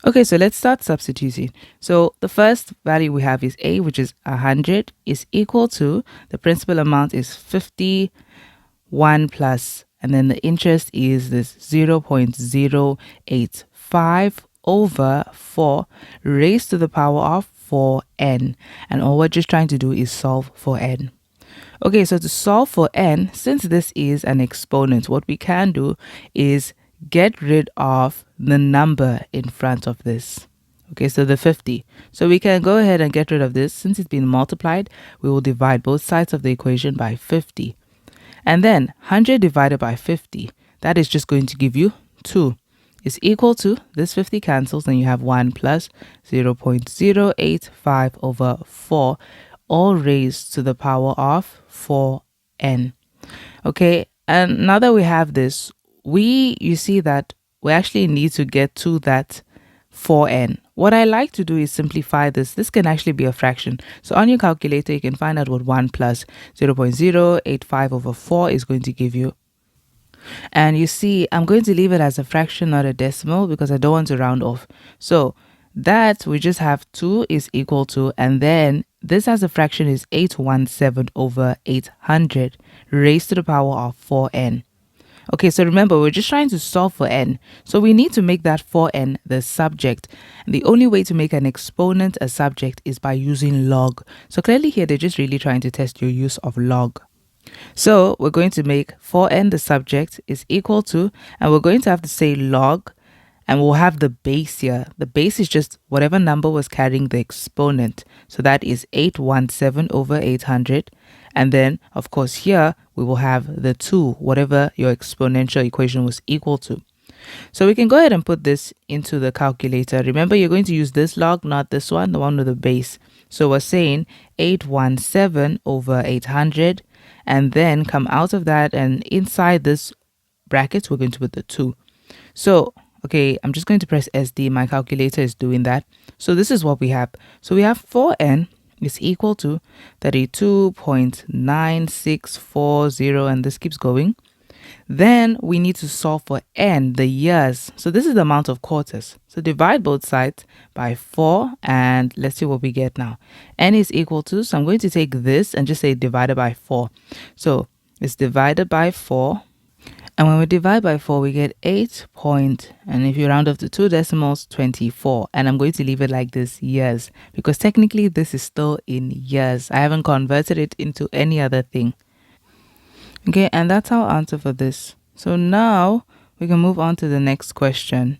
Okay, so let's start substituting. So the first value we have is A, which is 100, is equal to, the principal amount is 51 plus, and then the interest is this 0.085 over 4 raised to the power of 4n. And all we're just trying to do is solve for n. Okay, so to solve for n, since this is an exponent, what we can do is get rid of the number in front of this. Okay, so the 50. So we can go ahead and get rid of this. Since it's been multiplied, we will divide both sides of the equation by 50. And then 100 divided by 50, that is just going to give you 2. Is equal to, this 50 cancels, and you have 1 plus 0.085 over 4, all raised to the power of 4n. Okay, and now that we have this, you see that we actually need to get to that 4n. What I like to do is simplify this. This can actually be a fraction. So on your calculator, you can find out what 1 plus 0.085 over 4 is going to give you. And you see, I'm going to leave it as a fraction, not a decimal, because I don't want to round off. So that we just have 2 is equal to, and then this as a fraction is 817 over 800 raised to the power of 4n. Okay, so remember, we're just trying to solve for n. So we need to make that 4n the subject. And the only way to make an exponent a subject is by using log. So clearly here, they're just really trying to test your use of log. So we're going to make 4n the subject is equal to, and we're going to have to say log, and we'll have the base here. The base is just whatever number was carrying the exponent. So that is 817 over 800. And then, of course, here we will have the 2, whatever your exponential equation was equal to. So we can go ahead and put this into the calculator. Remember, you're going to use this log, not this one, the one with the base. So we're saying 817 over 800. And then come out of that, and inside this bracket, we're going to put the 2. So, okay, I'm just going to press SD. My calculator is doing that. So this is what we have. So we have 4n is equal to 32.9640, and this keeps going. Then we need to solve for n, the years. So this is the amount of quarters. So divide both sides by 4, and let's see what we get now. N is equal to, so I'm going to take this and just say divided by 4. So it's divided by 4. And when we divide by 4, we get 8 point, and if you round off to 2 decimals, 24. And I'm going to leave it like this, years, because technically this is still in years. I haven't converted it into any other thing. Okay, and that's our answer for this. So now we can move on to the next question.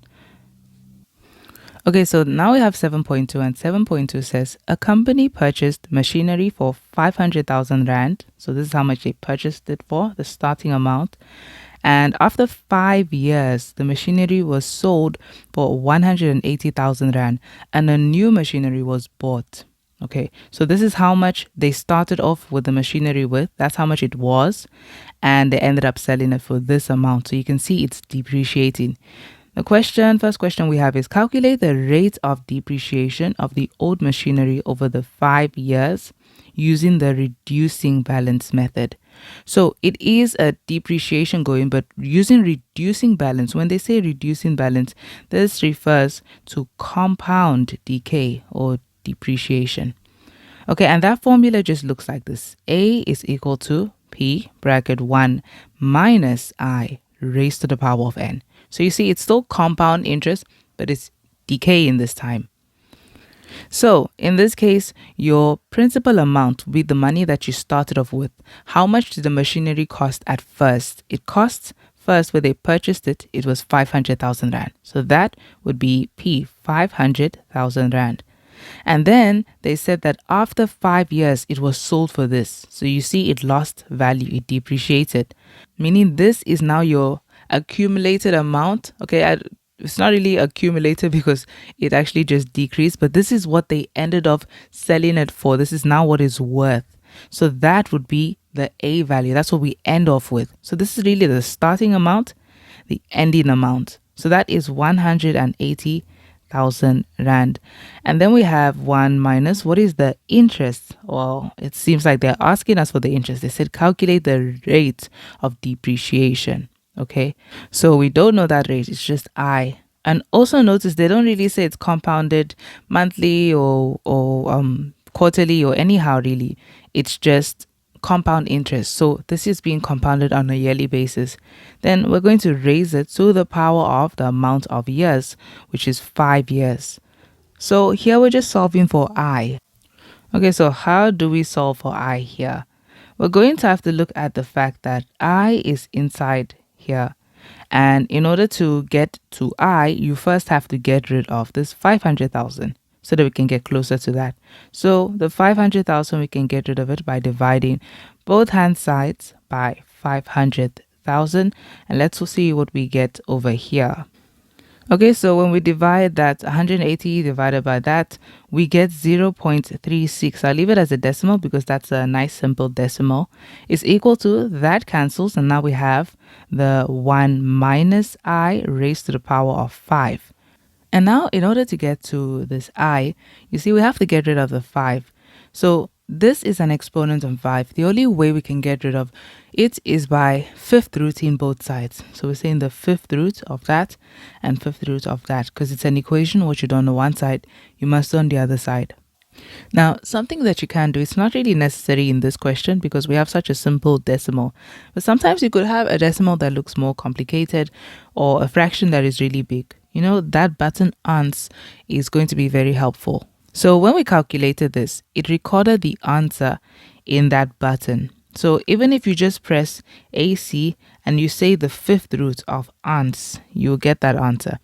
Okay, so now we have 7.2, and 7.2 says a company purchased machinery for 500,000 Rand. So this is how much they purchased it for, the starting amount. And after 5 years, the machinery was sold for 180,000 Rand and a new machinery was bought. Okay, so this is how much they started off with the machinery with. That's how much it was. And they ended up selling it for this amount. So you can see it's depreciating. The first question we have is calculate the rate of depreciation of the old machinery over the 5 years using the reducing balance method. So it is a depreciation going, but using reducing balance. When they say reducing balance, this refers to compound decay or depreciation. Okay, and that formula just looks like this. A is equal to P bracket 1 minus I raised to the power of n. So you see, it's still compound interest, but it's decaying this time. So in this case, your principal amount will be the money that you started off with. How much did the machinery cost at first? It costs first when they purchased it, it was 500,000 Rand. So that would be P, 500,000 Rand. And then they said that after 5 years, it was sold for this. So you see, it lost value, it depreciated, meaning this is now your accumulated amount. Okay, it's not really accumulated because it actually just decreased, but this is what they ended up selling it for. This is now what it's worth. So that would be the A value. That's what we end off with. So this is really the starting amount, the ending amount. So that is 180,000 Rand. And then we have 1 minus, what is the interest? Well, it seems like they're asking us for the interest. They said calculate the rate of depreciation. Okay, so we don't know that rate, it's just I. And also notice they don't really say it's compounded monthly or quarterly or anyhow really. It's just compound interest. So this is being compounded on a yearly basis. Then we're going to raise it to the power of the amount of years, which is 5 years. So here we're just solving for I. Okay, so how do we solve for I here? We're going to have to look at the fact that I is inside here. And in order to get to I, you first have to get rid of this 500,000 so that we can get closer to that. So the 500,000, we can get rid of it by dividing both hand sides by 500,000. And let's see what we get over here. Okay, so when we divide that 180 divided by that, we get 0.36. I'll leave it as a decimal because that's a nice simple decimal. Is equal to, that cancels, and now we have the 1 minus I raised to the power of 5. And now in order to get to this I, you see we have to get rid of the 5. So this is an exponent of 5. The only way we can get rid of it is by fifth rooting both sides. So we're saying the fifth root of that and fifth root of that, because it's an equation. What you do on the one side, you must do on the other side. Now, something that you can do, it's not really necessary in this question because we have such a simple decimal. But sometimes you could have a decimal that looks more complicated or a fraction that is really big. You know, that button ans is going to be very helpful. So when we calculated this, it recorded the answer in that button. So even if you just press AC and you say the fifth root of ans, you'll get that answer.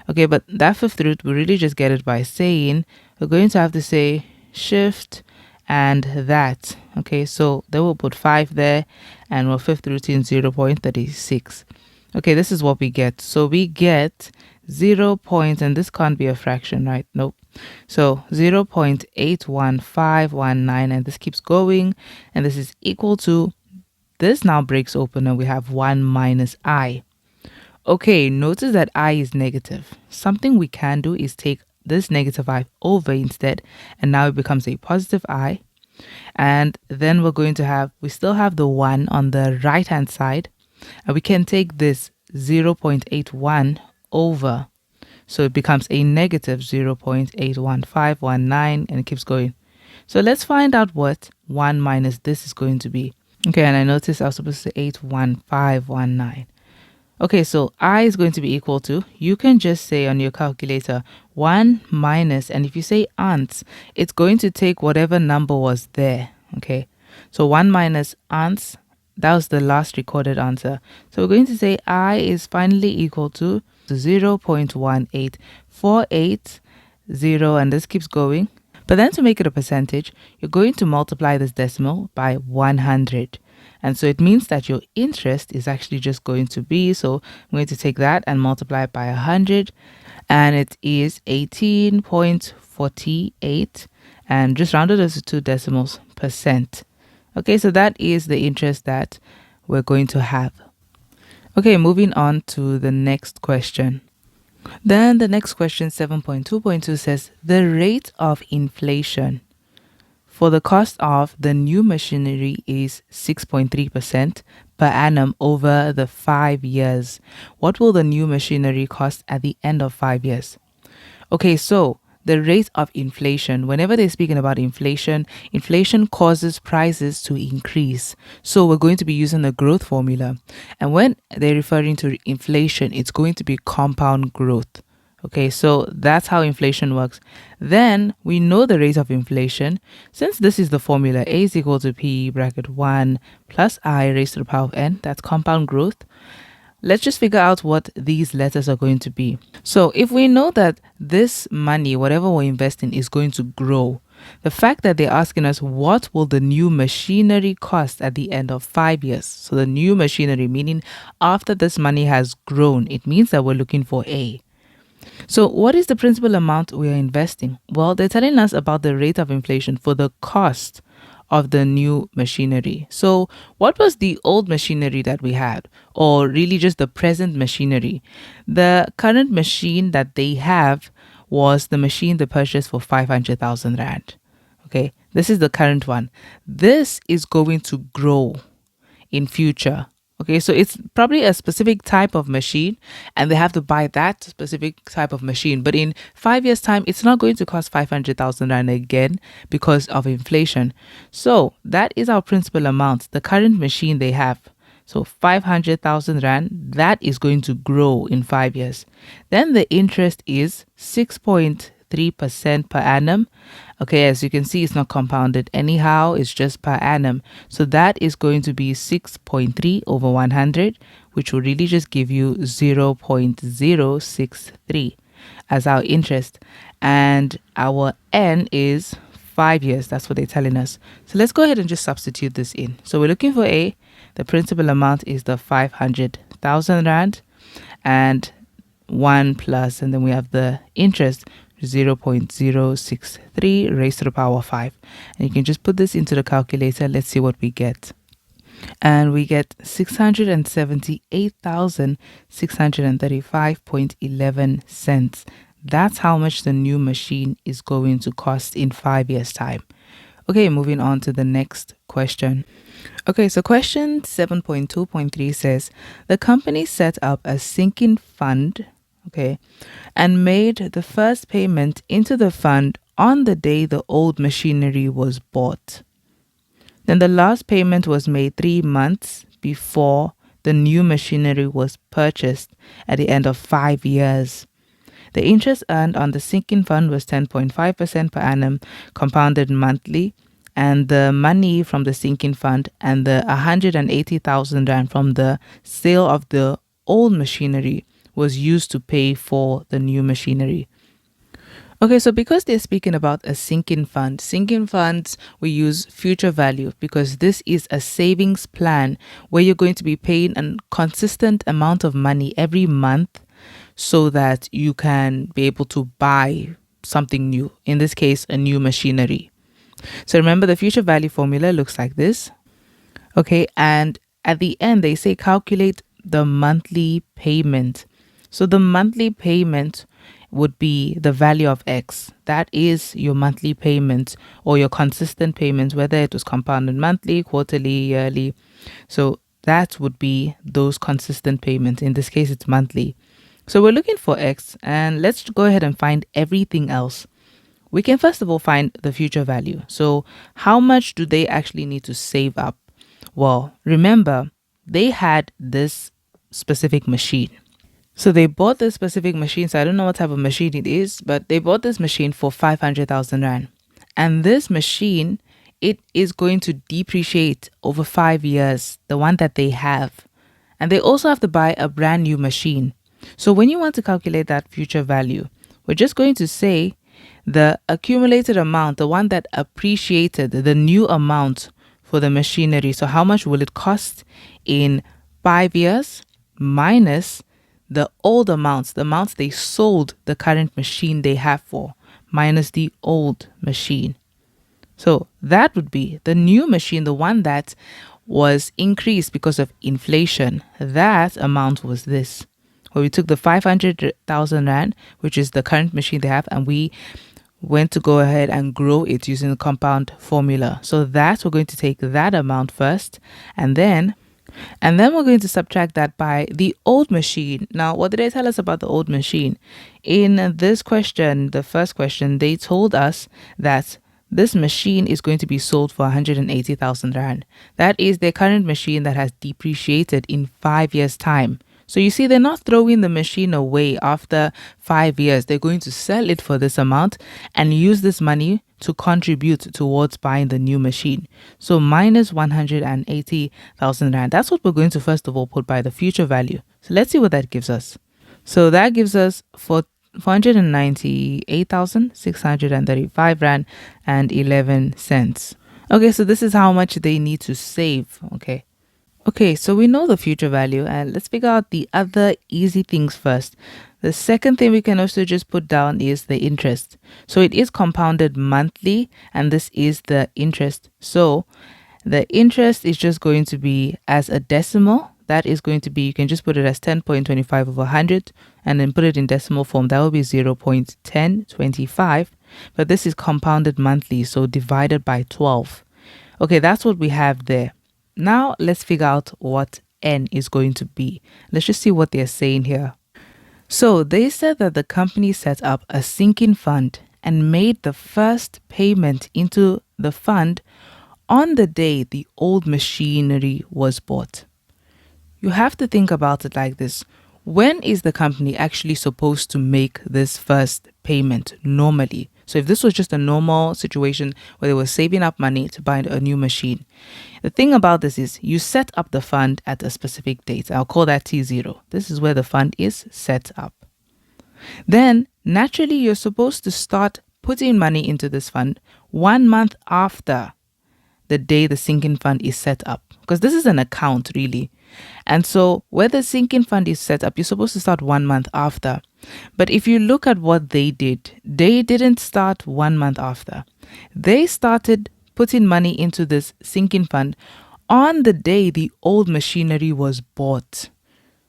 Okay, but that fifth root, we really just get it by saying, we're going to have to say shift and that. Okay, so then we'll put 5 there and we'll fifth root in 0.36. Okay, this is what we get. So we get 0 point, and this can't be a fraction, right? Nope. So 0.81519, and this keeps going, and this is equal to, this now breaks open and we have 1 minus I. Okay, notice that I is negative. Something we can do is take this negative I over instead, and now it becomes a positive I. And then we're going to have, we still have the 1 on the right hand side, and we can take this 0.81 over. So it becomes a negative 0.81519, and it keeps going. So let's find out what 1 minus this is going to be. Okay, and I noticed I was supposed to say 81519. Okay, so I is going to be equal to, you can just say on your calculator, 1 minus, and if you say ants, it's going to take whatever number was there. Okay, so 1 minus ants, That was the last recorded answer. So we're going to say I is finally equal to 0.18480, and this keeps going. But then to make it a percentage, you're going to multiply this decimal by 100. And so it means that your interest is actually just going to be, so I'm going to take that and multiply it by 100, and it is 18.48, and just rounded as 2 decimals percent. Okay, so that is the interest that we're going to have. Okay, moving on to the next question. Then the next question, 7.2.2, says the rate of inflation for the cost of the new machinery is 6.3% per annum over the 5 years. What will the new machinery cost at the end of 5 years? Okay, so the rate of inflation, whenever they're speaking about inflation, inflation causes prices to increase. So we're going to be using the growth formula. And when they're referring to inflation, it's going to be compound growth. Okay, so that's how inflation works. Then we know the rate of inflation. Since this is the formula, A is equal to P bracket 1 plus I raised to the power of N, that's compound growth. Let's just figure out what these letters are going to be. So if we know that this money, whatever we're investing, is going to grow, the fact that they're asking us what will the new machinery cost at the end of 5 years. So the new machinery, meaning after this money has grown, it means that we're looking for A. So what is the principal amount we are investing? Well, they're telling us about the rate of inflation for the cost of the new machinery. So what was the old machinery that we had, or really just the present machinery? The current machine that they have was the machine they purchased for 500,000 Rand. Okay, this is the current one. This is going to grow in future. Okay, so it's probably a specific type of machine and they have to buy that specific type of machine. But in 5 years' time, it's not going to cost 500,000 Rand again because of inflation. So that is our principal amount, the current machine they have. So 500,000 Rand, that is going to grow in 5 years. Then the interest is 6.3% per annum. Okay, as you can see, it's not compounded anyhow, it's just per annum. So that is going to be 6.3 over 100, which will really just give you 0.063 as our interest. And our N is 5 years, that's what they're telling us. So let's go ahead and just substitute this in. So we're looking for A, the principal amount is the 500,000 Rand, and 1 plus, and then we have the interest, 0.063 raised to the power of 5. And you can just put this into the calculator. Let's see what we get. And we get 678,635.11 cents. That's how much the new machine is going to cost in 5 years' time. Okay, moving on to the next question. Okay, so question 7.2.3 says, the company set up a sinking fund, okay, and made the first payment into the fund on the day the old machinery was bought. Then the last payment was made 3 months before the new machinery was purchased at the end of 5 years. The interest earned on the sinking fund was 10.5% per annum, compounded monthly, and the money from the sinking fund and the 180,000 Rand from the sale of the old machinery was used to pay for the new machinery. Okay, so because they're speaking about a sinking funds, we use future value because this is a savings plan where you're going to be paying a consistent amount of money every month so that you can be able to buy something new, in this case, a new machinery. So remember, the future value formula looks like this. Okay, and at the end, they say calculate the monthly payment. So the monthly payment would be the value of X. That is your monthly payment or your consistent payments, whether it was compounded monthly, quarterly, yearly. So that would be those consistent payments. In this case, it's monthly. So we're looking for X, and let's go ahead and find everything else. We can first of all find the future value. So how much do they actually need to save up? Well, remember, they had this specific machine. So they bought this specific machine. So I don't know what type of machine it is, but they bought this machine for 500,000 Rand. And this machine it is going to depreciate over 5 years, the one that they have. And they also have to buy a brand new machine. So when you want to calculate that future value, we're just going to say the accumulated amount, the one that appreciated, the new amount for the machinery. So how much will it cost in 5 years minus the old amounts, the amounts they sold the current machine they have for, minus the old machine. So that would be the new machine, the one that was increased because of inflation. That amount was this. Where we took the 500,000 Rand, which is the current machine they have, and we went to go ahead and grow it using the compound formula. So that we're going to take that amount first, and then we're going to subtract that by the old machine. Now, what did they tell us about the old machine? In this question, the first question, they told us that this machine is going to be sold for 180,000 Rand. That is their current machine that has depreciated in 5 years' time. So you see, they're not throwing the machine away after 5 years. They're going to sell it for this amount and use this money to contribute towards buying the new machine. So minus 180,000 Rand. That's what we're going to first of all put by the future value. So let's see what that gives us. So that gives us 498,635 Rand and 11 cents. Okay, so this is how much they need to save. Okay, so we know the future value, and let's figure out the other easy things first. The second thing we can also just put down is the interest. So it is compounded monthly, and this is the interest. So the interest is just going to be as a decimal. That is going to be, you can just put it as 10.25 over 100 and then put it in decimal form. That will be 0.1025. But this is compounded monthly, so divided by 12. Okay, that's what we have there. Now let's figure out what N is going to be. Let's just see what they're saying here. So they said that the company set up a sinking fund and made the first payment into the fund on the day the old machinery was bought. You have to think about it like this. When is the company actually supposed to make this first payment normally? So if this was just a normal situation where they were saving up money to buy a new machine, the thing about this is you set up the fund at a specific date. I'll call that T0. This is where the fund is set up. Then naturally you're supposed to start putting money into this fund 1 month after the day the sinking fund is set up, because this is an account really. And so where the sinking fund is set up, you're supposed to start 1 month after. But if you look at what they did, they didn't start 1 month after. They started putting money into this sinking fund on the day the old machinery was bought.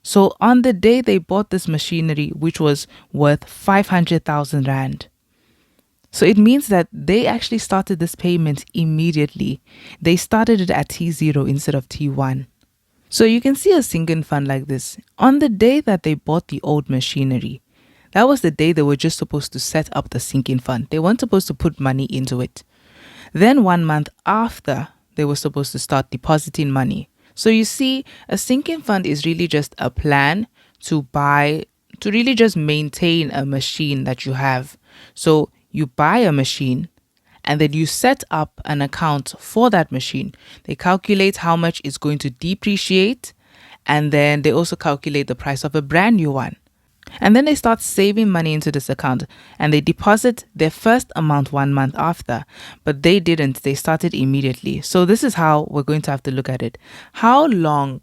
So on the day they bought this machinery, which was worth 500,000 Rand. So it means that they actually started this payment immediately. They started it at T0 instead of T1. So you can see a sinking fund like this. On the day that they bought the old machinery, that was the day they were just supposed to set up the sinking fund. They weren't supposed to put money into it. Then 1 month after, they were supposed to start depositing money. So you see, a sinking fund is really just a plan to really just maintain a machine that you have. So you buy a machine and then you set up an account for that machine. They calculate how much it's going to depreciate, and then they also calculate the price of a brand new one. And then they start saving money into this account and they deposit their first amount 1 month after, but they didn't. They started immediately. So this is how we're going to have to look at it. How long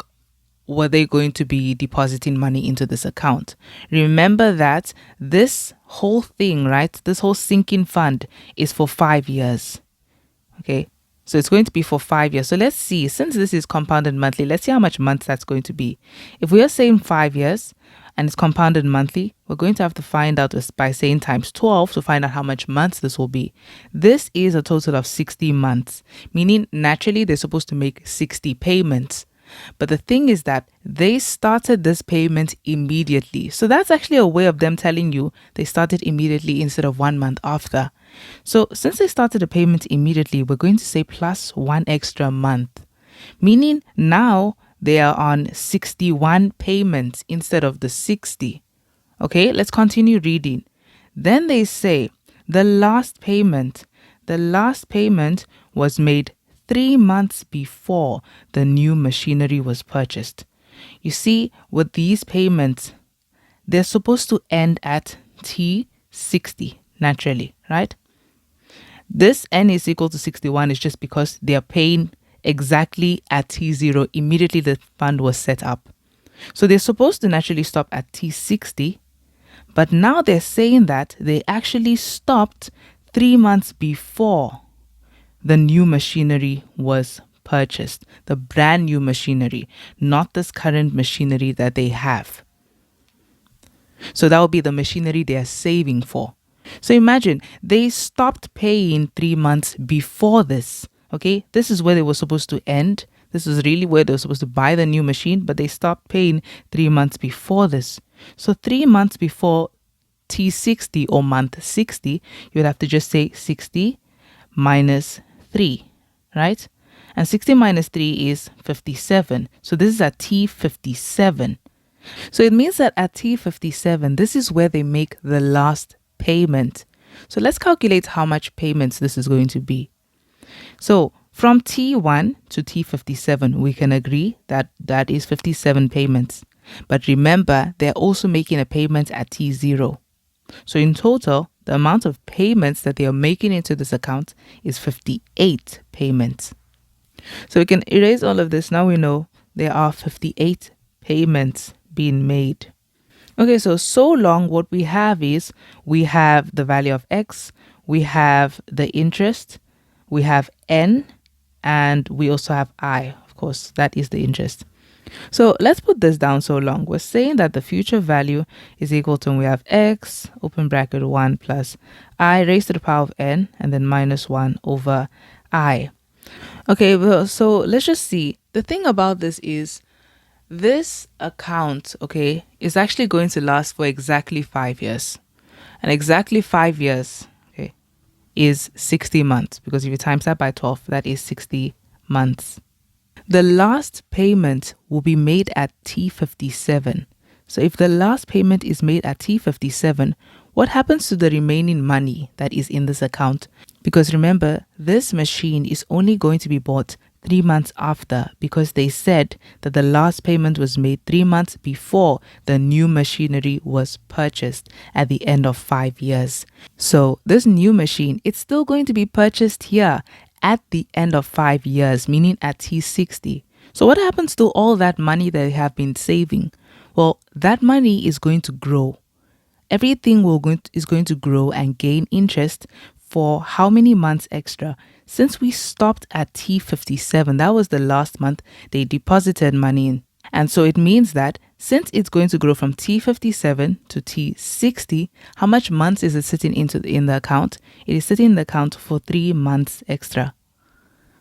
were they going to be depositing money into this account? Remember that this whole thing, right? This whole sinking fund is for 5 years. Okay. So it's going to be for 5 years. So let's see, since this is compounded monthly, let's see how much months that's going to be. If we are saying 5 years and it's compounded monthly, we're going to have to find out by saying times 12 to find out how much months this will be. This is a total of 60 months, meaning naturally they're supposed to make 60 payments. But the thing is that they started this payment immediately. So that's actually a way of them telling you they started immediately instead of 1 month after. So since they started the payment immediately, we're going to say plus 1 extra month, meaning now they are on 61 payments instead of the 60. Okay, let's continue reading. Then they say the last payment was made 3 months before the new machinery was purchased. You see, with these payments, they're supposed to end at T60 naturally, right? This n is equal to 61 is just because they are paying exactly at T0 immediately the fund was set up. So they're supposed to naturally stop at T60, but now they're saying that they actually stopped 3 months before the new machinery was purchased, the brand new machinery, not this current machinery that they have. So that will be the machinery they are saving for. So imagine they stopped paying 3 months before this. Okay, this is where they were supposed to end. This is really where they were supposed to buy the new machine, but they stopped paying 3 months before this. So 3 months before T60 or month 60, you would have to just say 60 minus 3, right? And 60 minus 3 is 57. So this is at T57. So it means that at T57, this is where they make the last payment. So let's calculate how much payments this is going to be. So from T1 to T57, we can agree that that is 57 payments. But remember, they're also making a payment at T0. So in total, the amount of payments that they are making into this account is 58 payments. So we can erase all of this. Now we know there are 58 payments being made. Okay, so long what we have is we have the value of X, we have the interest, we have N, and we also have I. Of course, that is the interest. So let's put this down so long. We're saying that the future value is equal to, we have X, open bracket 1 plus I raised to the power of N, and then minus 1 over I. Okay, well, so let's just see. The thing about this is this account, okay, is actually going to last for exactly 5 years. And exactly 5 years, okay, is 60 months. Because if you times that by 12, that is 60 months. The last payment will be made at T57. So if the last payment is made at T57, what happens to the remaining money that is in this account? Because remember, this machine is only going to be bought 3 months after, because they said that the last payment was made 3 months before the new machinery was purchased at the end of 5 years. So this new machine, it's still going to be purchased here at the end of 5 years, meaning at T60. So what happens to all that money that they have been saving? Well, that money is going to grow. Everything is going to grow and gain interest for how many months extra? Since we stopped at T57, that was the last month they deposited money in. And so it means that since it's going to grow from T57 to T60, how much months is it sitting in the account? It is sitting in the account for 3 months extra.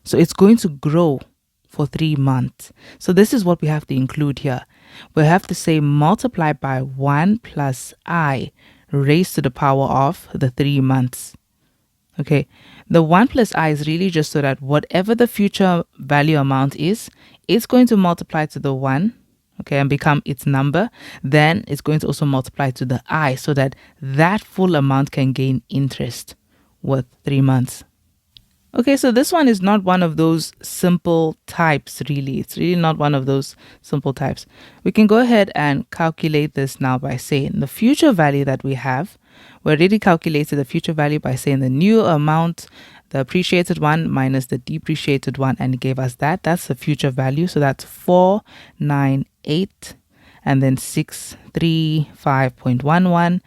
So it's going to grow for 3 months. So this is what we have to include here. We have to say multiply by 1 plus I raised to the power of the 3 months. Okay, the 1 plus I is really just so that whatever the future value amount is, it's going to multiply to the 1, okay, and become its number. Then it's going to also multiply to the I so that that full amount can gain interest with 3 months. Okay, so this one is not one of those simple types, really. It's really not one of those simple types. We can go ahead and calculate this now by saying the future value that we have. We already calculated the future value by saying the new amount, the appreciated one minus the depreciated one, and it gave us that. That's the future value. So that's 498 and then 635.11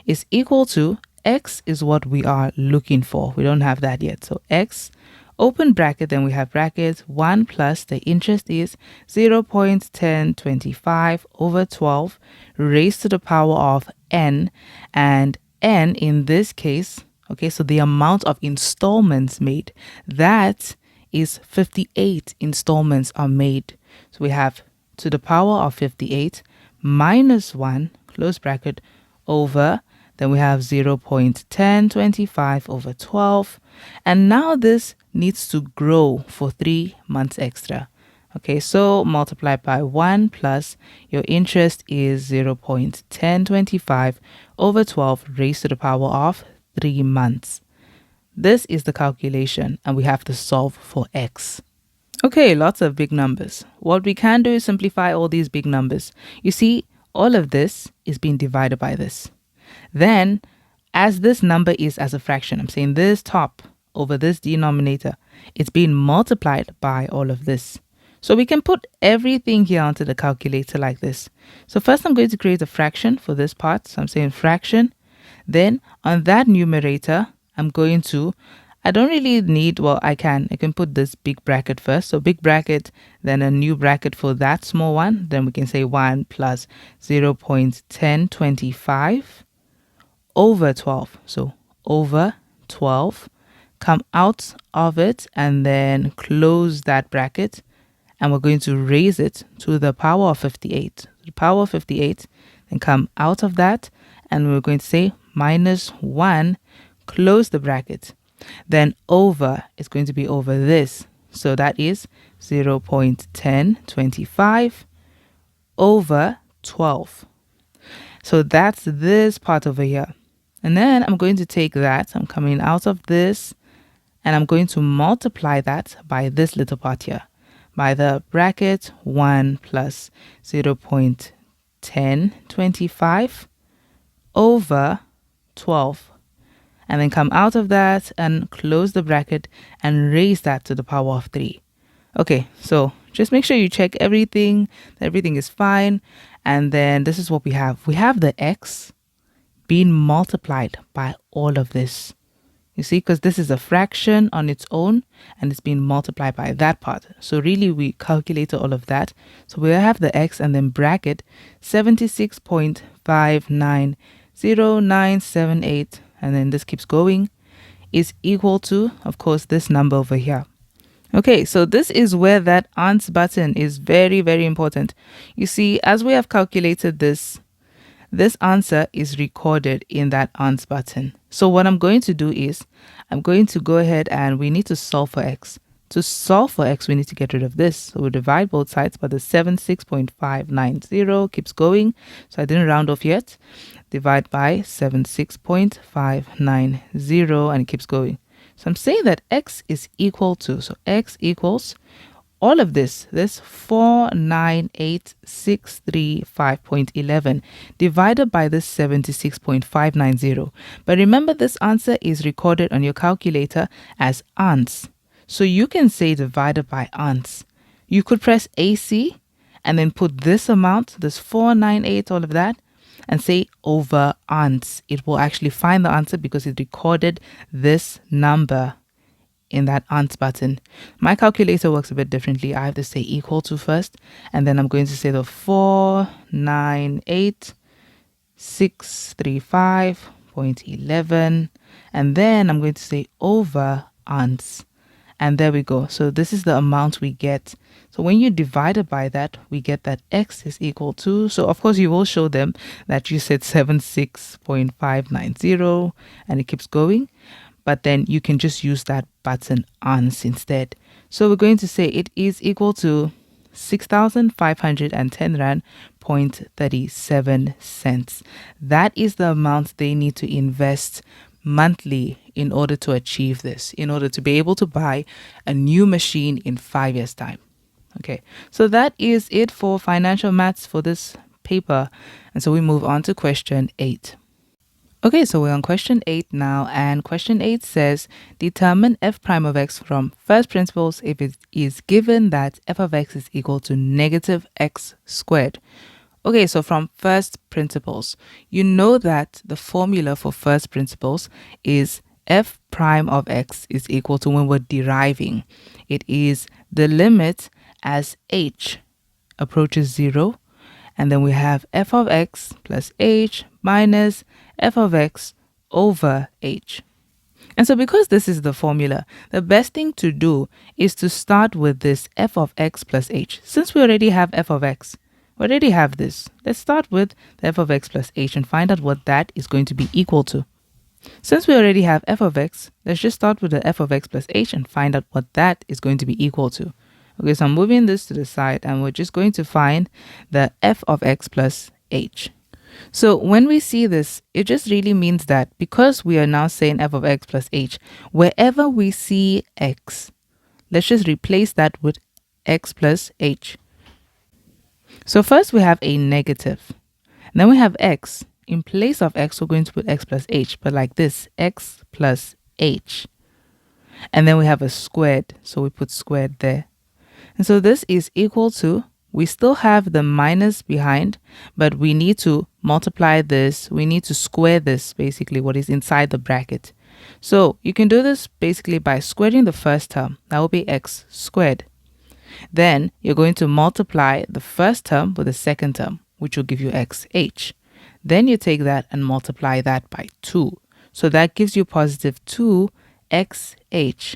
is equal to X is what we are looking for. We don't have that yet. So X, open bracket, then we have brackets 1 plus the interest is 0.1025 over 12 raised to the power of N, and N in this case, okay, so the amount of installments made, that is 58 installments are made. So we have to the power of 58 minus 1, close bracket, over, then we have 0.1025 over 12. And now this needs to grow for 3 months extra. Okay, so multiply by 1 plus your interest is 0.1025 over 12 raised to the power of 3 months. This is the calculation, and we have to solve for x. Okay, lots of big numbers. What we can do is simplify all these big numbers. You see, all of this is being divided by this. Then, as this number is as a fraction, I'm saying this top over this denominator, it's being multiplied by all of this. So we can put everything here onto the calculator like this. So first I'm going to create a fraction for this part. So I'm saying fraction. Then on that numerator, I'm going to, I don't really need, well, I can put this big bracket first. So big bracket, then a new bracket for that small one. Then we can say 1 plus 0.1025 over 12. So over 12, come out of it and then close that bracket. And we're going to raise it to the power of 58. The power of 58, then come out of that. And we're going to say minus 1, close the bracket. Then over is going to be over this. So that is 0.1025 over 12. So that's this part over here. And then I'm going to take that. I'm coming out of this. And I'm going to multiply that by this little part here. By the bracket 1 plus 0.1025 over 12. And then come out of that and close the bracket and raise that to the power of 3. Okay, so just make sure you check everything. Everything is fine. And then this is what we have. We have the x being multiplied by all of this. You see, because this is a fraction on its own and it's being multiplied by that part. So really we calculated all of that. So we have the x and then bracket 76.590978, and then this keeps going, is equal to, of course, this number over here. Okay, so this is where that ans button is very, very important. You see, as we have calculated this answer is recorded in that ans button. So what I'm going to do is I'm going to go ahead and we need to solve for x. To solve for x, we need to get rid of this. So we'll divide both sides by the 76.590 keeps going. So I didn't round off yet. Divide by 76.590 and it keeps going. So I'm saying that x is equal to, so x equals all of this 498,635.11 divided by this 76.590. But remember, this answer is recorded on your calculator as ans. So you can say divided by ans. You could press AC and then put this amount, this 498, all of that, and say over ans. It will actually find the answer because it recorded this number in that ans button. My calculator works a bit differently. I have to say equal to first, and then I'm going to say the 498,635.11, and then I'm going to say over ans. And there we go. So this is the amount we get. So when you divide it by that, we get that x is equal to, so of course you will show them that you said 76.590 and it keeps going. But then you can just use that button ans instead. So we're going to say it is equal to 6,510 rand 0.37 cents. That is the amount they need to invest monthly in order to achieve this, in order to be able to buy a new machine in 5 years' time. Okay, so that is it for financial maths for this paper. And so we move on to question 8. Okay, so we're on question 8 now, and question 8 says, determine f prime of x from first principles if it is given that f of x is equal to negative x squared. Okay, so from first principles, you know that the formula for first principles is f prime of x is equal to, when we're deriving, it is the limit as h approaches 0, and then we have f of x plus h minus f of x over h. And so because this is the formula, the best thing to do is to start with this f of x plus h. Since we already have f of x, we already have this. Let's start with the f of x plus h and find out what that is going to be equal to. Since we already have f of x, let's just start with the f of x plus h and find out what that is going to be equal to. Okay, so I'm moving this to the side and we're just going to find the f of x plus h. So when we see this, it just really means that because we are now saying f of x plus h, wherever we see x, let's just replace that with x plus h. So first we have a negative. Then we have x. In place of x, we're going to put x plus h, but like this, x plus h. And then we have a squared, so we put squared there. And so this is equal to, we still have the minus behind, but we need to multiply this. We need to square this, basically what is inside the bracket. So you can do this basically by squaring the first term. That will be x squared. Then you're going to multiply the first term with the second term, which will give you xh. Then you take that and multiply that by 2. So that gives you positive 2xh.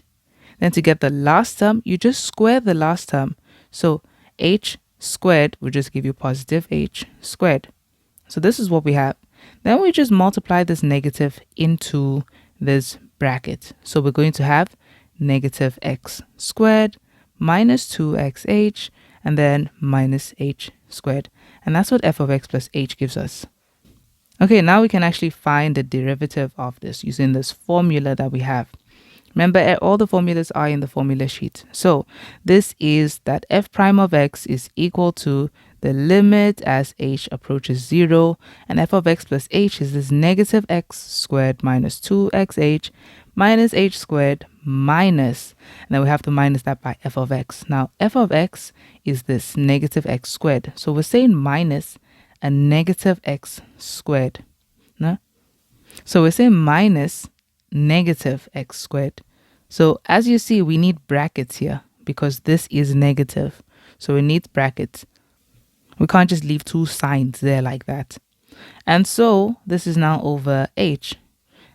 Then to get the last term, you just square the last term. So h squared will just give you positive h squared. So this is what we have. Then we just multiply this negative into this bracket. So we're going to have negative x squared minus 2xh and then minus h squared. And that's what f of x plus h gives us. Okay, now we can actually find the derivative of this using this formula that we have. Remember, all the formulas are in the formula sheet. So this is that f prime of x is equal to the limit as h approaches 0, and f of x plus h is this negative x squared minus 2xh minus h squared minus, and then we have to minus that by f of x. Now f of x is this negative x squared. So we're saying minus a negative x squared. No? So we're saying minus negative x squared. So as you see, we need brackets here because this is negative. So we need brackets. We can't just leave two signs there like that. And so this is now over h.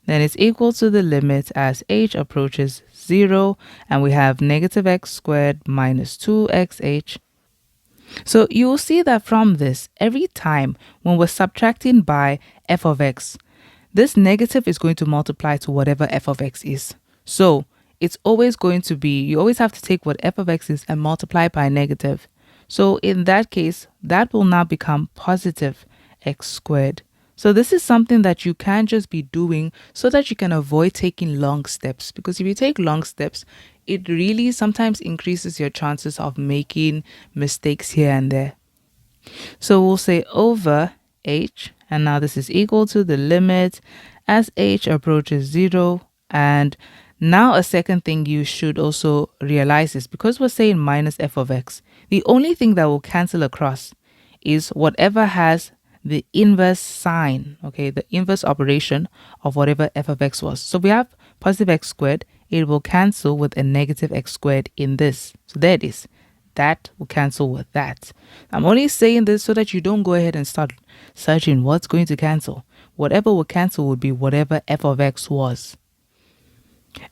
Then it's equal to the limit as h approaches 0, and we have negative x squared minus 2xh. So you will see that from this, every time when we're subtracting by f of x, this negative is going to multiply to whatever f of x is. So it's always going to be, you always have to take what f of x is and multiply by negative. So in that case, that will now become positive x squared. So this is something that you can just be doing so that you can avoid taking long steps. Because if you take long steps, it really sometimes increases your chances of making mistakes here and there. So we'll say over h, and now this is equal to the limit as h approaches 0. And now a second thing you should also realize is because we're saying minus f of x, the only thing that will cancel across is whatever has the inverse sign, okay, the inverse operation of whatever f of x was. So we have positive x squared, it will cancel with a negative x squared in this. So there it is. That will cancel with that. I'm only saying this so that you don't go ahead and start searching what's going to cancel. Whatever will cancel would be whatever f of x was.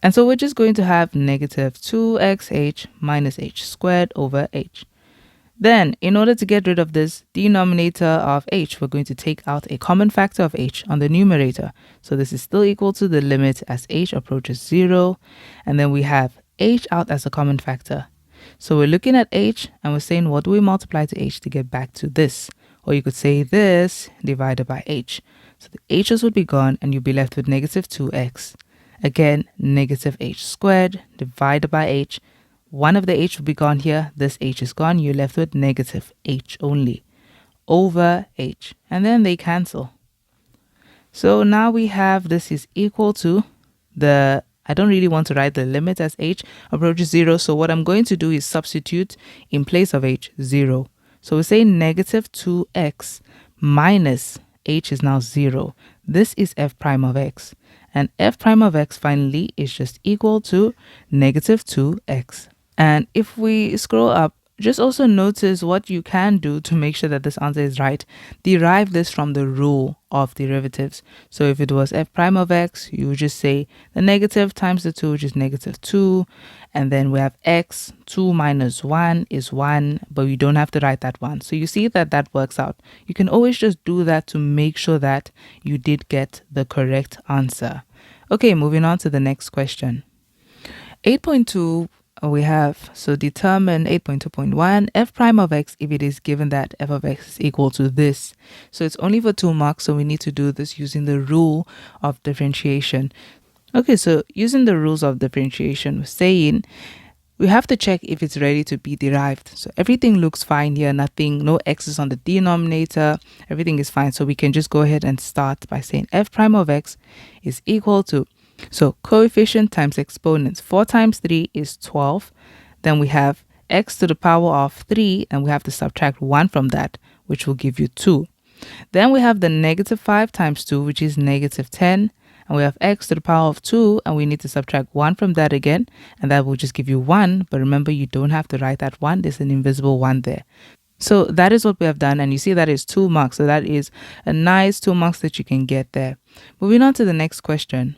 And so we're just going to have negative 2xh minus h squared over h. Then, in order to get rid of this denominator of h, we're going to take out a common factor of h on the numerator. So this is still equal to the limit as h approaches 0. And then we have h out as a common factor. So we're looking at h and we're saying what do we multiply to h to get back to this? Or you could say this divided by h. So the h's would be gone and you'll be left with negative 2x. Again, negative h squared divided by h. One of the h will be gone here. This h is gone. You're left with negative h only over h. And then they cancel. So now we have this is equal to the, I don't really want to write the limit as h approaches 0. So what I'm going to do is substitute in place of h 0. So we say negative 2x minus h is now 0. This is f prime of x. And f prime of x finally is just equal to negative 2x. And if we scroll up, just also notice what you can do to make sure that this answer is right. Derive this from the rule of derivatives. So if it was f prime of x, you would just say the negative times the 2, which is negative 2. And then we have x, 2 minus 1 is 1, but we don't have to write that 1. So you see that that works out. You can always just do that to make sure that you did get the correct answer. Okay, moving on to the next question. 8.2 we have, so determine 8.2.1 f prime of x if it is given that f of x is equal to this. So it's only for 2 marks, so we need to do this using the rule of differentiation. Okay, so using the rules of differentiation, we're saying we have to check if it's ready to be derived. So everything looks fine here, no x's on the denominator, everything is fine. So we can just go ahead and start by saying f prime of x is equal to, so coefficient times exponents, 4 times 3 is 12. Then we have x to the power of 3, and we have to subtract 1 from that, which will give you 2. Then we have the negative 5 times 2, which is negative 10. And we have x to the power of 2, and we need to subtract 1 from that again, and that will just give you 1. But remember, you don't have to write that 1. There's an invisible 1 there. So that is what we have done, and you see that is 2 marks. So that is a nice 2 marks that you can get there. Moving on to the next question.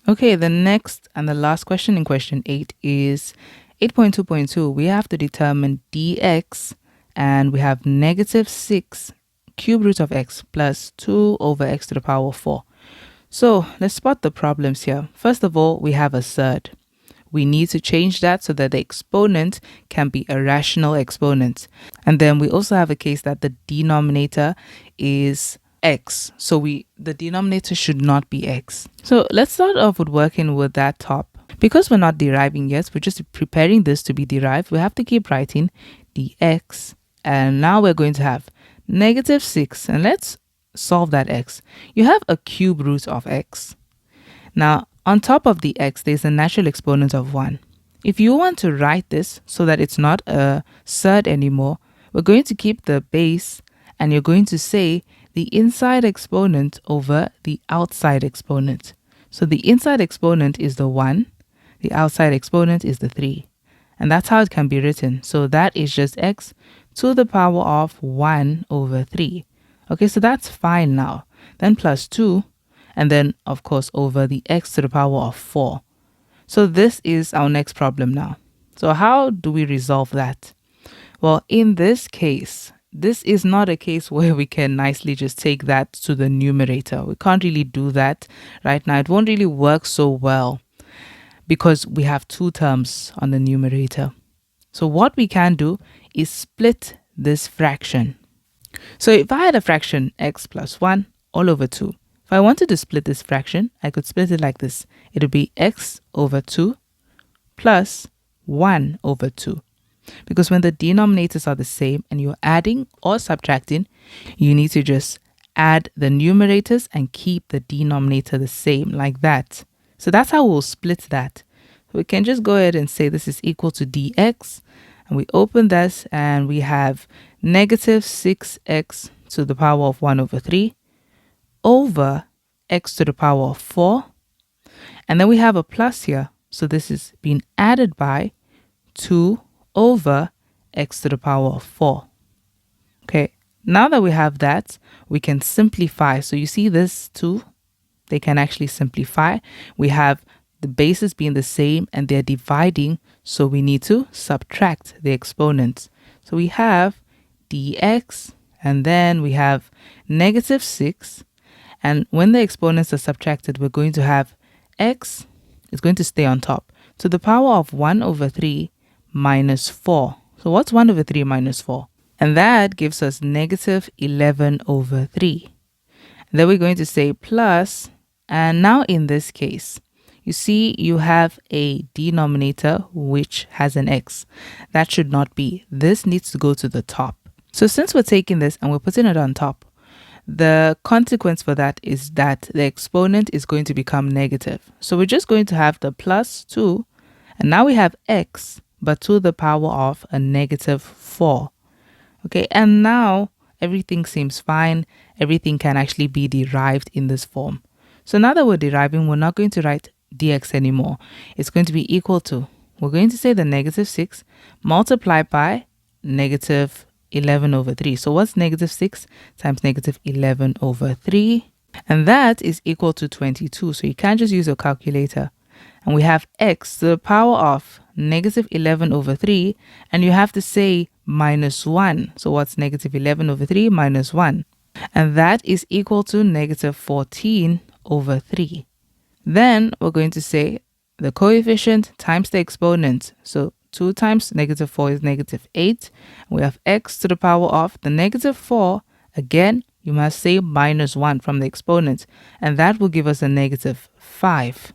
Okay, the next and the last question in question 8 is 8.2.2. We have to determine dx, and we have negative 6 cube root of x plus 2 over x to the power of 4. So let's spot the problems here. First of all, we have a surd. We need to change that so that the exponent can be a rational exponent. And then we also have a case that the denominator is x. So the denominator should not be x. So let's start off with working with that top. Because we're not deriving yet, we're just preparing this to be derived. We have to keep writing dx. And now we're going to have negative 6. And let's solve that x. You have a cube root of x. Now, on top of the x, there's a natural exponent of 1. If you want to write this so that it's not a surd anymore, we're going to keep the base, and you're going to say the inside exponent over the outside exponent. So the inside exponent is the 1, the outside exponent is the 3. And that's how it can be written. So that is just x to the power of 1 over 3. Okay, so that's fine now. Then plus 2, and then, of course, over the x to the power of 4. So this is our next problem now. So how do we resolve that? Well, in this case, this is not a case where we can nicely just take that to the numerator. We can't really do that right now. It won't really work so well because we have 2 terms on the numerator. So what we can do is split this fraction. So if I had a fraction x plus 1 all over 2, if I wanted to split this fraction, I could split it like this. It would be x over 2 plus 1 over 2. Because when the denominators are the same and you're adding or subtracting, you need to just add the numerators and keep the denominator the same, like that. So that's how we'll split that. We can just go ahead and say this is equal to dx, and we open this and we have negative 6x to the power of 1 over 3 over x to the power of 4. And then we have a plus here. So this is being added by 2 over x to the power of 4. Okay, now that we have that, we can simplify. So you see this 2, they can actually simplify. We have the bases being the same and they're dividing, so we need to subtract the exponents. So we have dx, and then we have negative 6, and when the exponents are subtracted, we're going to have x is going to stay on top to the power of 1 over 3 minus 4. So what's 1 over 3 minus 4? And that gives us negative 11 over 3. And then we're going to say plus, and now in this case, you see you have a denominator which has an x. That should not be. This needs to go to the top. So since we're taking this and we're putting it on top, the consequence for that is that the exponent is going to become negative. So we're just going to have the plus 2, and now we have x, but to the power of a negative 4. Okay, and now everything seems fine. Everything can actually be derived in this form. So now that we're deriving, we're not going to write dx anymore. It's going to be equal to, we're going to say the negative 6 multiplied by negative 11 over 3. So what's negative 6 times negative 11 over 3? And that is equal to 22. So you can't just use your calculator. And we have x to the power of negative 11 over 3. And you have to say minus 1. So what's negative 11 over 3 minus 1? And that is equal to negative 14 over 3. Then we're going to say the coefficient times the exponent. So 2 times negative 4 is negative 8. We have x to the power of the negative 4. Again, you must say minus 1 from the exponent, and that will give us a negative 5.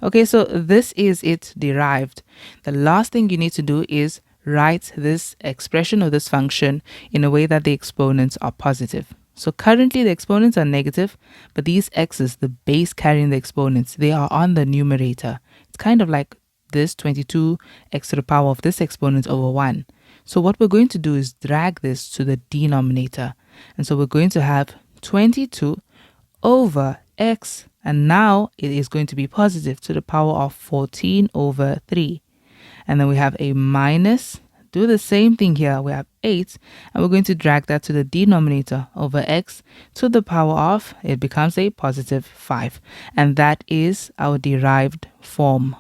Okay, so this is it derived. The last thing you need to do is write this expression or this function in a way that the exponents are positive. So currently the exponents are negative, but these x's, the base carrying the exponents, they are on the numerator. It's kind of like this 22 x to the power of this exponent over 1. So what we're going to do is drag this to the denominator. And so we're going to have 22 over x, and now it is going to be positive to the power of 14 over 3. And then we have a minus. Do the same thing here. We have 8, and we're going to drag that to the denominator over x to the power of, it becomes a positive 5. And that is our derived form.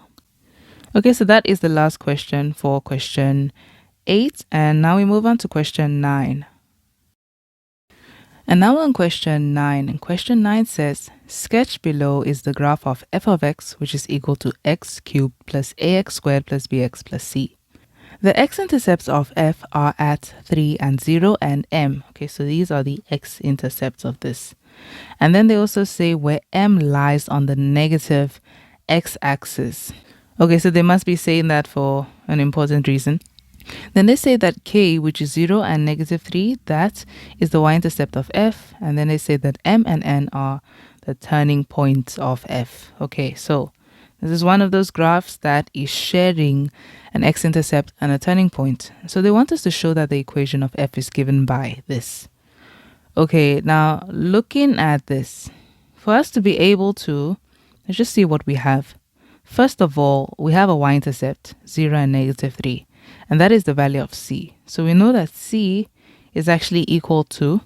Okay, so that is the last question for question 8. And now we move on to question 9. And now on question 9, and question 9 says, sketch below is the graph of f of x, which is equal to x cubed plus ax squared plus bx plus c. The x-intercepts of f are at 3 and 0 and m. Okay, so these are the x-intercepts of this. And then they also say where m lies on the negative x-axis. Okay, so they must be saying that for an important reason. Then they say that k, which is 0 and negative 3, that is the y-intercept of f. And then they say that m and n are the turning points of f. Okay, so this is one of those graphs that is sharing an x-intercept and a turning point. So they want us to show that the equation of f is given by this. Okay, now looking at this, for us to be able to, let's just see what we have. First of all, we have a y-intercept, 0 and negative 3. And that is the value of c. So we know that c is actually equal to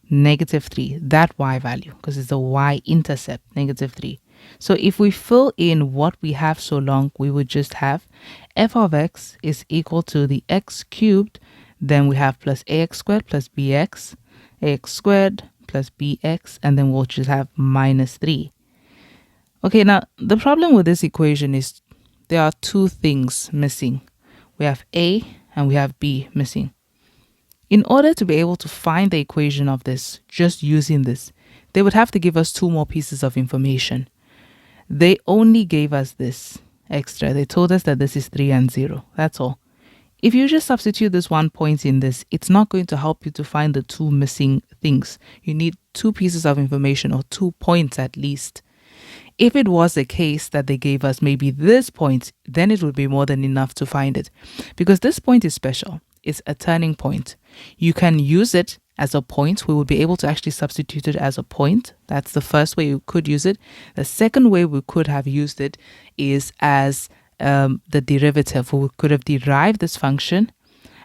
negative 3, that y value, because it's the y-intercept, negative 3. So if we fill in what we have so long, we would just have f of x is equal to the x cubed, then we have plus ax squared plus bx, ax squared plus bx, and then we'll just have minus 3. Okay, now the problem with this equation is there are two things missing. We have a and we have b missing. In order to be able to find the equation of this, just using this, they would have to give us 2 more pieces of information. They only gave us this extra. They told us that this is 3 and 0. That's all. If you just substitute this 1 point in this, it's not going to help you to find the 2 missing things. You need 2 pieces of information, or 2 points at least. If it was the case that they gave us maybe this point, then it would be more than enough to find it. Because this point is special. It's a turning point. You can use it as a point. We would be able to actually substitute it as a point. That's the first way you could use it. The second way we could have used it is as the derivative. We could have derived this function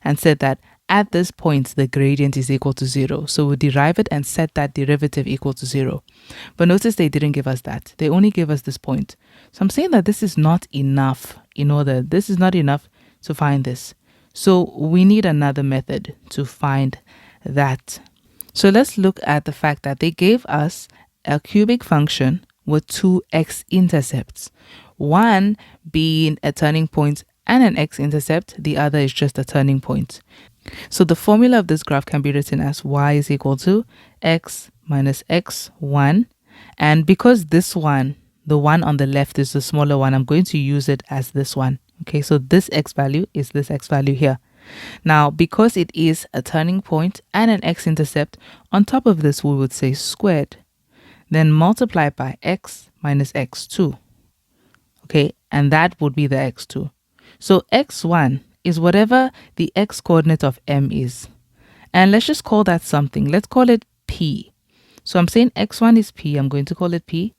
and said that at this point, the gradient is equal to 0. So we derive it and set that derivative equal to 0. But notice they didn't give us that. They only gave us this point. So I'm saying that this is not enough this is not enough to find this. So we need another method to find that. So let's look at the fact that they gave us a cubic function with 2 x-intercepts. One being a turning point and an x-intercept. The other is just a turning point. So the formula of this graph can be written as y is equal to x minus x1. And because this one, the one on the left is the smaller one, I'm going to use it as this one. Okay, so this x value is this x value here. Now, because it is a turning point and an x-intercept, on top of this we would say squared. Then multiply by x minus x2. Okay, and that would be the x2. So x1 is whatever the x-coordinate of m is. And let's just call that something. Let's call it p. So I'm saying x1 is p. I'm going to call it p.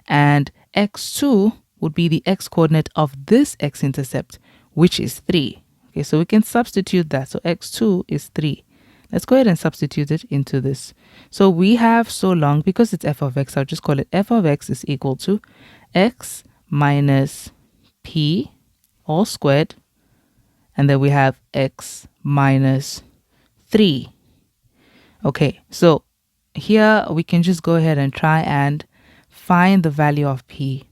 And x2 would be the x-coordinate of this x-intercept, which is 3. Okay, so we can substitute that. So x2 is 3. Let's go ahead and substitute it into this. So we have so long, because it's f of x, I'll just call it f of x is equal to x minus p all squared. And then we have x minus 3. Okay, so here we can just go ahead and try and find the value of p.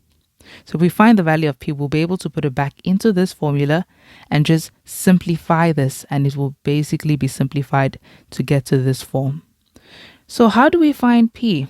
So if we find the value of p, we'll be able to put it back into this formula and just simplify this, and it will basically be simplified to get to this form. So how do we find p?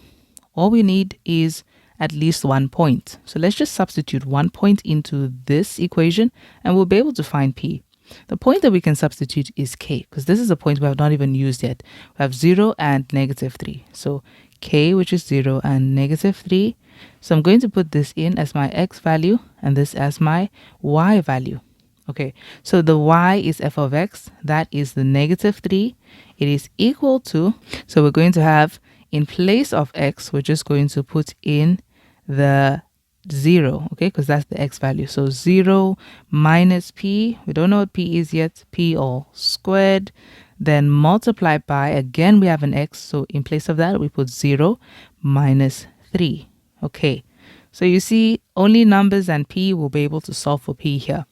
All we need is at least 1 point. So let's just substitute 1 point into this equation and we'll be able to find p. The point that we can substitute is k, because this is a point we have not even used yet. We have 0 and -3. So k, which is 0, and -3. So I'm going to put this in as my x value and this as my y value. Okay, so the y is f of x. That is the -3. It is equal to, so we're going to have, in place of x, we're just going to put in the 0, okay, because that's the x value. So 0 minus p, we don't know what p is yet, p all squared, then multiplied by, again we have an x, so in place of that we put 0 minus 3. Okay, so you see only numbers and p will be able to solve for p here.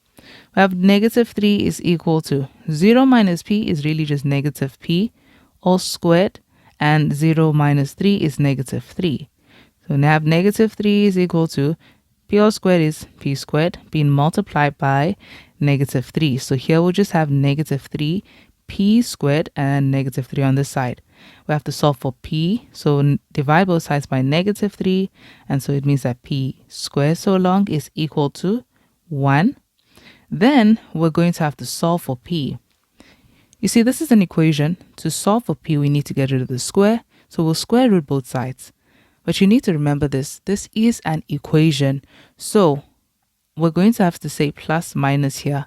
We have -3 is equal to 0 minus p is really just negative p all squared, and 0 minus 3 is -3. So now have -3 is equal to p all squared is p squared being multiplied by -3. So here we'll just have -3 p squared and -3 on this side. We have to solve for p, so divide both sides by -3, and so it means that p squared so long is equal to 1. Then we're going to have to solve for p. You see, this is an equation. To solve for p, we need to get rid of the square, so we'll square root both sides. But you need to remember this. This is an equation, so we're going to have to say plus minus here.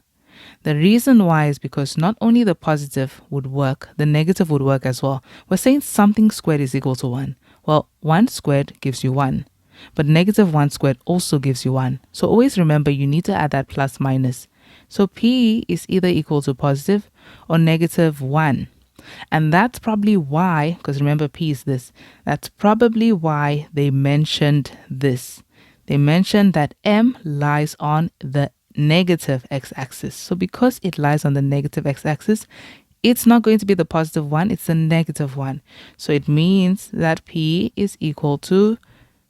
The reason why is because not only the positive would work, the negative would work as well. We're saying something squared is equal to 1. Well, 1 squared gives you 1. But -1 squared also gives you 1. So always remember you need to add that plus minus. So p is either equal to positive or -1. And that's probably why, because remember p is this, that's probably why they mentioned this. They mentioned that m lies on the negative x-axis. So because it lies on the negative x-axis, it's not going to be the positive one, it's the negative one. So it means that p is equal to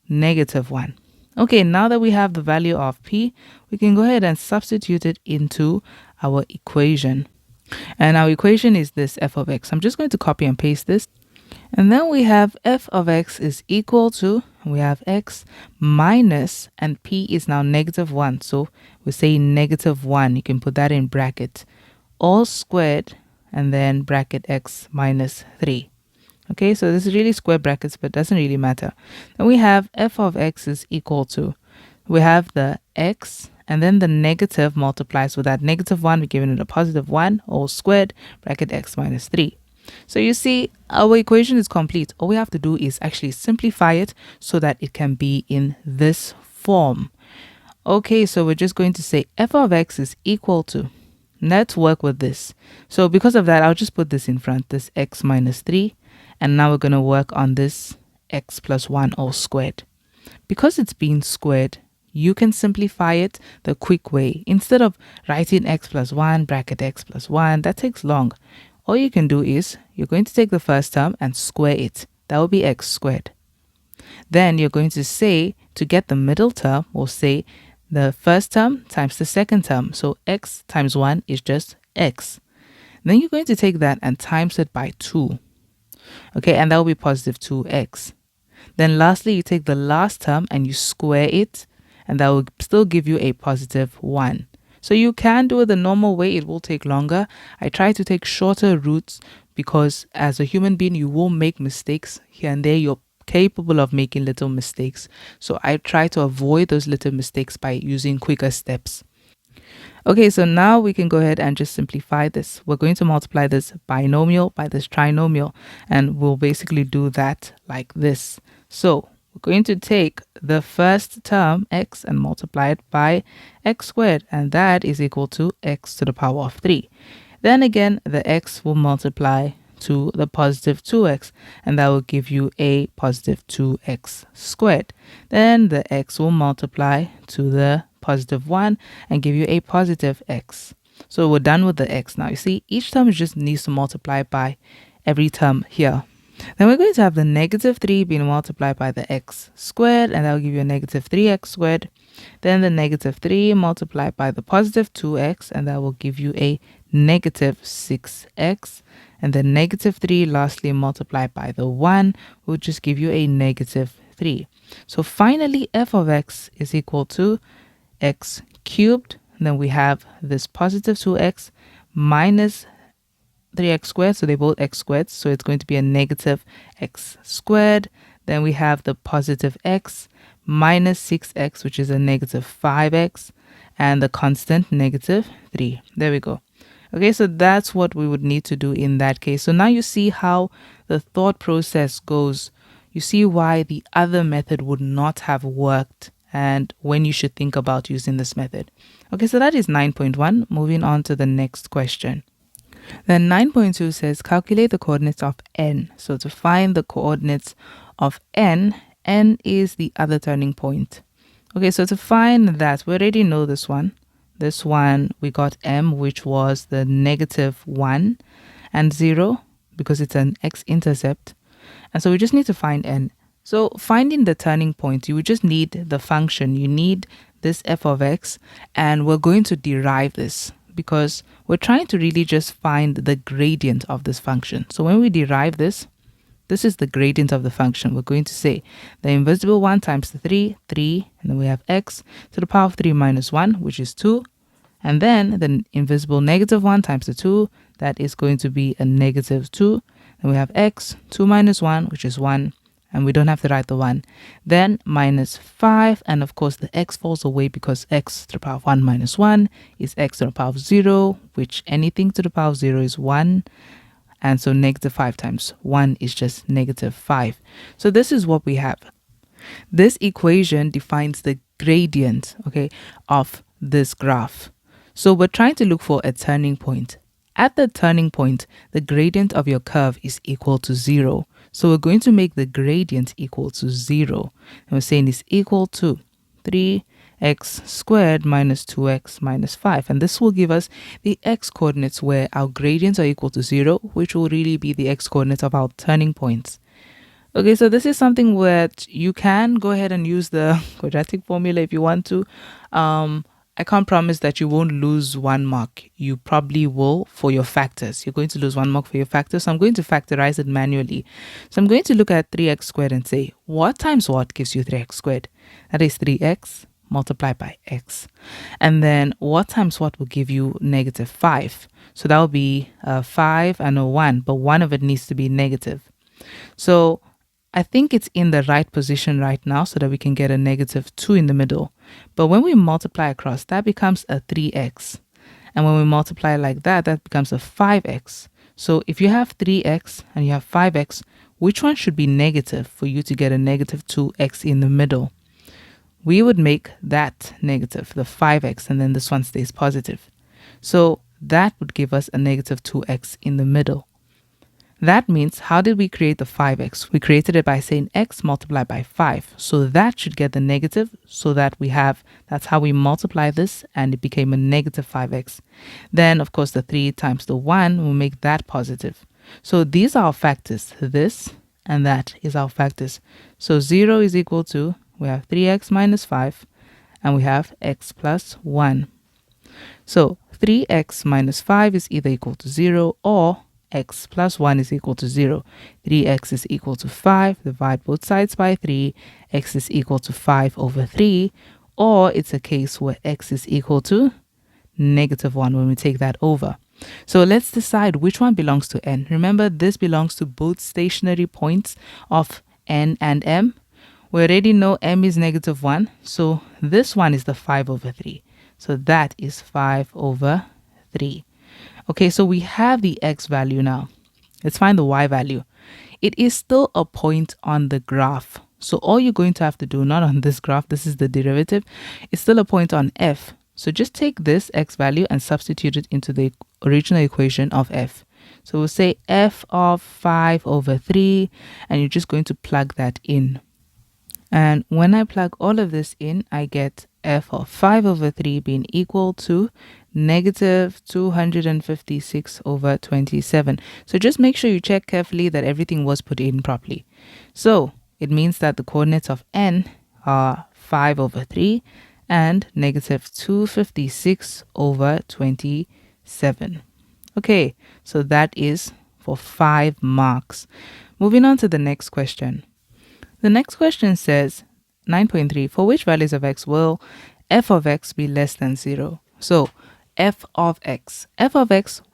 -1. Okay, now that we have the value of p, we can go ahead and substitute it into our equation. And our equation is this f of x. I'm just going to copy and paste this. And then we have f of x is equal to, we have x minus, and p is now -1. So we say -1. You can put that in bracket, all squared, and then bracket x minus 3. Okay, so this is really square brackets, but doesn't really matter. Then we have f of x is equal to, we have the x, and then the negative multiplies with that -1. We're giving it a +1, all squared, bracket x minus 3. So you see, our equation is complete. All we have to do is actually simplify it so that it can be in this form. Okay, so we're just going to say f of x is equal to, let's work with this. So because of that, I'll just put this in front, this x minus 3. And now we're going to work on this x plus 1 all squared. Because it's being squared, you can simplify it the quick way. Instead of writing x plus 1, bracket x plus 1, that takes long. All you can do is, you're going to take the first term and square it. That will be x squared. Then you're going to say, to get the middle term, we'll say the first term times the second term. So x times 1 is just x. Then you're going to take that and times it by 2. Okay, and that will be positive 2x. Then lastly, you take the last term and you square it, and that will still give you a positive 1. So you can do it the normal way, it will take longer. I try to take shorter routes because as a human being, you will make mistakes here and there. You're capable of making little mistakes. So I try to avoid those little mistakes by using quicker steps. Okay, so now we can go ahead and just simplify this. We're going to multiply this binomial by this trinomial, and we'll basically do that like this. So we're going to take the first term, x, and multiply it by x squared, and that is equal to x to the power of 3. Then again, the x will multiply to the positive 2x, and that will give you a positive 2x squared. Then the x will multiply to the positive 1 and give you a positive x. So we're done with the x now. You see, each term just needs to multiply by every term here. Then we're going to have the -3 being multiplied by the x squared, and that will give you a -3x squared. Then the negative 3 multiplied by the positive 2x, and that will give you a negative 6x. And then negative 3 lastly multiplied by the 1 will just give you a negative 3. So finally, f of x is equal to x cubed. And then we have this positive 2x minus 3x squared, so they're both x squared, so it's going to be a negative x squared. Then we have the positive x minus 6x, which is a negative 5x, and the constant negative 3. There we go. Okay, so that's what we would need to do in that case. So now you see how the thought process goes. You see why the other method would not have worked and when you should think about using this method. Okay, so that is 9.1. Moving on to the next question. Then 9.2 says calculate the coordinates of n. So to find the coordinates of n is the other turning point. Okay, so to find that, we already know this one. This one, we got m, which was the negative 1 and 0 because it's an x-intercept. And so we just need to find n. So finding the turning point, you would just need the function. You need this f of x, and we're going to derive this because we're trying to really just find the gradient of this function. So when we derive this, this is the gradient of the function. We're going to say the invisible 1 times the 3, and then we have x to the power of 3 minus 1, which is 2. And then the invisible negative 1 times the 2, that is going to be a negative 2. And we have x, 2 minus 1, which is 1. And we don't have to write the 1. Then minus 5, and of course the x falls away because x to the power of 1 minus 1 is x to the power of 0, which anything to the power of 0 is 1. And so negative 5 times 1 is just negative 5. So this is what we have. This equation defines the gradient, okay, of this graph. So we're trying to look for a turning point. At the turning point, the gradient of your curve is equal to 0. So we're going to make the gradient equal to 0. And we're saying it's equal to 3x squared minus 2x minus 5. And this will give us the x coordinates where our gradients are equal to 0, which will really be the x coordinates of our turning points. Okay, so this is something where you can go ahead and use the quadratic formula if you want to. I can't promise that you won't lose 1 mark. You probably will for your factors. You're going to lose 1 mark for your factors. So I'm going to factorize it manually. So I'm going to look at 3x squared and say, what times what gives you 3x squared? That is 3x multiplied by x. And then what times what will give you negative 5? So that will be 5 and a 1, but one of it needs to be negative. So I think it's in the right position right now so that we can get a negative 2 in the middle. But when we multiply across, that becomes a 3x. And when we multiply like that, that becomes a 5x. So if you have 3x and you have 5x, which one should be negative for you to get a negative 2x in the middle? We would make that negative, the 5x, and then this one stays positive. So that would give us a negative 2x in the middle. That means, how did we create the 5x? We created it by saying x multiplied by 5. So that should get the negative so that we have, that's how we multiply this, and it became a negative 5x. Then, of course, the 3 times the 1 will make that positive. So these are our factors. This and that is our factors. So 0 is equal to, we have 3x minus 5, and we have x plus 1. So 3x minus 5 is either equal to 0 or x plus 1 is equal to 0. 3x is equal to 5. Divide both sides by 3. X is equal to 5 over 3. Or it's a case where x is equal to negative 1 when we take that over. So let's decide which one belongs to n. Remember, this belongs to both stationary points of n and m. We already know m is negative 1. So this one is the 5 over 3. So that is 5 over 3. Okay, so we have the x value now. Let's find the y value. It is still a point on the graph. So all you're going to have to do, not on this graph, this is the derivative, it's still a point on f. So just take this x value and substitute it into the original equation of f. So we'll say f of 5 over 3, and you're just going to plug that in. And when I plug all of this in, I get f of 5 over 3 being equal to negative 256 over 27. So just make sure you check carefully that everything was put in properly. So it means that the coordinates of n are 5 over 3 and negative 256 over 27. Okay, so that is for 5 marks. Moving on to the next question. The next question says 9.3, for which values of x will f of x be less than 0? So f of x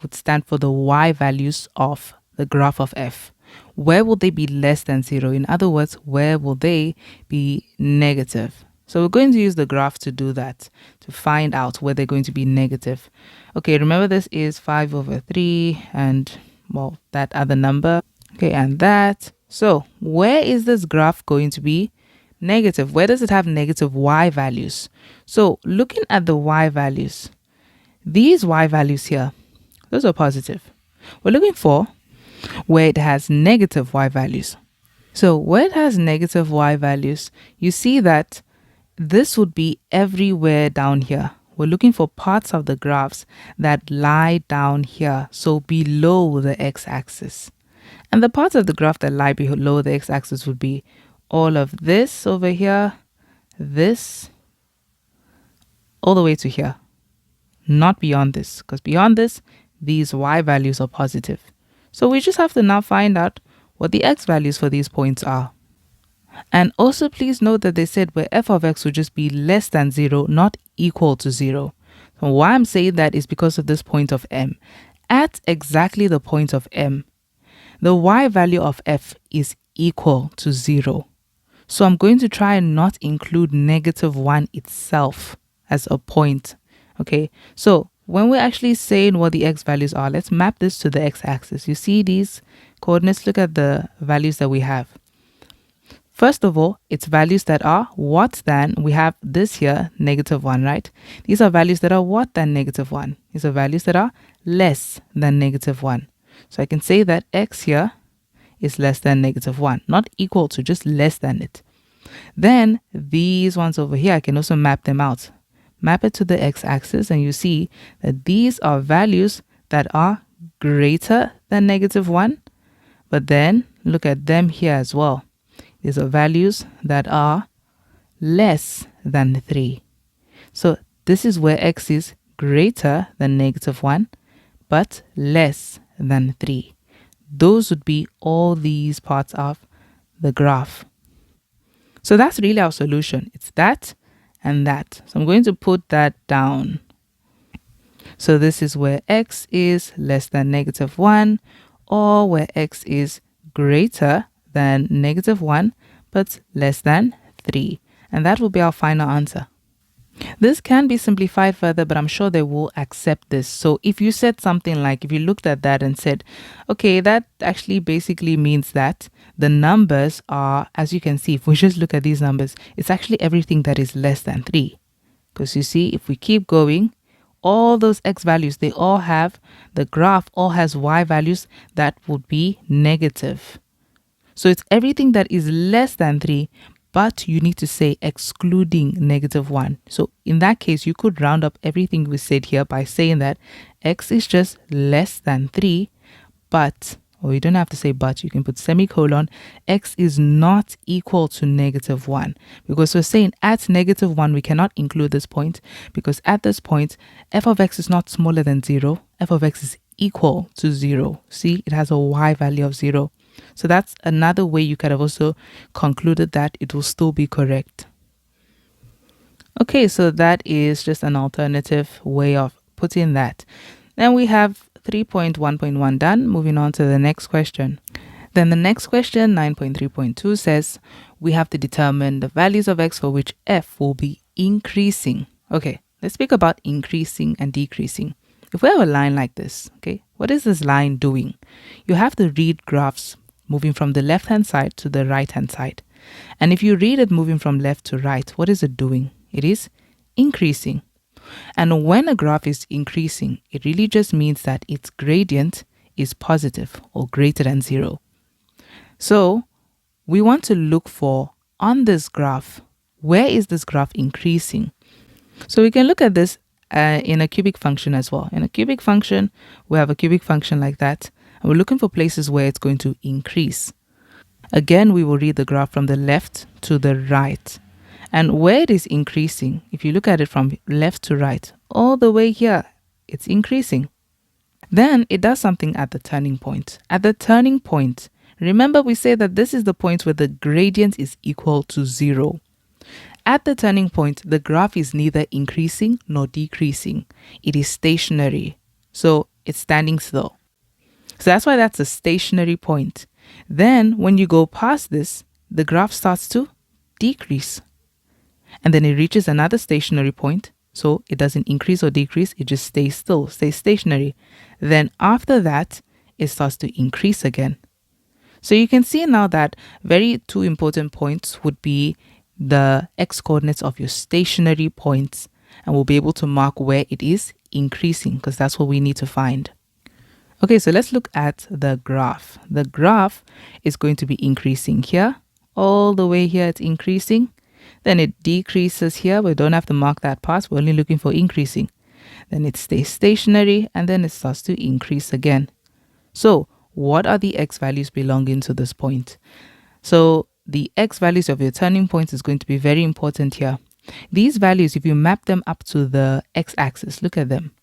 would stand for the y values of the graph of f. Where will they be less than 0? In other words, where will they be negative? So we're going to use the graph to do that, to find out where they're going to be negative. Okay, remember this is 5 over 3 and, well, that other number. Okay, and that. So where is this graph going to be negative? Where does it have negative y values? So looking at the y values, these y values here, those are positive. We're looking for where it has negative y values. So where it has negative y values, you see that this would be everywhere down here. We're looking for parts of the graphs that lie down here, so below the x-axis. And the parts of the graph that lie below the x-axis would be all of this over here, this, all the way to here. Not beyond this, because beyond this, these y values are positive. So we just have to now find out what the x values for these points are. And also please note that they said where f of x would just be less than 0, not equal to 0. So why I'm saying that is because of this point of m. At exactly the point of m, the y value of f is equal to 0. So I'm going to try and not include negative 1 itself as a point. Okay, so when we're actually saying what the x values are, let's map this to the x-axis. You see these coordinates? Look at the values that we have. First of all, it's values that are what than, we have this here, negative 1, right? These are values that are what than negative 1. These are values that are less than negative 1. So I can say that x here is less than negative 1, not equal to, just less than it. Then these ones over here, I can also map them out. Map it to the x-axis and you see that these are values that are greater than negative 1. But then look at them here as well. These are values that are less than 3. So this is where x is greater than negative 1, but less than 3. Those would be all these parts of the graph. So that's really our solution. It's that and that. So I'm going to put that down. So this is where x is less than negative 1, or where x is greater than negative 1, but less than 3. And that will be our final answer. This can be simplified further, but I'm sure they will accept this. So if you said something like, if you looked at that and said, okay, that actually basically means that the numbers are, as you can see, if we just look at these numbers, it's actually everything that is less than 3. Because you see, if we keep going, all those x values, they all have, the graph all has y values that would be negative. So it's everything that is less than 3, but you need to say excluding negative 1. So in that case, you could round up everything we said here by saying that x is just less than 3, but, or you don't have to say but, you can put semicolon, x is not equal to negative 1. Because we're saying at negative 1, we cannot include this point, because at this point, f of x is not smaller than 0, f of x is equal to 0. See, it has a y value of 0. So that's another way you could have also concluded that it will still be correct. Okay, so that is just an alternative way of putting that. Then we have 3.1.1 done. Moving on to the next question. Then the next question, 9.3.2, says we have to determine the values of x for which f will be increasing. Okay, let's speak about increasing and decreasing. If we have a line like this, okay, what is this line doing? You have to read graphs moving from the left-hand side to the right-hand side. And if you read it moving from left to right, what is it doing? It is increasing. And when a graph is increasing, it really just means that its gradient is positive or greater than 0. So we want to look for, on this graph, where is this graph increasing? So we can look at this in a cubic function as well. In a cubic function, we have a cubic function like that. And we're looking for places where it's going to increase. Again, we will read the graph from the left to the right. And where it is increasing, if you look at it from left to right, all the way here, it's increasing. Then it does something at the turning point. At the turning point, remember we say that this is the point where the gradient is equal to 0. At the turning point, the graph is neither increasing nor decreasing. It is stationary. So it's standing still. So that's why that's a stationary point. Then when you go past this, the graph starts to decrease. And then it reaches another stationary point. So it doesn't increase or decrease. It just stays still, stays stationary. Then after that, it starts to increase again. So you can see now that two important points would be the x coordinates of your stationary points, and we'll be able to mark where it is increasing because that's what we need to find. Okay, so let's look at the graph. The graph is going to be increasing here. All the way here, it's increasing. Then it decreases here. We don't have to mark that part. We're only looking for increasing. Then it stays stationary, and then it starts to increase again. So what are the x values belonging to this point? So the x values of your turning point is going to be very important here. These values, if you map them up to the x-axis, look at them.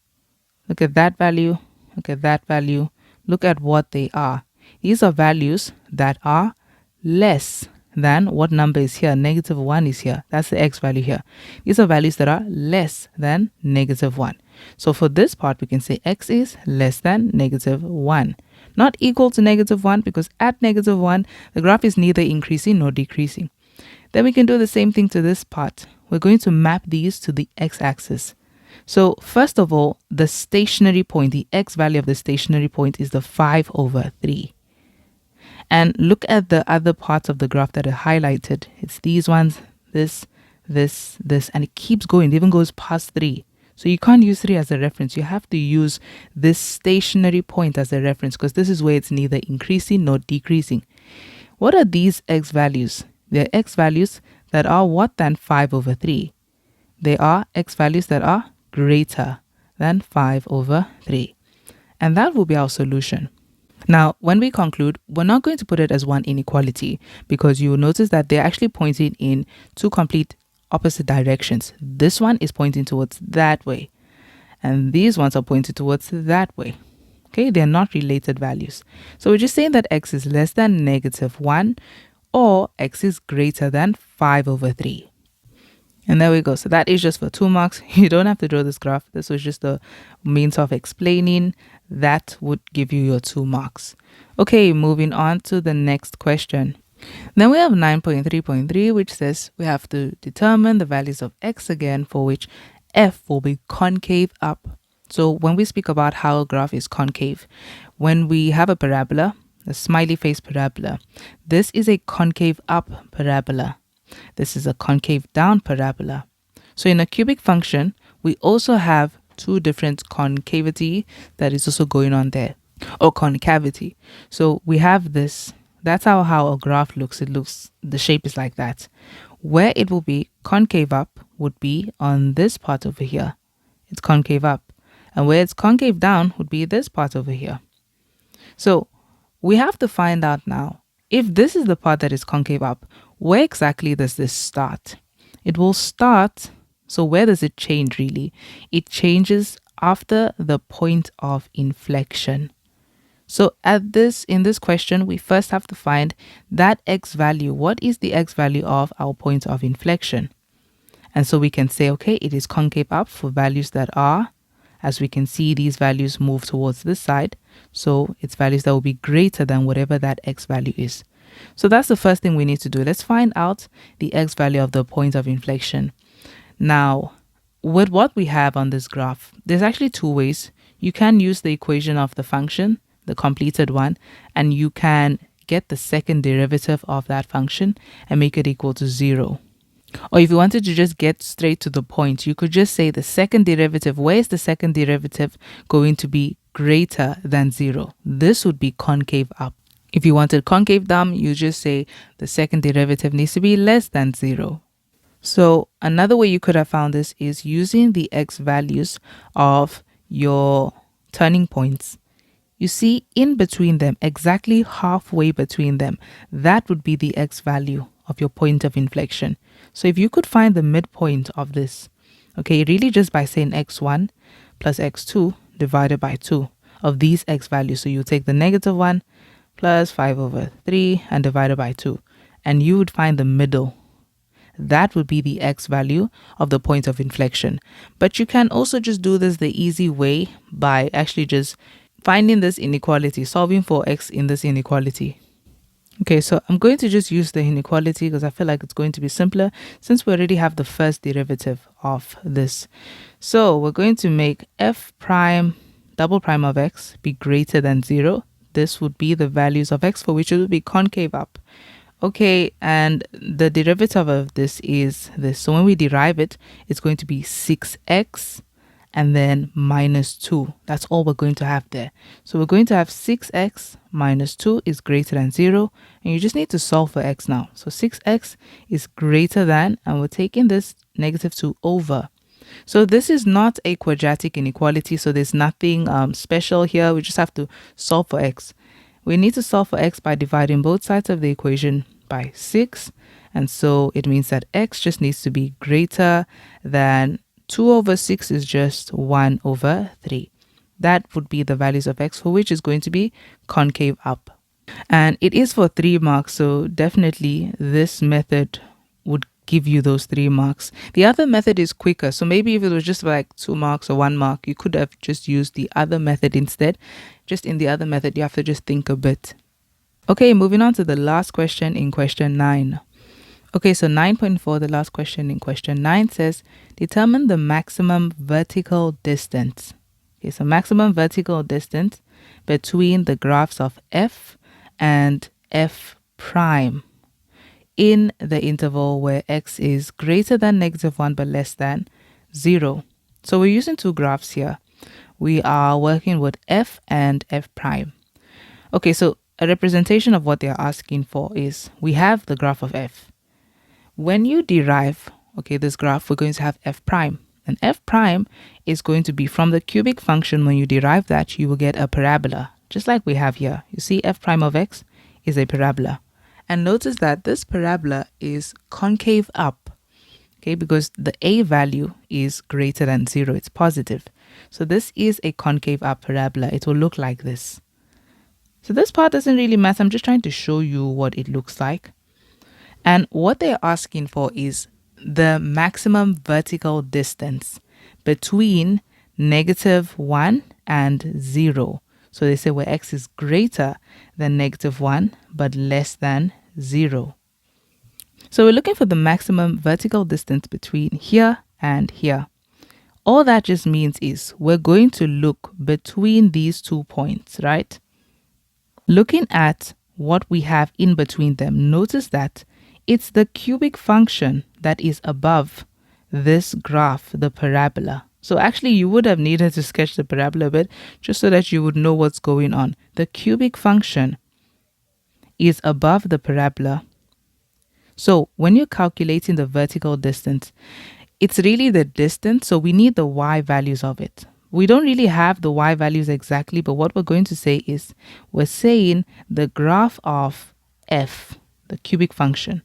Look at that value. Look at that value. Look at what they are. These are values that are less than what number is here. -1 is here. That's the x value here. These are values that are less than -1. So for this part, we can say x is less than -1. Not equal to -1 because at -1, the graph is neither increasing nor decreasing. Then we can do the same thing to this part. We're going to map these to the x-axis. So first of all, the stationary point, the x value of the stationary point is the 5/3. And look at the other parts of the graph that are highlighted. It's these ones, this, and it keeps going. It even goes past 3. So you can't use 3 as a reference. You have to use this stationary point as a reference because this is where it's neither increasing nor decreasing. What are these x values? They're x values that are what than 5/3. They are x values that are greater than 5/3. And that will be our solution. Now, when we conclude, we're not going to put it as one inequality because you will notice that they're actually pointing in two complete opposite directions. This one is pointing towards that way, and these ones are pointing towards that way. Okay, they're not related values. So we're just saying that x is less than -1 or x is greater than 5/3. And there we go. So that is just for 2 marks. You don't have to draw this graph. This was just the means of explaining. That would give you your 2 marks. Okay, moving on to the next question. Then we have 9.3.3, which says we have to determine the values of x again for which f will be concave up. So when we speak about how a graph is concave, when we have a parabola, a smiley face parabola, this is a concave up parabola. This is a concave down parabola. So in a cubic function, we also have 2 different concavity that is also going on there, or concavity. So we have this. That's how a graph looks. The shape is like that. Where it will be concave up would be on this part over here. It's concave up. And where it's concave down would be this part over here. So we have to find out now, if this is the part that is concave up, where exactly does this start? It will start, so where does it change really? It changes after the point of inflection. So in this question, we first have to find that x value. What is the x value of our point of inflection? And so we can say, okay, it is concave up for values that are, as we can see, these values move towards this side. So it's values that will be greater than whatever that x value is. So that's the first thing we need to do. Let's find out the x value of the point of inflection. Now, with what we have on this graph, there's actually 2 ways. You can use the equation of the function, the completed one, and you can get the second derivative of that function and make it equal to 0. Or if you wanted to just get straight to the point, you could just say the second derivative. Where is the second derivative going to be greater than 0? This would be concave up. If you wanted concave down, you just say the second derivative needs to be less than 0. So another way you could have found this is using the x values of your turning points. You see, in between them, exactly halfway between them, that would be the x value of your point of inflection. So if you could find the midpoint of this, okay, really just by saying x1 plus x2 divided by 2 of these x values. So you take the negative 1 plus 5 over 3 and divided by 2. And you would find the middle. That would be the x value of the point of inflection. But you can also just do this the easy way by actually just finding this inequality, solving for x in this inequality. Okay, so I'm going to just use the inequality because I feel like it's going to be simpler since we already have the first derivative of this. So we're going to make f prime double prime of x be greater than 0. This would be the values of x for which it would be concave up. Okay, and the derivative of this is this. So when we derive it, it's going to be 6x and then minus 2. That's all we're going to have there. So we're going to have 6x minus 2 is greater than 0. And you just need to solve for x now. So 6x is greater than, and we're taking this negative 2 over. So this is not a quadratic inequality. So there's nothing special here. We just have to solve for x. We need to solve for x by dividing both sides of the equation by 6. And so it means that x just needs to be greater than 2 over 6 is just 1 over 3. That would be the values of x for which is going to be concave up. And it is for 3 marks. So definitely this method would give you those 3 marks. The other method is quicker. So maybe if it was just like 2 marks or 1 mark, you could have just used the other method instead. Just in the other method, you have to just think a bit. Okay, moving on to the last question in question 9. Okay, so 9.4, the last question in question 9 says, determine the maximum vertical distance. Okay, so maximum vertical distance between the graphs of f and f prime in the interval where x is greater than negative 1 but less than 0. So we're using 2 graphs here. We are working with f and f prime. Okay, so a representation of what they're asking for is we have the graph of f. When you derive, okay, this graph, we're going to have f prime. And f prime is going to be from the cubic function. When you derive that, you will get a parabola, just like we have here. You see f prime of x is a parabola. And notice that this parabola is concave up, okay, because the a value is greater than 0. It's positive. So this is a concave up parabola. It will look like this. So this part doesn't really matter. I'm just trying to show you what it looks like. And what they're asking for is the maximum vertical distance between negative 1 and 0. So they say where x is greater than negative 1 but less than 0. So we're looking for the maximum vertical distance between here and here. All that just means is we're going to look between these 2 points, right? Looking at what we have in between them, notice that it's the cubic function that is above this graph, the parabola. So actually you would have needed to sketch the parabola a bit just so that you would know what's going on. The cubic function is above the parabola. So when you're calculating the vertical distance, it's really the distance. So we need the y values of it. We don't really have the y values exactly, but what we're going to say is we're saying the graph of f, the cubic function,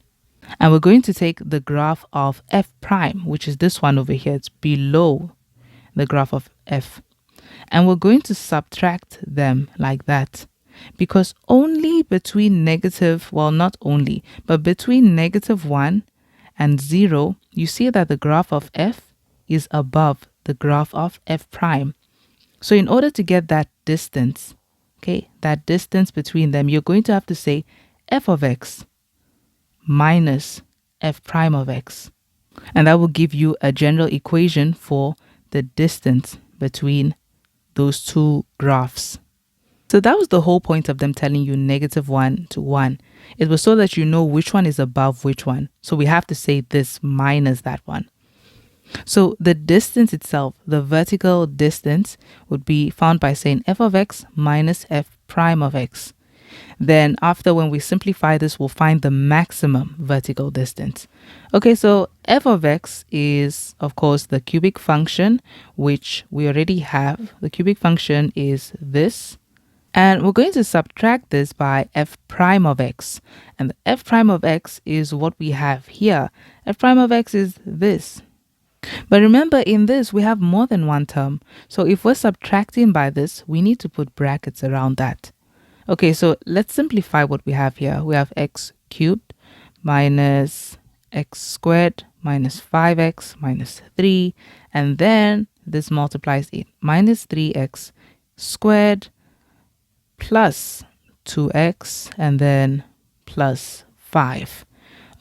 and we're going to take the graph of f prime, which is this one over here. It's below the graph of f. And we're going to subtract them like that. Because only between negative, well, not only, but between negative 1 and 0, you see that the graph of f is above the graph of f prime. So in order to get that distance, okay, that distance between them, you're going to have to say f of x minus f prime of x. And that will give you a general equation for the distance between those 2 graphs. So that was the whole point of them telling you negative 1 to 1. It was so that you know which one is above which one. So we have to say this minus that one. So the distance itself, the vertical distance, would be found by saying f of x minus f prime of x. Then after, when we simplify this, we'll find the maximum vertical distance. Okay, so f of x is, of course, the cubic function, which we already have. The cubic function is this. And we're going to subtract this by f prime of x. And the f prime of x is what we have here. F prime of x is this. But remember, in this, we have more than one term. So if we're subtracting by this, we need to put brackets around that. Okay, so let's simplify what we have here. We have x cubed minus x squared minus 5x minus 3. And then this multiplies it. Minus 3x squared plus 2x and then plus 5.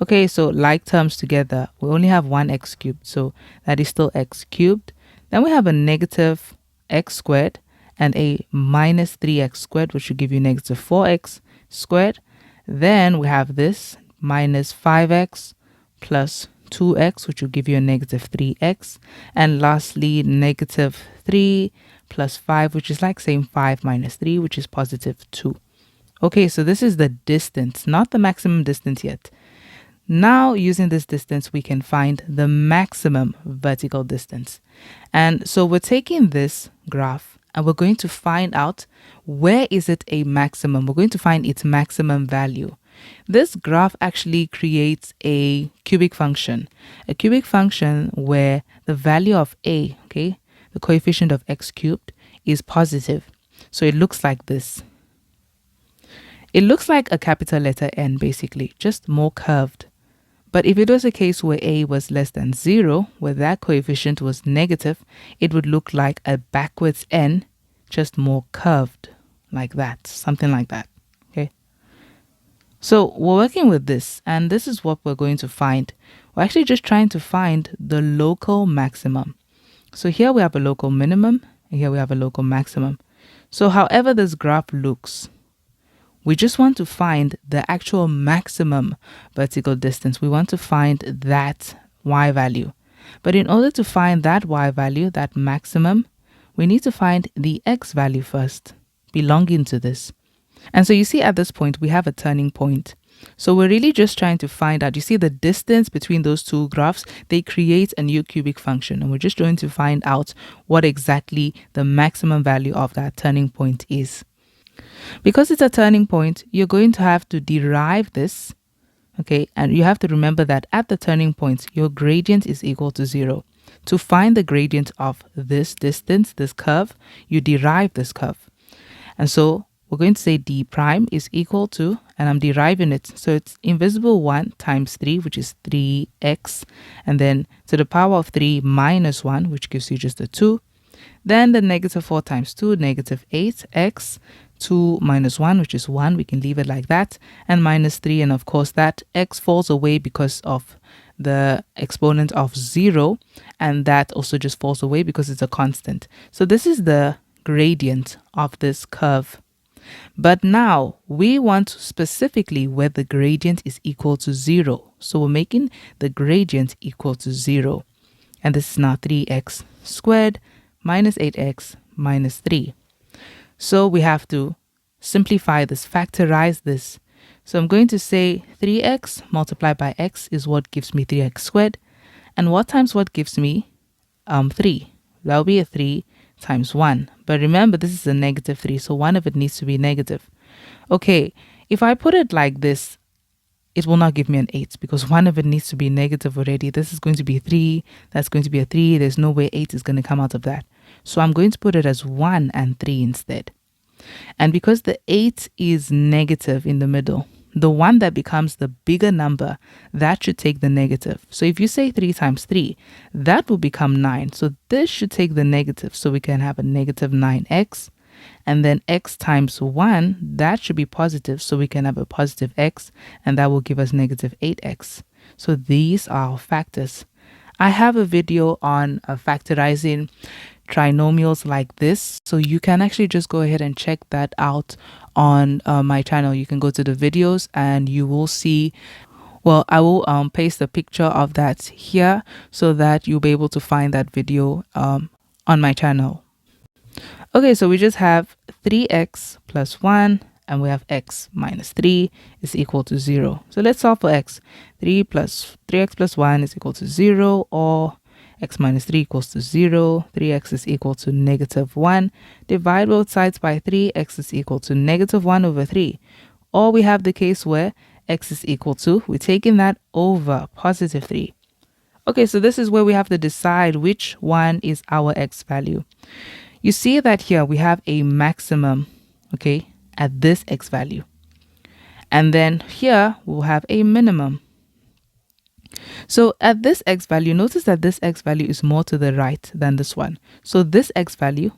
Okay, so like terms together, we only have one x cubed, so that is still x cubed. Then we have a negative x squared and a minus 3x squared, which will give you negative 4x squared. Then we have this minus 5x plus 2x, which will give you a negative 3x. And lastly, negative 3 plus 5, which is like saying 5 minus 3, which is positive 2. Okay, so this is the distance, not the maximum distance yet. Now, using this distance, we can find the maximum vertical distance. And so we're taking this graph and we're going to find out where is it a maximum. We're going to find its maximum value. This graph actually creates a cubic function where the value of a, okay, the coefficient of x cubed is positive. So it looks like this. It looks like a capital letter N, basically, just more curved. But if it was a case where a was less than 0, where that coefficient was negative, it would look like a backwards N, just more curved, like that, something like that. Okay. So we're working with this, and this is what we're going to find. We're actually just trying to find the local maximum. So here we have a local minimum, and here we have a local maximum. So however this graph looks, we just want to find the actual maximum vertical distance. We want to find that y value. But in order to find that y value, that maximum, we need to find the x value first, belonging to this. And so you see at this point, we have a turning point. So we're really just trying to find out, you see the distance between those two graphs, they create a new cubic function. And we're just going to find out what exactly the maximum value of that turning point is. Because it's a turning point, you're going to have to derive this, okay? And you have to remember that at the turning point, your gradient is equal to 0. To find the gradient of this distance, this curve, you derive this curve. And so we're going to say d prime is equal to, and I'm deriving it, so it's invisible 1 times 3, which is 3x, and then to the power of 3 minus 1, which gives you just a 2. Then the negative 4 times 2, negative 8x, 2 minus 1, which is 1. We can leave it like that. And minus 3. And of course, that x falls away because of the exponent of 0. And that also just falls away because it's a constant. So this is the gradient of this curve. But now we want specifically where the gradient is equal to 0. So we're making the gradient equal to 0. And this is now 3x squared minus 8x minus 3. So we have to simplify this, factorize this. So I'm going to say 3x multiplied by x is what gives me 3x squared. And what times what gives me 3? That will be a 3 times 1. But remember, this is a negative 3, so one of it needs to be negative. Okay, if I put it like this, it will not give me an 8 because one of it needs to be negative already. This is going to be 3, that's going to be a 3. There's no way 8 is going to come out of that. So I'm going to put it as 1 and 3 instead. And because the 8 is negative in the middle, the one that becomes the bigger number, that should take the negative. So if you say 3 times 3, that will become 9. So this should take the negative. So we can have a negative 9x. And then x times 1, that should be positive. So we can have a positive x, and that will give us negative 8x. So these are our factors. I have a video on factorizing trinomials like this, so you can actually just go ahead and check that out on my channel. You can go to the videos and you will see, well, I will paste a picture of that here so that you'll be able to find that video on my channel. Okay, so we just have 3x plus 1 and we have x minus 3 is equal to 0. So let's solve for x. 3x plus 1 is equal to 0, or x minus 3 equals to 0, 3x is equal to negative 1. Divide both sides by 3, x is equal to negative 1 over 3. Or we have the case where x is equal to, we're taking that over positive 3. Okay, so this is where we have to decide which one is our x value. You see that here we have a maximum, okay, at this x value. And then here we'll have a minimum. So at this x value, notice that this x value is more to the right than this one. So this x value,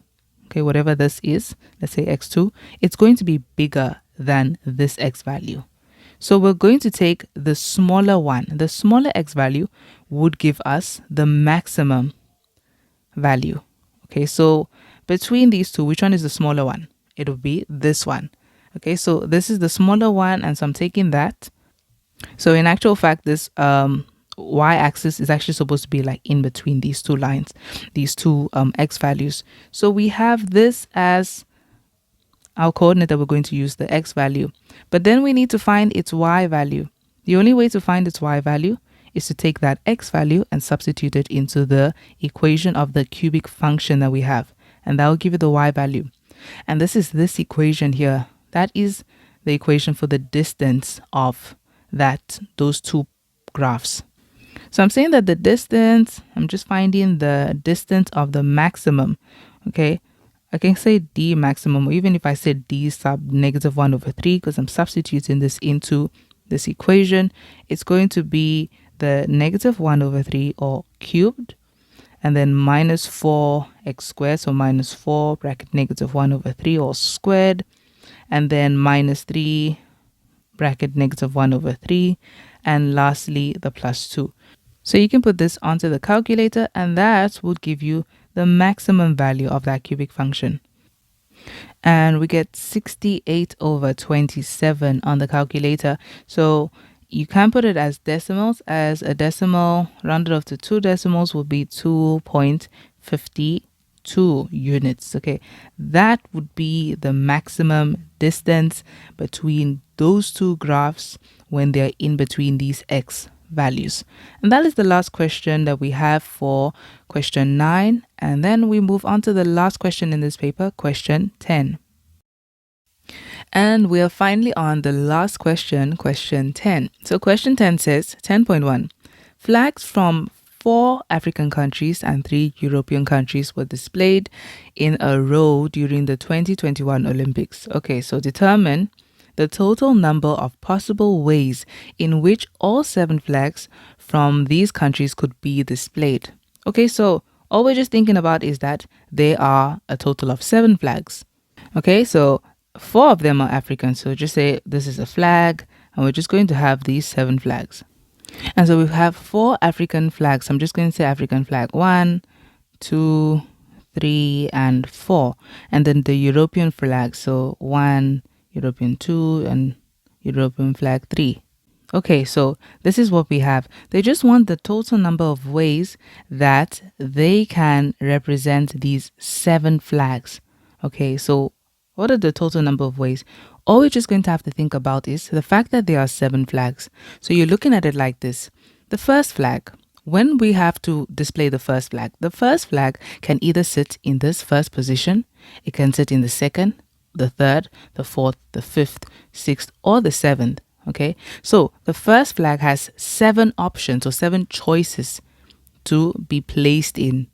okay, whatever this is, let's say x2, it's going to be bigger than this x value. So we're going to take the smaller one. The smaller x value would give us the maximum value. Okay, so between these two, which one is the smaller one? It will be this one. Okay, so this is the smaller one, and so I'm taking that. So in actual fact, this y-axis is actually supposed to be like in between these two lines, these two x values. So we have this as our coordinate that we're going to use, the x value. But then we need to find its y value. The only way to find its y value is to take that x value and substitute it into the equation of the cubic function that we have. And that will give you the y value. And this is this equation here. That is the equation for the distance of those two graphs. So I'm saying that the distance, I'm just finding the distance of the maximum. Okay, I can say d maximum, or even if I said d sub negative 1 over 3, because I'm substituting this into this equation, it's going to be the negative 1 over 3 all cubed, and then minus 4x squared, so minus 4 bracket negative 1 over 3 all squared, and then minus 3 bracket negative 1 over 3, and lastly the plus 2. So you can put this onto the calculator, and that would give you the maximum value of that cubic function. And we get 68 over 27 on the calculator. So you can put it as decimals. As a decimal rounded off to 2 decimals will be 2.52 units. Okay, that would be the maximum distance between those two graphs when they're in between these x values. And that is the last question that we have for question 9. And then we move on to the last question in this paper, question 10. And we are finally on the last question, question 10. So question 10 says, 10.1, flags from 4 African countries and 3 European countries were displayed in a row during the 2021 Olympics. Okay, so determine the total number of possible ways in which all 7 flags from these countries could be displayed. Okay, so all we're just thinking about is that there are a total of 7 flags. Okay, so 4 of them are African. So just say this is a flag, and we're just going to have these 7 flags. And so we have 4 African flags. I'm just going to say African flag 1, 2, 3, and 4. And then the European flag. So 1, European 2, and European flag 3. Okay, so this is what we have. They just want the total number of ways that they can represent these 7 flags. Okay, so what are the total number of ways? All we're just going to have to think about is the fact that there are 7 flags. So you're looking at it like this. The first flag, when we have to display the first flag can either sit in this first position, it can sit in the second, the third, the fourth, the fifth, sixth, or the seventh. Okay, so the first flag has 7 options or 7 choices to be placed in.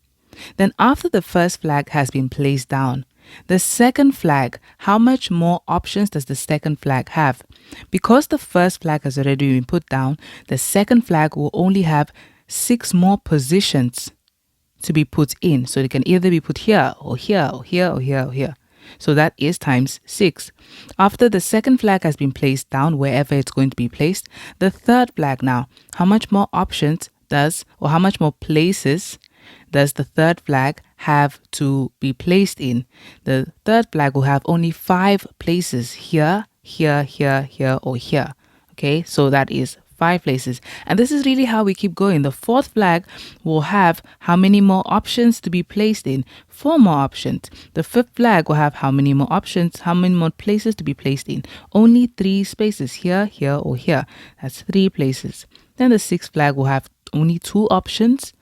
Then after the first flag has been placed down, the second flag, how much more options does the second flag have? Because the first flag has already been put down, the second flag will only have 6 more positions to be put in. So it can either be put here or here or here or here or here. So that is times 6. After the second flag has been placed down, wherever it's going to be placed, the third flag now, how much more options does, or how much more places does the third flag have to be placed in? The third flag will have only 5 places, here, here, here, here, or here. Okay, so that is 5 places. And this is really how we keep going. The fourth flag will have how many more options to be placed in? 4 more options. The fifth flag will have how many more options, how many more places to be placed in? Only 3 spaces, here, here, or here. That's 3 places. Then the sixth flag will have only 2 options.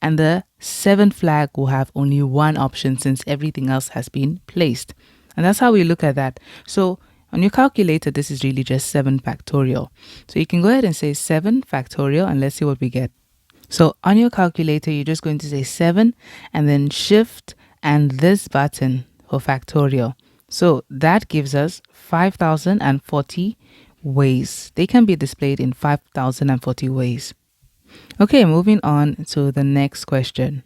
and the seventh flag will have only one option since everything else has been placed. And that's how we look at that. So on your calculator, this is really just 7 factorial. So you can go ahead and say 7 factorial and let's see what we get. So on your calculator, you're just going to say 7 and then shift and this button for factorial. So that gives us 5,040 ways. They can be displayed in 5,040 ways. Okay, moving on to the next question.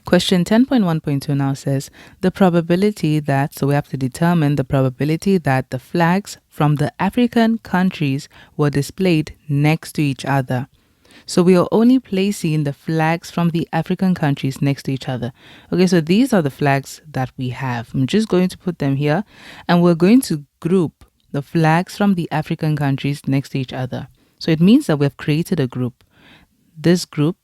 Question 10.1.2 now says the probability that, so we have to determine the probability that the flags from the African countries were displayed next to each other. So we are only placing the flags from the African countries next to each other. Okay, so these are the flags that we have. I'm just going to put them here and we're going to group the flags from the African countries next to each other. So it means that we have created a group. This group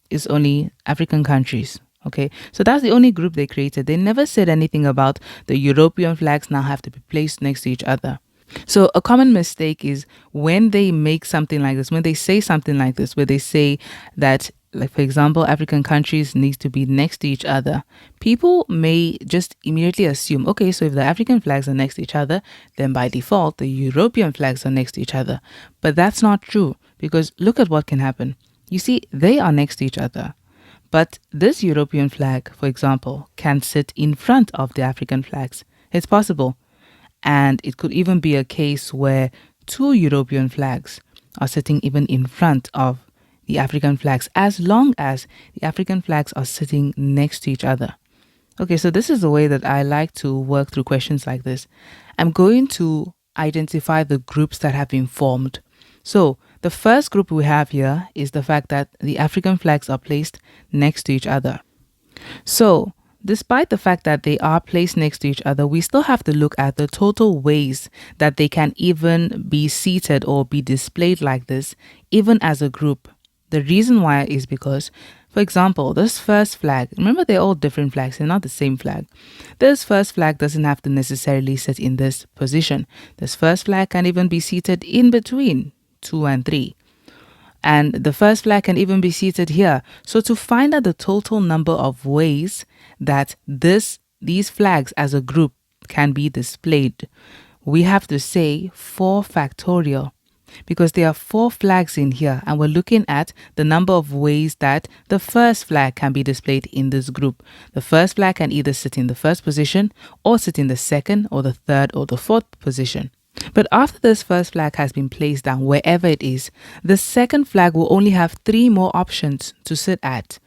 is only African countries. Okay, so that's the only group they created. They never said anything about the European flags now have to be placed next to each other. So a common mistake is when they make something like this, when they say something like this, where they say that, like for example, African countries need to be next to each other, people may just immediately assume, okay, so if the African flags are next to each other, then by default, the European flags are next to each other. But that's not true, because look at what can happen. You see, they are next to each other. But this European flag, for example, can sit in front of the African flags. It's possible. And it could even be a case where 2 European flags are sitting even in front of the African flags, as long as the African flags are sitting next to each other. Okay, so this is the way that I like to work through questions like this. I'm going to identify the groups that have been formed. So the first group we have here is the fact that the African flags are placed next to each other. So despite the fact that they are placed next to each other, we still have to look at the total ways that they can even be seated or be displayed like this, even as a group. The reason why is because, for example, this first flag, remember they're all different flags, they're not the same flag. This first flag doesn't have to necessarily sit in this position. This first flag can even be seated in between 2 and 3. And the first flag can even be seated here. So to find out the total number of ways that these flags as a group can be displayed, we have to say 4 factorial, because there are 4 flags in here and we're looking at the number of ways that the first flag can be displayed in this group. The first flag can either sit in the first position or sit in the second or the third or the fourth position. But after this first flag has been placed down, wherever it is, the second flag will only have 3 more options to sit at.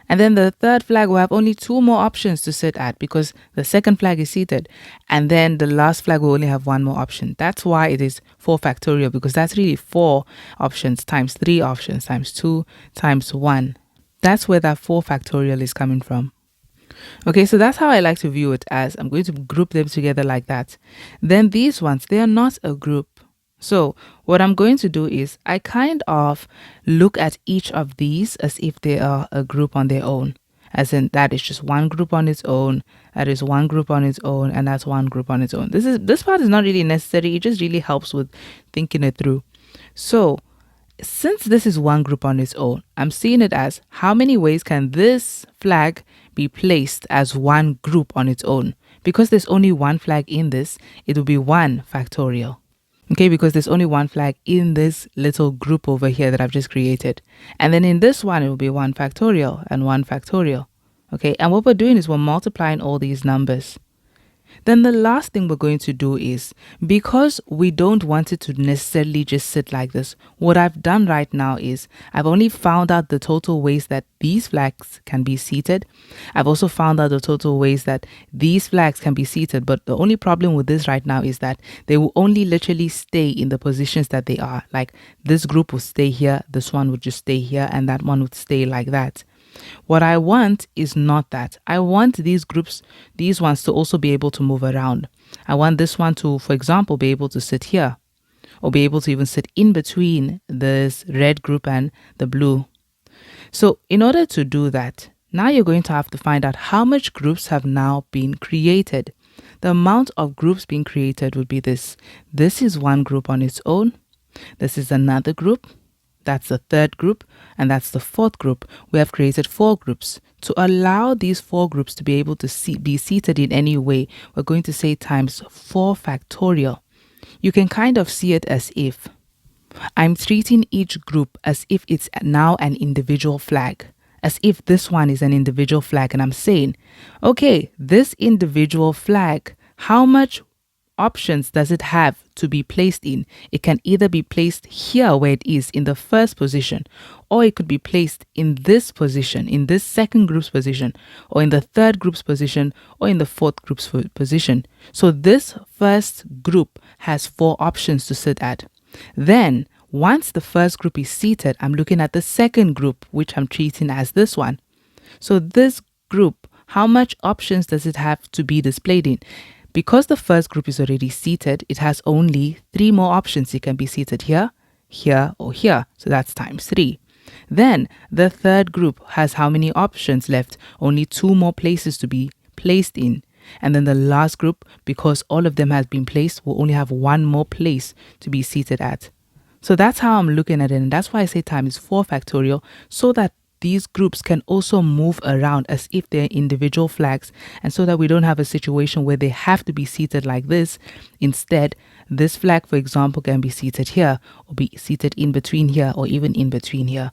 And then the third flag will have only 2 more options to sit at because the second flag is seated. And then the last flag will only have 1 more option. That's why it is 4 factorial, because that's really 4 options times 3 options times 2 times 1. That's where that 4 factorial is coming from. Okay, so that's how I like to view it, as I'm going to group them together like that. Then these ones, they are not a group. So what I'm going to do is I kind of look at each of these as if they are a group on their own. As in that is just one group on its own, that is one group on its own, and that's one group on its own. This part is not really necessary. It just really helps with thinking it through. So since this is one group on its own, I'm seeing it as how many ways can this flag be placed as one group on its own. Because there's only one flag in this, it will be 1 factorial. Okay, because there's only one flag in this little group over here that I've just created. And then in this one, it will be 1 factorial and 1 factorial. Okay, and what we're doing is we're multiplying all these numbers. Then the last thing we're going to do is, because we don't want it to necessarily just sit like this, what I've done right now is I've only found out the total ways that these flags can be seated. I've also found out the total ways that these flags can be seated. But the only problem with this right now is that they will only literally stay in the positions that they are. Like this group will stay here, this one would just stay here, and that one would stay like that. What I want is not that. I want these groups, these ones to also be able to move around. I want this one to, for example, be able to sit here or be able to even sit in between this red group and the blue. So in order to do that, now you're going to have to find out how much groups have now been created. The amount of groups being created would be this. This is one group on its own. This is another group. That's the third group, and that's the fourth group. We have created 4 groups. To allow these 4 groups to be able to be seated in any way, we're going to say times 4 factorial. You can kind of see it as if I'm treating each group as if it's now an individual flag, as if this one is an individual flag. And I'm saying, okay, this individual flag, how much options does it have to be placed in? It can either be placed here where it is in the first position, or it could be placed in this position, in this second group's position, or in the third group's position, or in the fourth group's position. So this first group has 4 options to sit at. Then, once the first group is seated, I'm looking at the second group, which I'm treating as this one. So this group, how much options does it have to be displayed in? Because the first group is already seated, it has only 3 more options. It can be seated here, here, or here. So that's times 3. Then the third group has how many options left? Only 2 more places to be placed in. And then the last group, because all of them has been placed, will only have 1 more place to be seated at. So that's how I'm looking at it. And that's why I say times 4 factorial, so that these groups can also move around as if they're individual flags, and so that we don't have a situation where they have to be seated like this. Instead, this flag, for example, can be seated here, or be seated in between here, or even in between here.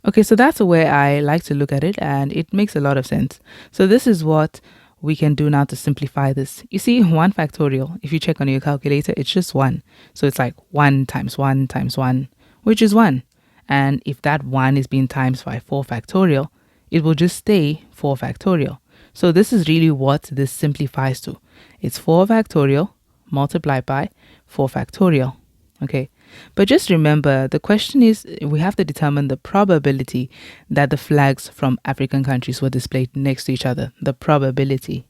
Okay, so that's the way I like to look at it, and it makes a lot of sense. So this is what we can do now to simplify this. You see, 1 factorial, if you check on your calculator, it's just 1. So it's like 1 times 1 times 1, which is 1. And if that 1 is being times by 4 factorial, it will just stay 4 factorial. So this is really what this simplifies to. It's 4 factorial multiplied by 4 factorial. Okay, but just remember, the question is, we have to determine the probability that the flags from African countries were displayed next to each other. The probability.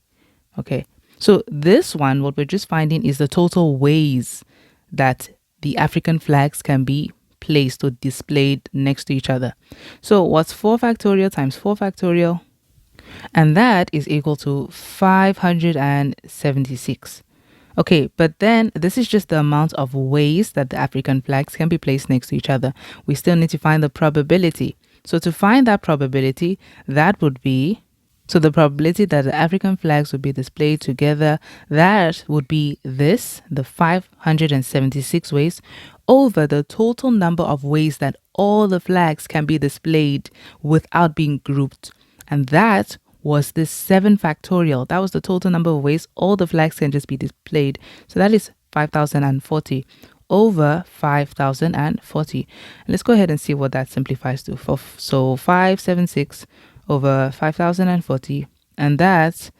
Okay, so this one, what we're just finding is the total ways that the African flags can be placed or displayed next to each other. So what's 4 factorial times 4 factorial? And that is equal to 576. Okay, but then this is just the amount of ways that the African flags can be placed next to each other. We still need to find the probability. So to find that probability, that would be, so the probability that the African flags would be displayed together, that would be this, the 576 ways, over the total number of ways that all the flags can be displayed without being grouped. And that was this 7 factorial. That was the total number of ways all the flags can just be displayed. So that is 5040 over 5040. Let's go ahead and see what that simplifies to. So 576 over 5040, and that's,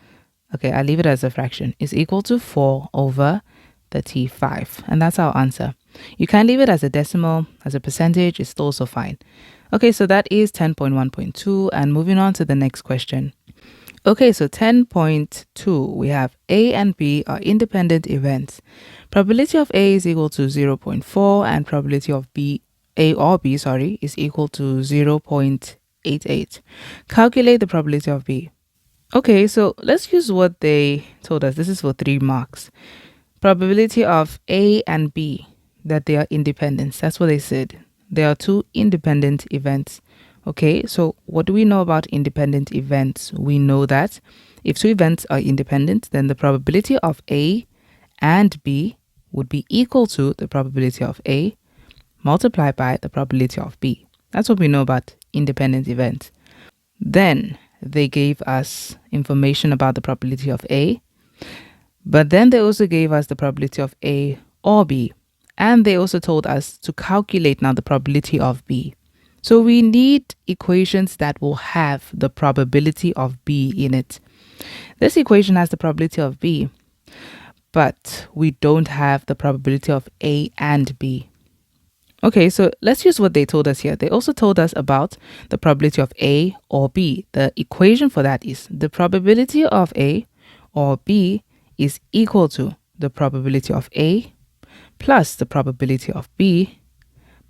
okay, I'll leave it as a fraction, is equal to 4 over 35. And that's our answer. You can leave it as a decimal, as a percentage, it's also fine. Okay, so that is 10.1.2, and moving on to the next question. Okay, so 10.2, we have A and B are independent events. Probability of A is equal to 0.4, and probability of A or B, is equal to 0.88. Calculate the probability of B. Okay, so let's use what they told us. This is for 3 marks. Probability of A and B, that they are independent. That's what they said. There are 2 independent events. Okay, so what do we know about independent events? We know that if 2 events are independent, then the probability of A and B would be equal to the probability of A multiplied by the probability of B. That's what we know about independent events. Then they gave us information about the probability of A, but then they also gave us the probability of A or B. And they also told us to calculate now the probability of B. So we need equations that will have the probability of B in it. This equation has the probability of B, but we don't have the probability of A and B. Okay, so let's use what they told us here. They also told us about the probability of A or B. The equation for that is the probability of A or B is equal to the probability of A plus the probability of B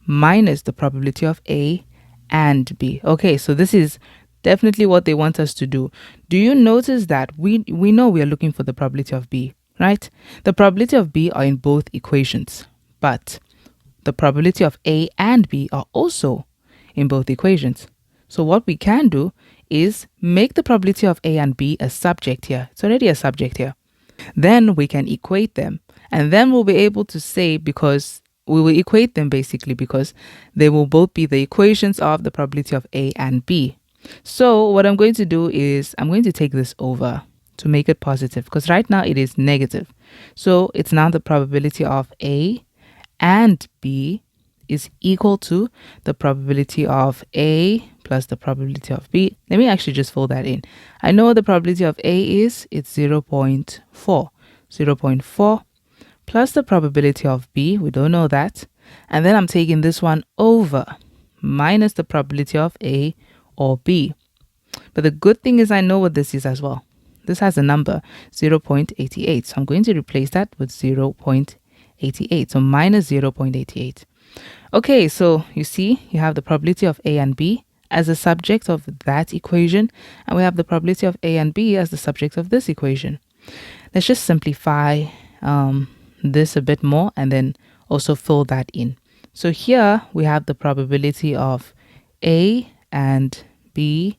minus the probability of A and B. Okay, so this is definitely what they want us to do. Do you notice that we know we are looking for the probability of B, right? The probability of B are in both equations, but the probability of A and B are also in both equations. So what we can do is make the probability of A and B a subject here. It's already a subject here. Then we can equate them. And then we'll be able to say, because we will equate them basically because they will both be the equations of the probability of A and B. So what I'm going to do is I'm going to take this over to make it positive, because right now it is negative. So it's now the probability of A and B is equal to the probability of A plus the probability of B. Let me actually just fill that in. I know what the probability of A is. It's 0.4. 0.4 plus the probability of B. We don't know that. And then I'm taking this one over minus the probability of A or B. But the good thing is I know what this is as well. This has a number, 0.88. So I'm going to replace that with 0.88. So minus 0.88. Okay, so you see, you have the probability of A and B as a subject of that equation, and we have the probability of A and B as the subject of this equation. Let's just simplify this a bit more and then also fill that in. So here we have the probability of A and B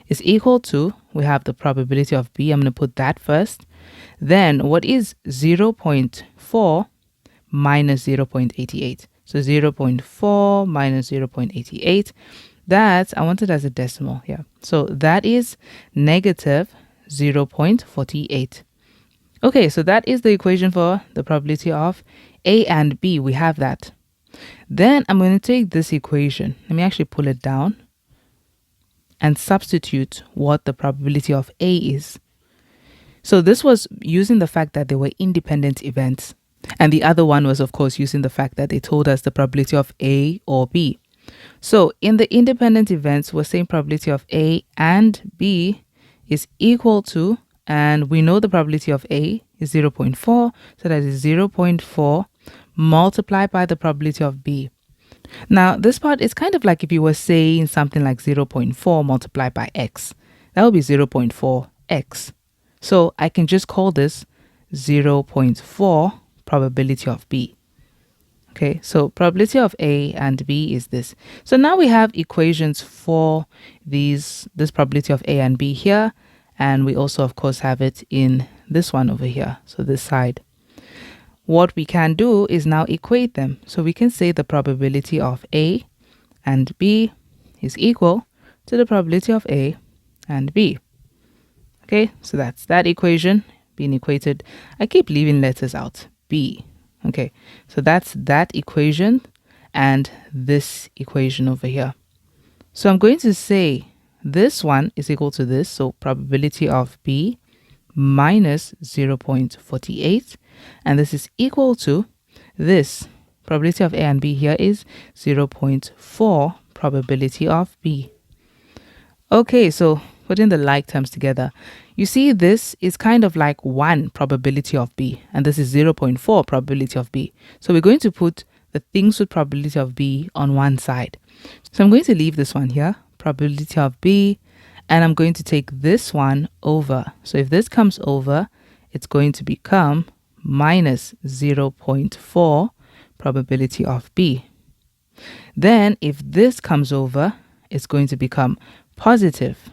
is equal to, we have the probability of B. I'm going to put that first. Then what is 0.4 minus 0.88? So 0.4 minus 0.88, that, I want it as a decimal here. So that is negative 0.48. Okay, so that is the equation for the probability of A and B. We have that. Then I'm going to take this equation. Let me actually pull it down and substitute what the probability of A is. So this was using the fact that they were independent events. And the other one was, of course, using the fact that they told us the probability of A or B. So in the independent events, we're saying probability of A and B is equal to, and we know the probability of A is 0.4. So that is 0.4 multiplied by the probability of B. Now, this part is kind of like if you were saying something like 0.4 multiplied by X. That would be 0.4X. So I can just call this 0.4 probability of B. Okay, so probability of A and B is this. So now we have equations for this probability of A and B here, and we also of course have it in this one over here, so this side. What we can do is now equate them. So we can say the probability of A and B is equal to the probability of A and B. Okay, so that's that equation being equated. I keep leaving letters out. B. Okay, so that's that equation and this equation over here. So I'm going to say this one is equal to this. So probability of B minus 0.48. And this is equal to this. Probability of A and B here is 0.4 probability of B. Okay, so putting the like terms together, you see this is kind of like 1 probability of B, and this is 0.4 probability of B. So we're going to put the things with probability of B on one side. So I'm going to leave this one here, probability of B, and I'm going to take this one over. So if this comes over, it's going to become minus 0.4 probability of B. Then if this comes over, it's going to become positive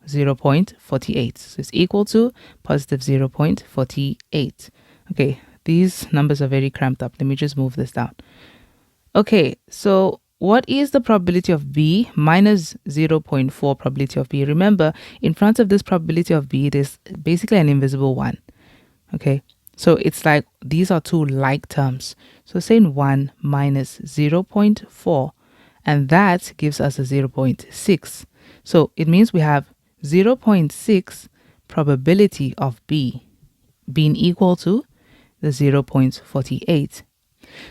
0.48. So it's equal to positive 0.48. Okay, these numbers are very cramped up. Let me just move this down. Okay, so what is the probability of B minus 0.4 probability of B? Remember, in front of this probability of B, there's basically an invisible 1. Okay, so it's like these are two like terms. So saying 1 minus 0.4, and that gives us a 0.6. So it means we have 0.6 probability of B being equal to the 0.48.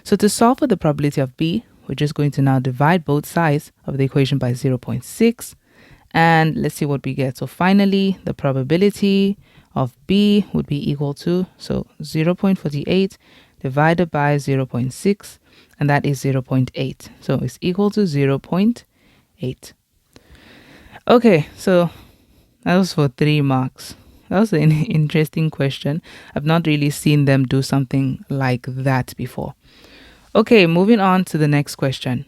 So to solve for the probability of B, we're just going to now divide both sides of the equation by 0.6. And let's see what we get. So finally, the probability of B would be equal to, so 0.48 divided by 0.6, and that is 0.8. So it's equal to 0.8. Okay, so that was for 3 marks. That was an interesting question. I've not really seen them do something like that before. Okay, moving on to the next question.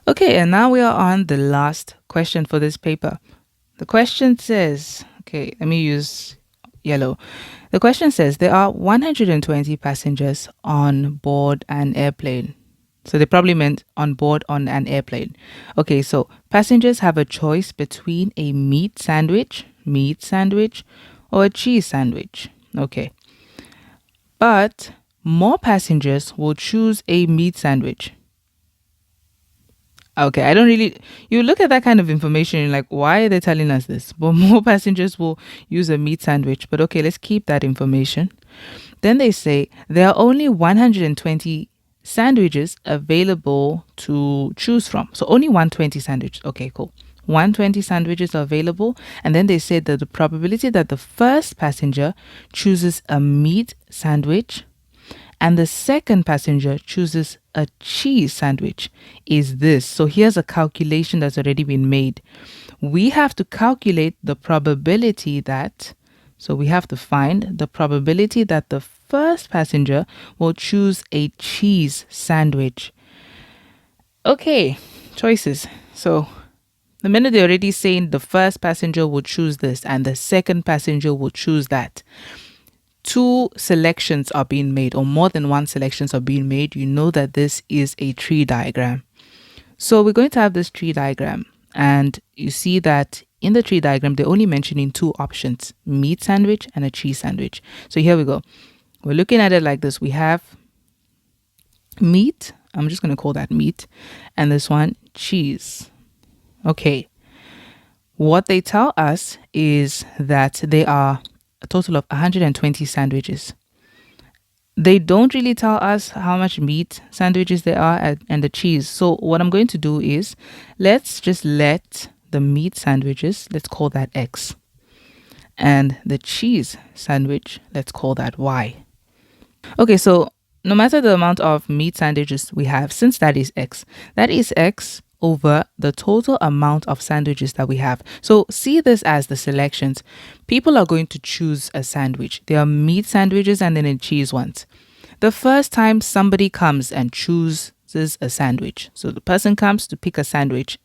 Okay, and now we are on the last question for this paper. The question says, okay, let me use yellow. The question says there are 120 passengers on board an airplane. So they probably meant on board on an airplane. Okay, so passengers have a choice between a meat sandwich, or a cheese sandwich. Okay, but more passengers will choose a meat sandwich. Okay, I don't really. You look at that kind of information, you're like, why are they telling us this? But more passengers will use a meat sandwich. But okay, let's keep that information. Then they say there are only 120 sandwiches available to choose from. So only 120 sandwiches. Okay, cool. 120 sandwiches are available. And then they said that the probability that the first passenger chooses a meat sandwich and the second passenger chooses a cheese sandwich is this. So here's a calculation that's already been made. We have to calculate the probability that, so we have to find the probability that the first passenger will choose a cheese sandwich. Okay, choices. So the minute they're already saying the first passenger will choose this and the second passenger will choose that, two selections are being made or more than one selections are being made, you know that this is a tree diagram. So we're going to have this tree diagram, and you see that in the tree diagram they're only mentioning two options, meat sandwich and a cheese sandwich. So here we go. We're looking at it like this. We have meat, I'm just going to call that meat, and this one cheese. Okay, what they tell us is that they are a total of 120 sandwiches. They don't really tell us how much meat sandwiches there are and the cheese. So what I'm going to do is let's just let the meat sandwiches, let's call that X. And the cheese sandwich, let's call that Y. Okay, so no matter the amount of meat sandwiches we have, since that is X over the total amount of sandwiches that we have. So see this as the selections. People are going to choose a sandwich. There are meat sandwiches and then cheese ones. The first time somebody comes and chooses a sandwich, so the person comes to pick a sandwich,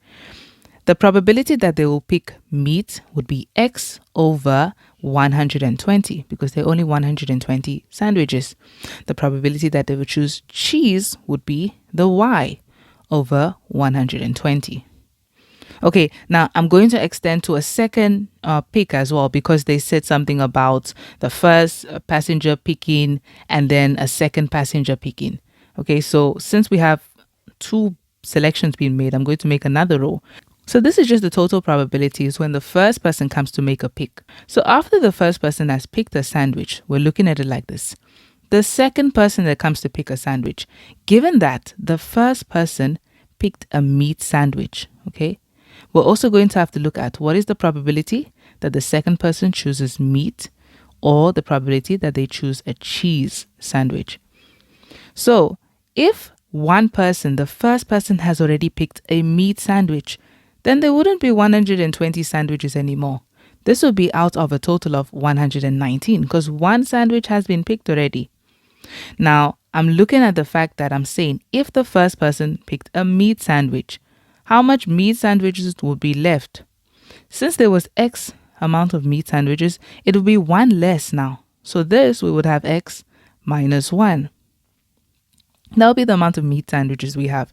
the probability that they will pick meat would be X over 120 because there are only 120 sandwiches. The probability that they will choose cheese would be the Y over 120. Okay, now I'm going to extend to a second pick as well because they said something about the first passenger picking and then a second passenger picking. Okay, so since we have two selections being made, I'm going to make another row. So this is just the total probabilities when the first person comes to make a pick. So after the first person has picked a sandwich, we're looking at it like this. The second person that comes to pick a sandwich, given that the first person picked a meat sandwich, okay, we're also going to have to look at what is the probability that the second person chooses meat or the probability that they choose a cheese sandwich. So if one person, the first person has already picked a meat sandwich, then there wouldn't be 120 sandwiches anymore. This would be out of a total of 119 because one sandwich has been picked already. Now, I'm looking at the fact that I'm saying if the first person picked a meat sandwich, how much meat sandwiches would be left? Since there was X amount of meat sandwiches, it would be one less now. So this, we would have X minus 1. That will be the amount of meat sandwiches we have.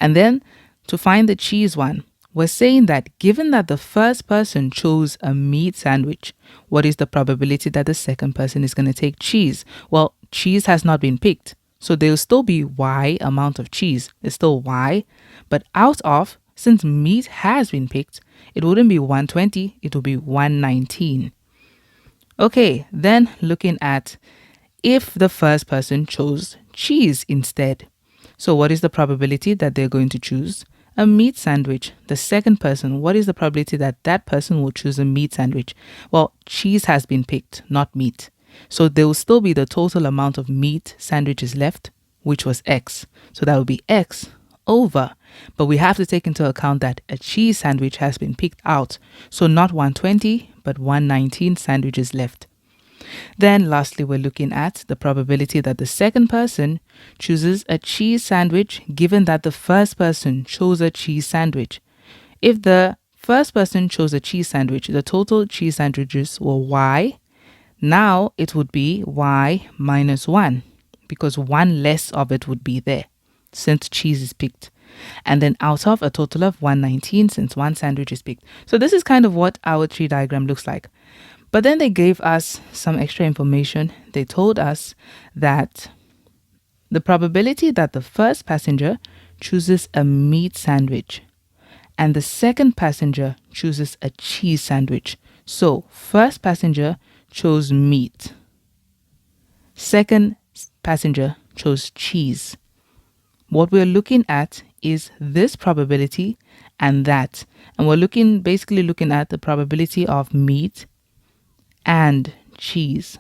And then to find the cheese one, we're saying that given that the first person chose a meat sandwich, what is the probability that the second person is going to take cheese? Well, cheese has not been picked. So there will still be Y amount of cheese. It's still Y. But out of, since meat has been picked, it wouldn't be 120, it will be 119. Okay, then looking at if the first person chose cheese instead. So what is the probability that they're going to choose a meat sandwich? The second person, what is the probability that that person will choose a meat sandwich? Well, cheese has been picked, not meat. So there will still be the total amount of meat sandwiches left, which was X. So that would be X over. But we have to take into account that a cheese sandwich has been picked out. So not 120, but 119 sandwiches left. Then lastly, we're looking at the probability that the second person chooses a cheese sandwich given that the first person chose a cheese sandwich. If the first person chose a cheese sandwich, the total cheese sandwiches were y. Now it would be y minus 1 because one less of it would be there since cheese is picked. And then out of a total of 119 since one sandwich is picked. So this is kind of what our tree diagram looks like. But then they gave us some extra information. They told us that the probability that the first passenger chooses a meat sandwich and the second passenger chooses a cheese sandwich. So first passenger chose meat. Second passenger chose cheese. What we're looking at is this probability and that. And we're basically looking at the probability of meat and cheese.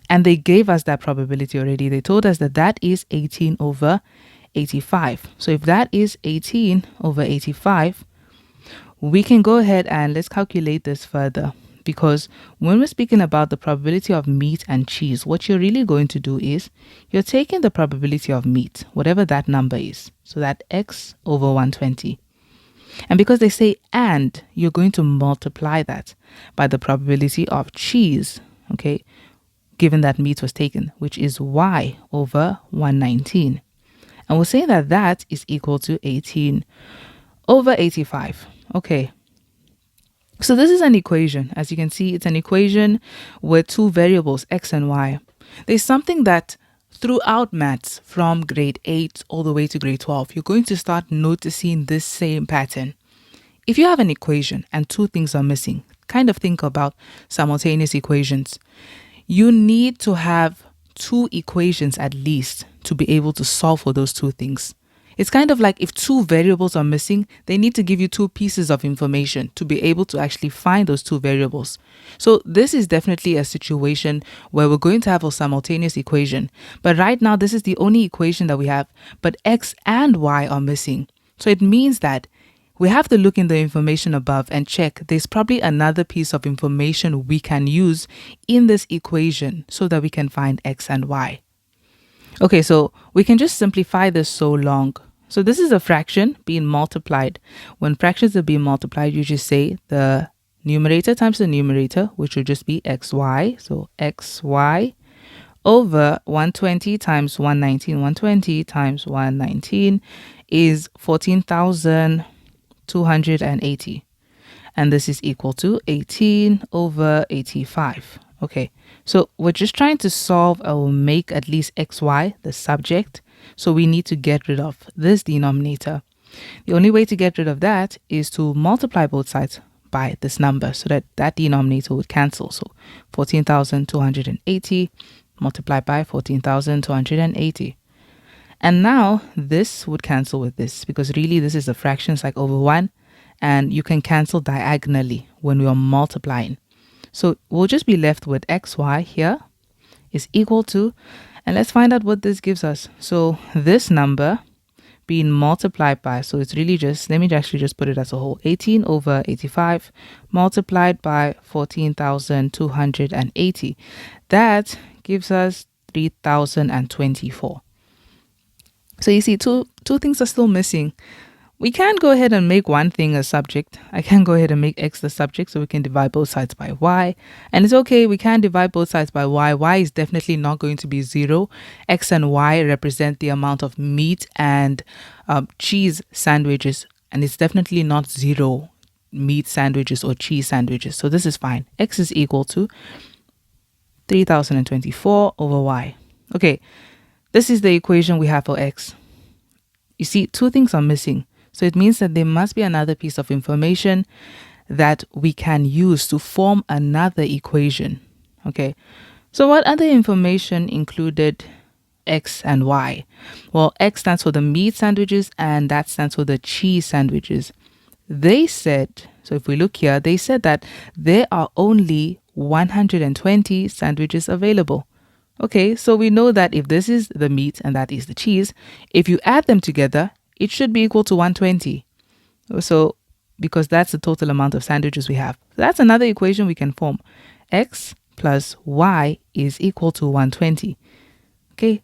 And they gave us that probability already. They told us that that is 18 over 85. So if that is 18 over 85, we can go ahead and let's calculate this further. Because when we're speaking about the probability of meat and cheese, what you're really going to do is you're taking the probability of meat, whatever that number is. So that x over 120. And because they say and, you're going to multiply that by the probability of cheese, okay, given that meat was taken, which is y over 119. And we'll say that that is equal to 18 over 85. Okay. So this is an equation. As you can see, it's an equation with two variables, x and y. There's something that throughout maths from grade 8 all the way to grade 12, you're going to start noticing this same pattern. If you have an equation and two things are missing, kind of think about simultaneous equations. You need to have two equations at least to be able to solve for those two things. It's kind of like if two variables are missing, they need to give you two pieces of information to be able to actually find those two variables. So this is definitely a situation where we're going to have a simultaneous equation. But right now, this is the only equation that we have, but x and y are missing. So it means that we have to look in the information above and check there's probably another piece of information we can use in this equation so that we can find x and y. Okay, so we can just simplify this so long. So this is a fraction being multiplied. When fractions are being multiplied, you just say the numerator times the numerator, which would just be xy. So xy over 120 times 119. 120 times 119 is 14,280. And this is equal to 18 over 85. Okay, so we're just trying to solve or make at least xy the subject. So we need to get rid of this denominator. The only way to get rid of that is to multiply both sides by this number so that that denominator would cancel. So 14,280 multiplied by 14,280. And now this would cancel with this because really this is a fraction, it's like over 1. And you can cancel diagonally when we are multiplying. So we'll just be left with xy here is equal to, and let's find out what this gives us. So this number being multiplied by, so it's really just, let me actually just put it as a whole, 18 over 85 multiplied by 14,280. That gives us 3,024. So you see, two things are still missing. We can go ahead and make one thing a subject. I can go ahead and make x the subject so we can divide both sides by y. And it's okay, we can divide both sides by y. Y is definitely not going to be 0. X and y represent the amount of meat and cheese sandwiches. And it's definitely not 0 meat sandwiches or cheese sandwiches. So this is fine. X is equal to 3,024 over y. Okay, this is the equation we have for x. You see, two things are missing. So it means that there must be another piece of information that we can use to form another equation. Okay, so what other information included x and y? Well, x stands for the meat sandwiches and that stands for the cheese sandwiches. They said, so if we look here, they said that there are only 120 sandwiches available. Okay, so we know that if this is the meat and that is the cheese, if you add them together, it should be equal to 120. So, because that's the total amount of sandwiches we have. That's another equation we can form. X plus y is equal to 120. Okay,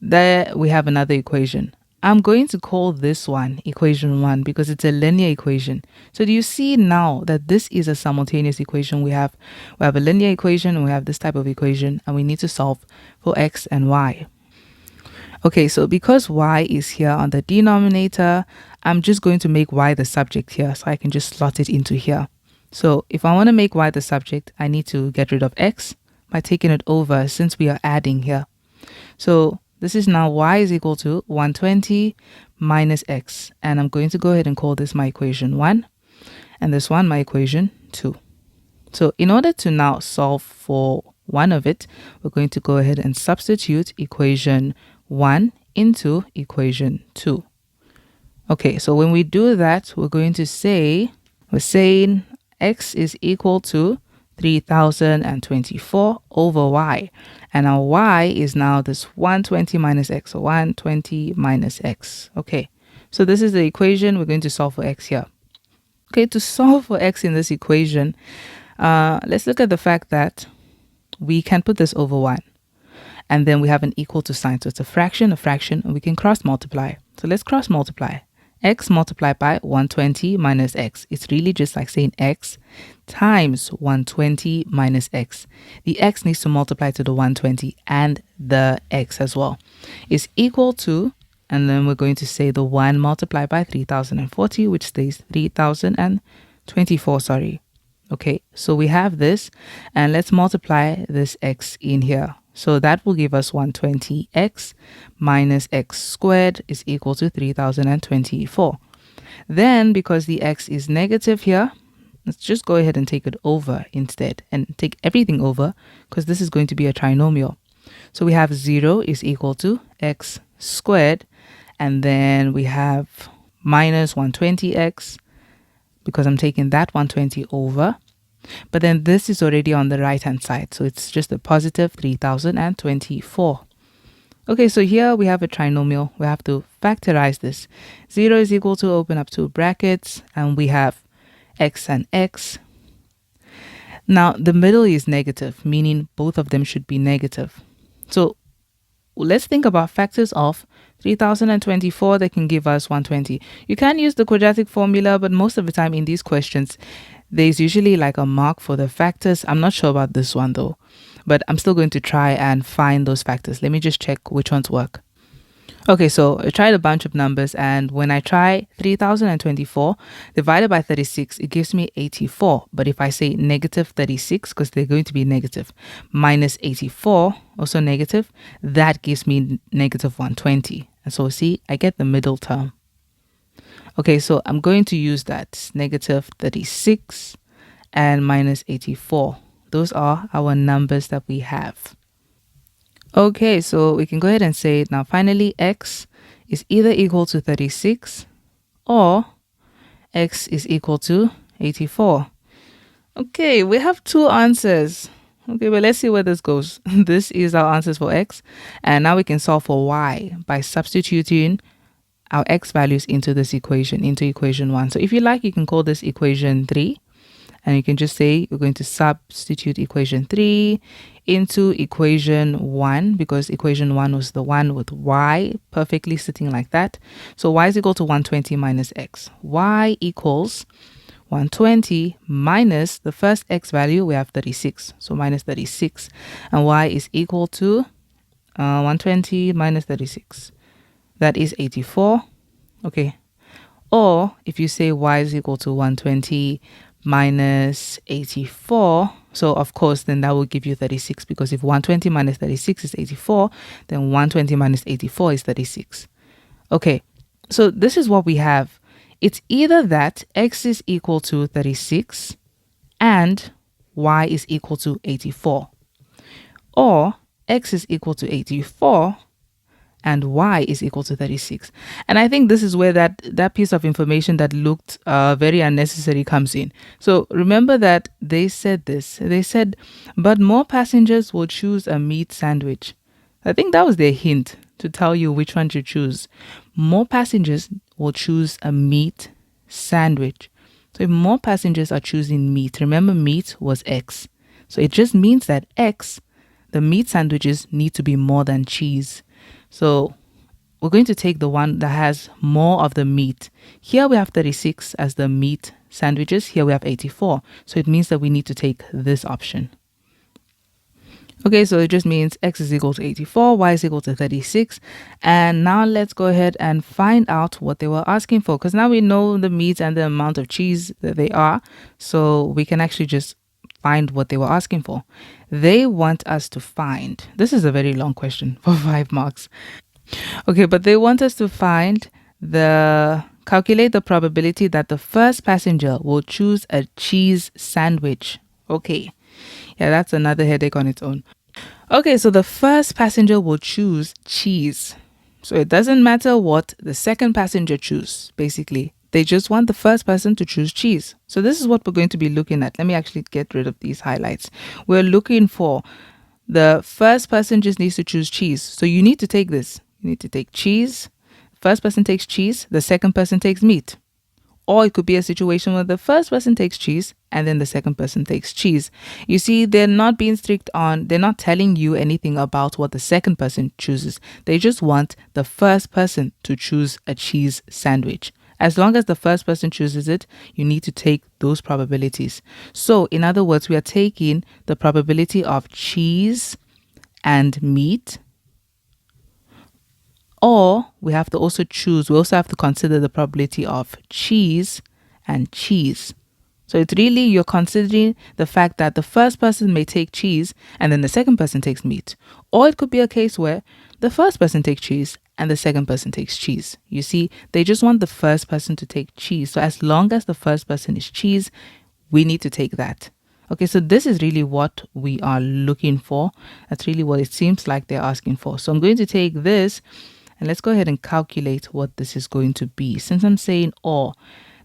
there we have another equation. I'm going to call this one equation 1 because it's a linear equation. So do you see now that this is a simultaneous equation? We have a linear equation and we have this type of equation, and we need to solve for x and y. Okay, so because y is here on the denominator, I'm just going to make y the subject here, so I can just slot it into here. So if I want to make y the subject, I need to get rid of x by taking it over since we are adding here. So this is now y is equal to 120 minus x. And I'm going to go ahead and call this my equation 1. And this one my equation 2. So in order to now solve for one of it, we're going to go ahead and substitute equation 1 into equation 2. Okay, so when we do that, we're saying x is equal to 3024 over y. And our y is now this 120 minus x, so 120 minus x. Okay, so this is the equation. We're going to solve for x here. Okay, to solve for x in this equation, let's look at the fact that we can put this over 1. And then we have an equal to sign. So it's a fraction, and we can cross multiply. So let's cross multiply. X multiplied by 120 minus x. It's really just like saying x times 120 minus x. The x needs to multiply to the 120 and the x as well. Is equal to, and then we're going to say the 1 multiplied by 3040, which stays 3024, sorry. Okay, so we have this, and let's multiply this x in here. So that will give us 120x minus x squared is equal to 3024. Then, because the x is negative here, let's just go ahead and take it over instead and take everything over because this is going to be a trinomial. So we have 0 is equal to x squared, and then we have minus 120x because I'm taking that 120 over. But then this is already on the right hand side, so it's just a positive 3024. Okay, so here we have a trinomial. We have to factorize this. 0 is equal to, open up 2 brackets, and we have x and x. Now the middle is negative, meaning both of them should be negative. So let's think about factors of 3024 that can give us 120. You can use the quadratic formula, but most of the time in these questions, there's usually like a mark for the factors. I'm not sure about this one though, but I'm still going to try and find those factors. Let me just check which ones work. Okay, so I tried a bunch of numbers, and when I try 3024 divided by 36, it gives me 84. But if I say negative 36, because they're going to be negative, minus 84, also negative, that gives me negative 120. And so see, I get the middle term. Okay, so I'm going to use that negative 36 and minus 84. Those are our numbers that we have. Okay, so we can go ahead and say now finally x is either equal to 36 or x is equal to 84. Okay, we have 2 answers. Okay, but let's see where this goes. This is our answers for x, and now we can solve for y by substituting our x values into this equation, into equation 1. So if you like, you can call this equation 3. And you can just say we're going to substitute equation 3 into equation 1 because equation 1 was the one with y perfectly sitting like that. So y is equal to 120 minus x. Y equals 120 minus the first x value, we have 36. So minus 36. And y is equal to 120 minus 36. That is 84. Okay. Or if you say y is equal to 120 minus 84, so of course then that will give you 36, because if 120 minus 36 is 84, then 120 minus 84 is 36. Okay, so this is what we have. It's either that x is equal to 36 and y is equal to 84, or x is equal to 84 and y is equal to 36. And I think this is where that piece of information that looked very unnecessary comes in. So remember that they said this. They said, but more passengers will choose a meat sandwich. I think that was their hint to tell you which one to choose. More passengers will choose a meat sandwich. So if more passengers are choosing meat, remember meat was x. So it just means that X, the meat sandwiches, need to be more than cheese. So we're going to take the one that has more of the meat. Here we have 36 as the meat sandwiches. Here we have 84. So it means that we need to take this option. Okay, so it just means X is equal to 84, Y is equal to 36. And now let's go ahead and find out what they were asking for, because now we know the meat and the amount of cheese that they are. So we can actually just find what they were asking for. They want us to find, this is a very long question for 5 marks. Okay, but they want us to calculate the probability that the first passenger will choose a cheese sandwich. Okay. Yeah, that's another headache on its own. Okay, so the first passenger will choose cheese. So it doesn't matter what the second passenger choose, basically. They just want the first person to choose cheese. So this is what we're going to be looking at. Let me actually get rid of these highlights. We're looking for the first person just needs to choose cheese. So you need to take this. You need to take cheese. First person takes cheese. The second person takes meat. Or it could be a situation where the first person takes cheese and then the second person takes cheese. You see, they're not being strict they're not telling you anything about what the second person chooses. They just want the first person to choose a cheese sandwich. As long as the first person chooses it, you need to take those probabilities. So, in other words, we are taking the probability of cheese and meat. Or we have to also choose, we also have to consider the probability of cheese and cheese. So it's really, you're considering the fact that the first person may take cheese and then the second person takes meat. Or it could be a case where the first person takes cheese and the second person takes cheese. You see, they just want the first person to take cheese. So as long as the first person is cheese, we need to take that. Okay, so this is really what we are looking for. That's really what it seems like they're asking for. So I'm going to take this and let's go ahead and calculate what this is going to be. Since I'm saying or.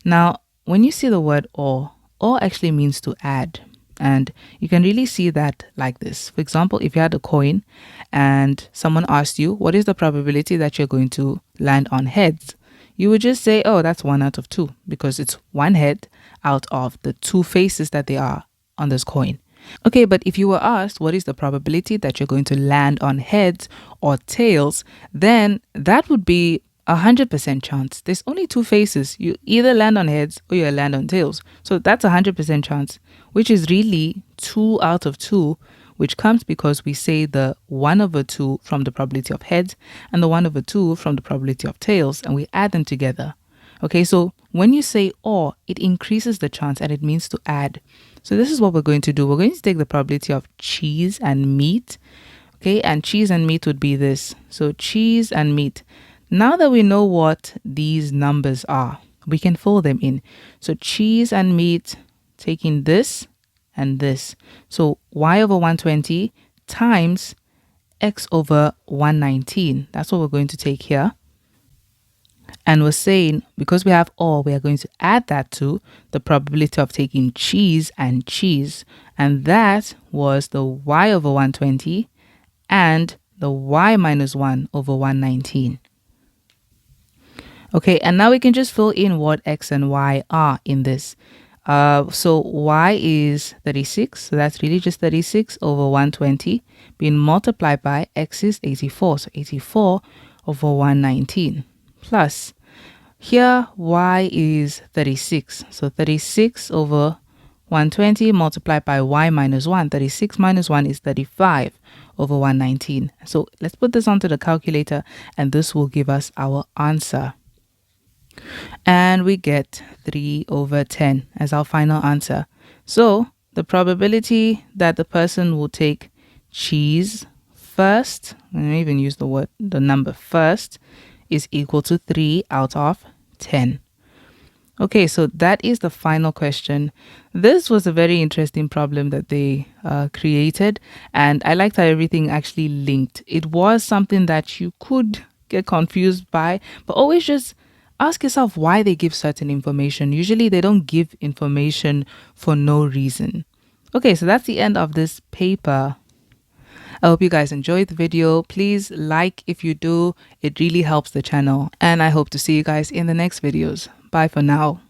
Now, when you see the word or actually means to add. And you can really see that like this. For example, if you had a coin and someone asked you, what is the probability that you're going to land on heads? You would just say, oh, that's 1 out of 2, because it's one head out of the 2 faces that they are on this coin. Okay, but if you were asked what is the probability that you're going to land on heads or tails, then that would be 100% chance. There's only 2 faces. You either land on heads or you land on tails. So that's 100% chance, which is really 2 out of 2, which comes because we say the 1/2 from the probability of heads and the 1/2 from the probability of tails, and we add them together. Okay, so when you say or, it increases the chance and it means to add. So this is what we're going to do. We're going to take the probability of cheese and meat. Okay, and cheese and meat would be this. So cheese and meat. Now that we know what these numbers are, we can fill them in. So cheese and meat, taking this and this. So y over 120 times x over 119. That's what we're going to take here. And we're saying, because we have or, we are going to add that to the probability of taking cheese and cheese. And that was the y over 120 and the y minus 1 over 119. Okay, and now we can just fill in what x and y are in this. So y is 36. So that's really just 36 over 120 being multiplied by x is 84. So 84 over 119. Plus, here y is 36. So 36 over 120 multiplied by y minus 1. 36 minus 1 is 35 over 119. So let's put this onto the calculator and this will give us our answer. And we get 3 over 10 as our final answer. So the probability that the person will take cheese first, and I even use the number first, is equal to 3 out of 10. Okay, so that is the final question. This was a very interesting problem that they created, and I liked how everything actually linked. It was something that you could get confused by, but always just ask yourself why they give certain information. Usually they don't give information for no reason. Okay, so that's the end of this paper. I hope you guys enjoyed the video. Please like if you do. It really helps the channel. And I hope to see you guys in the next videos. Bye for now.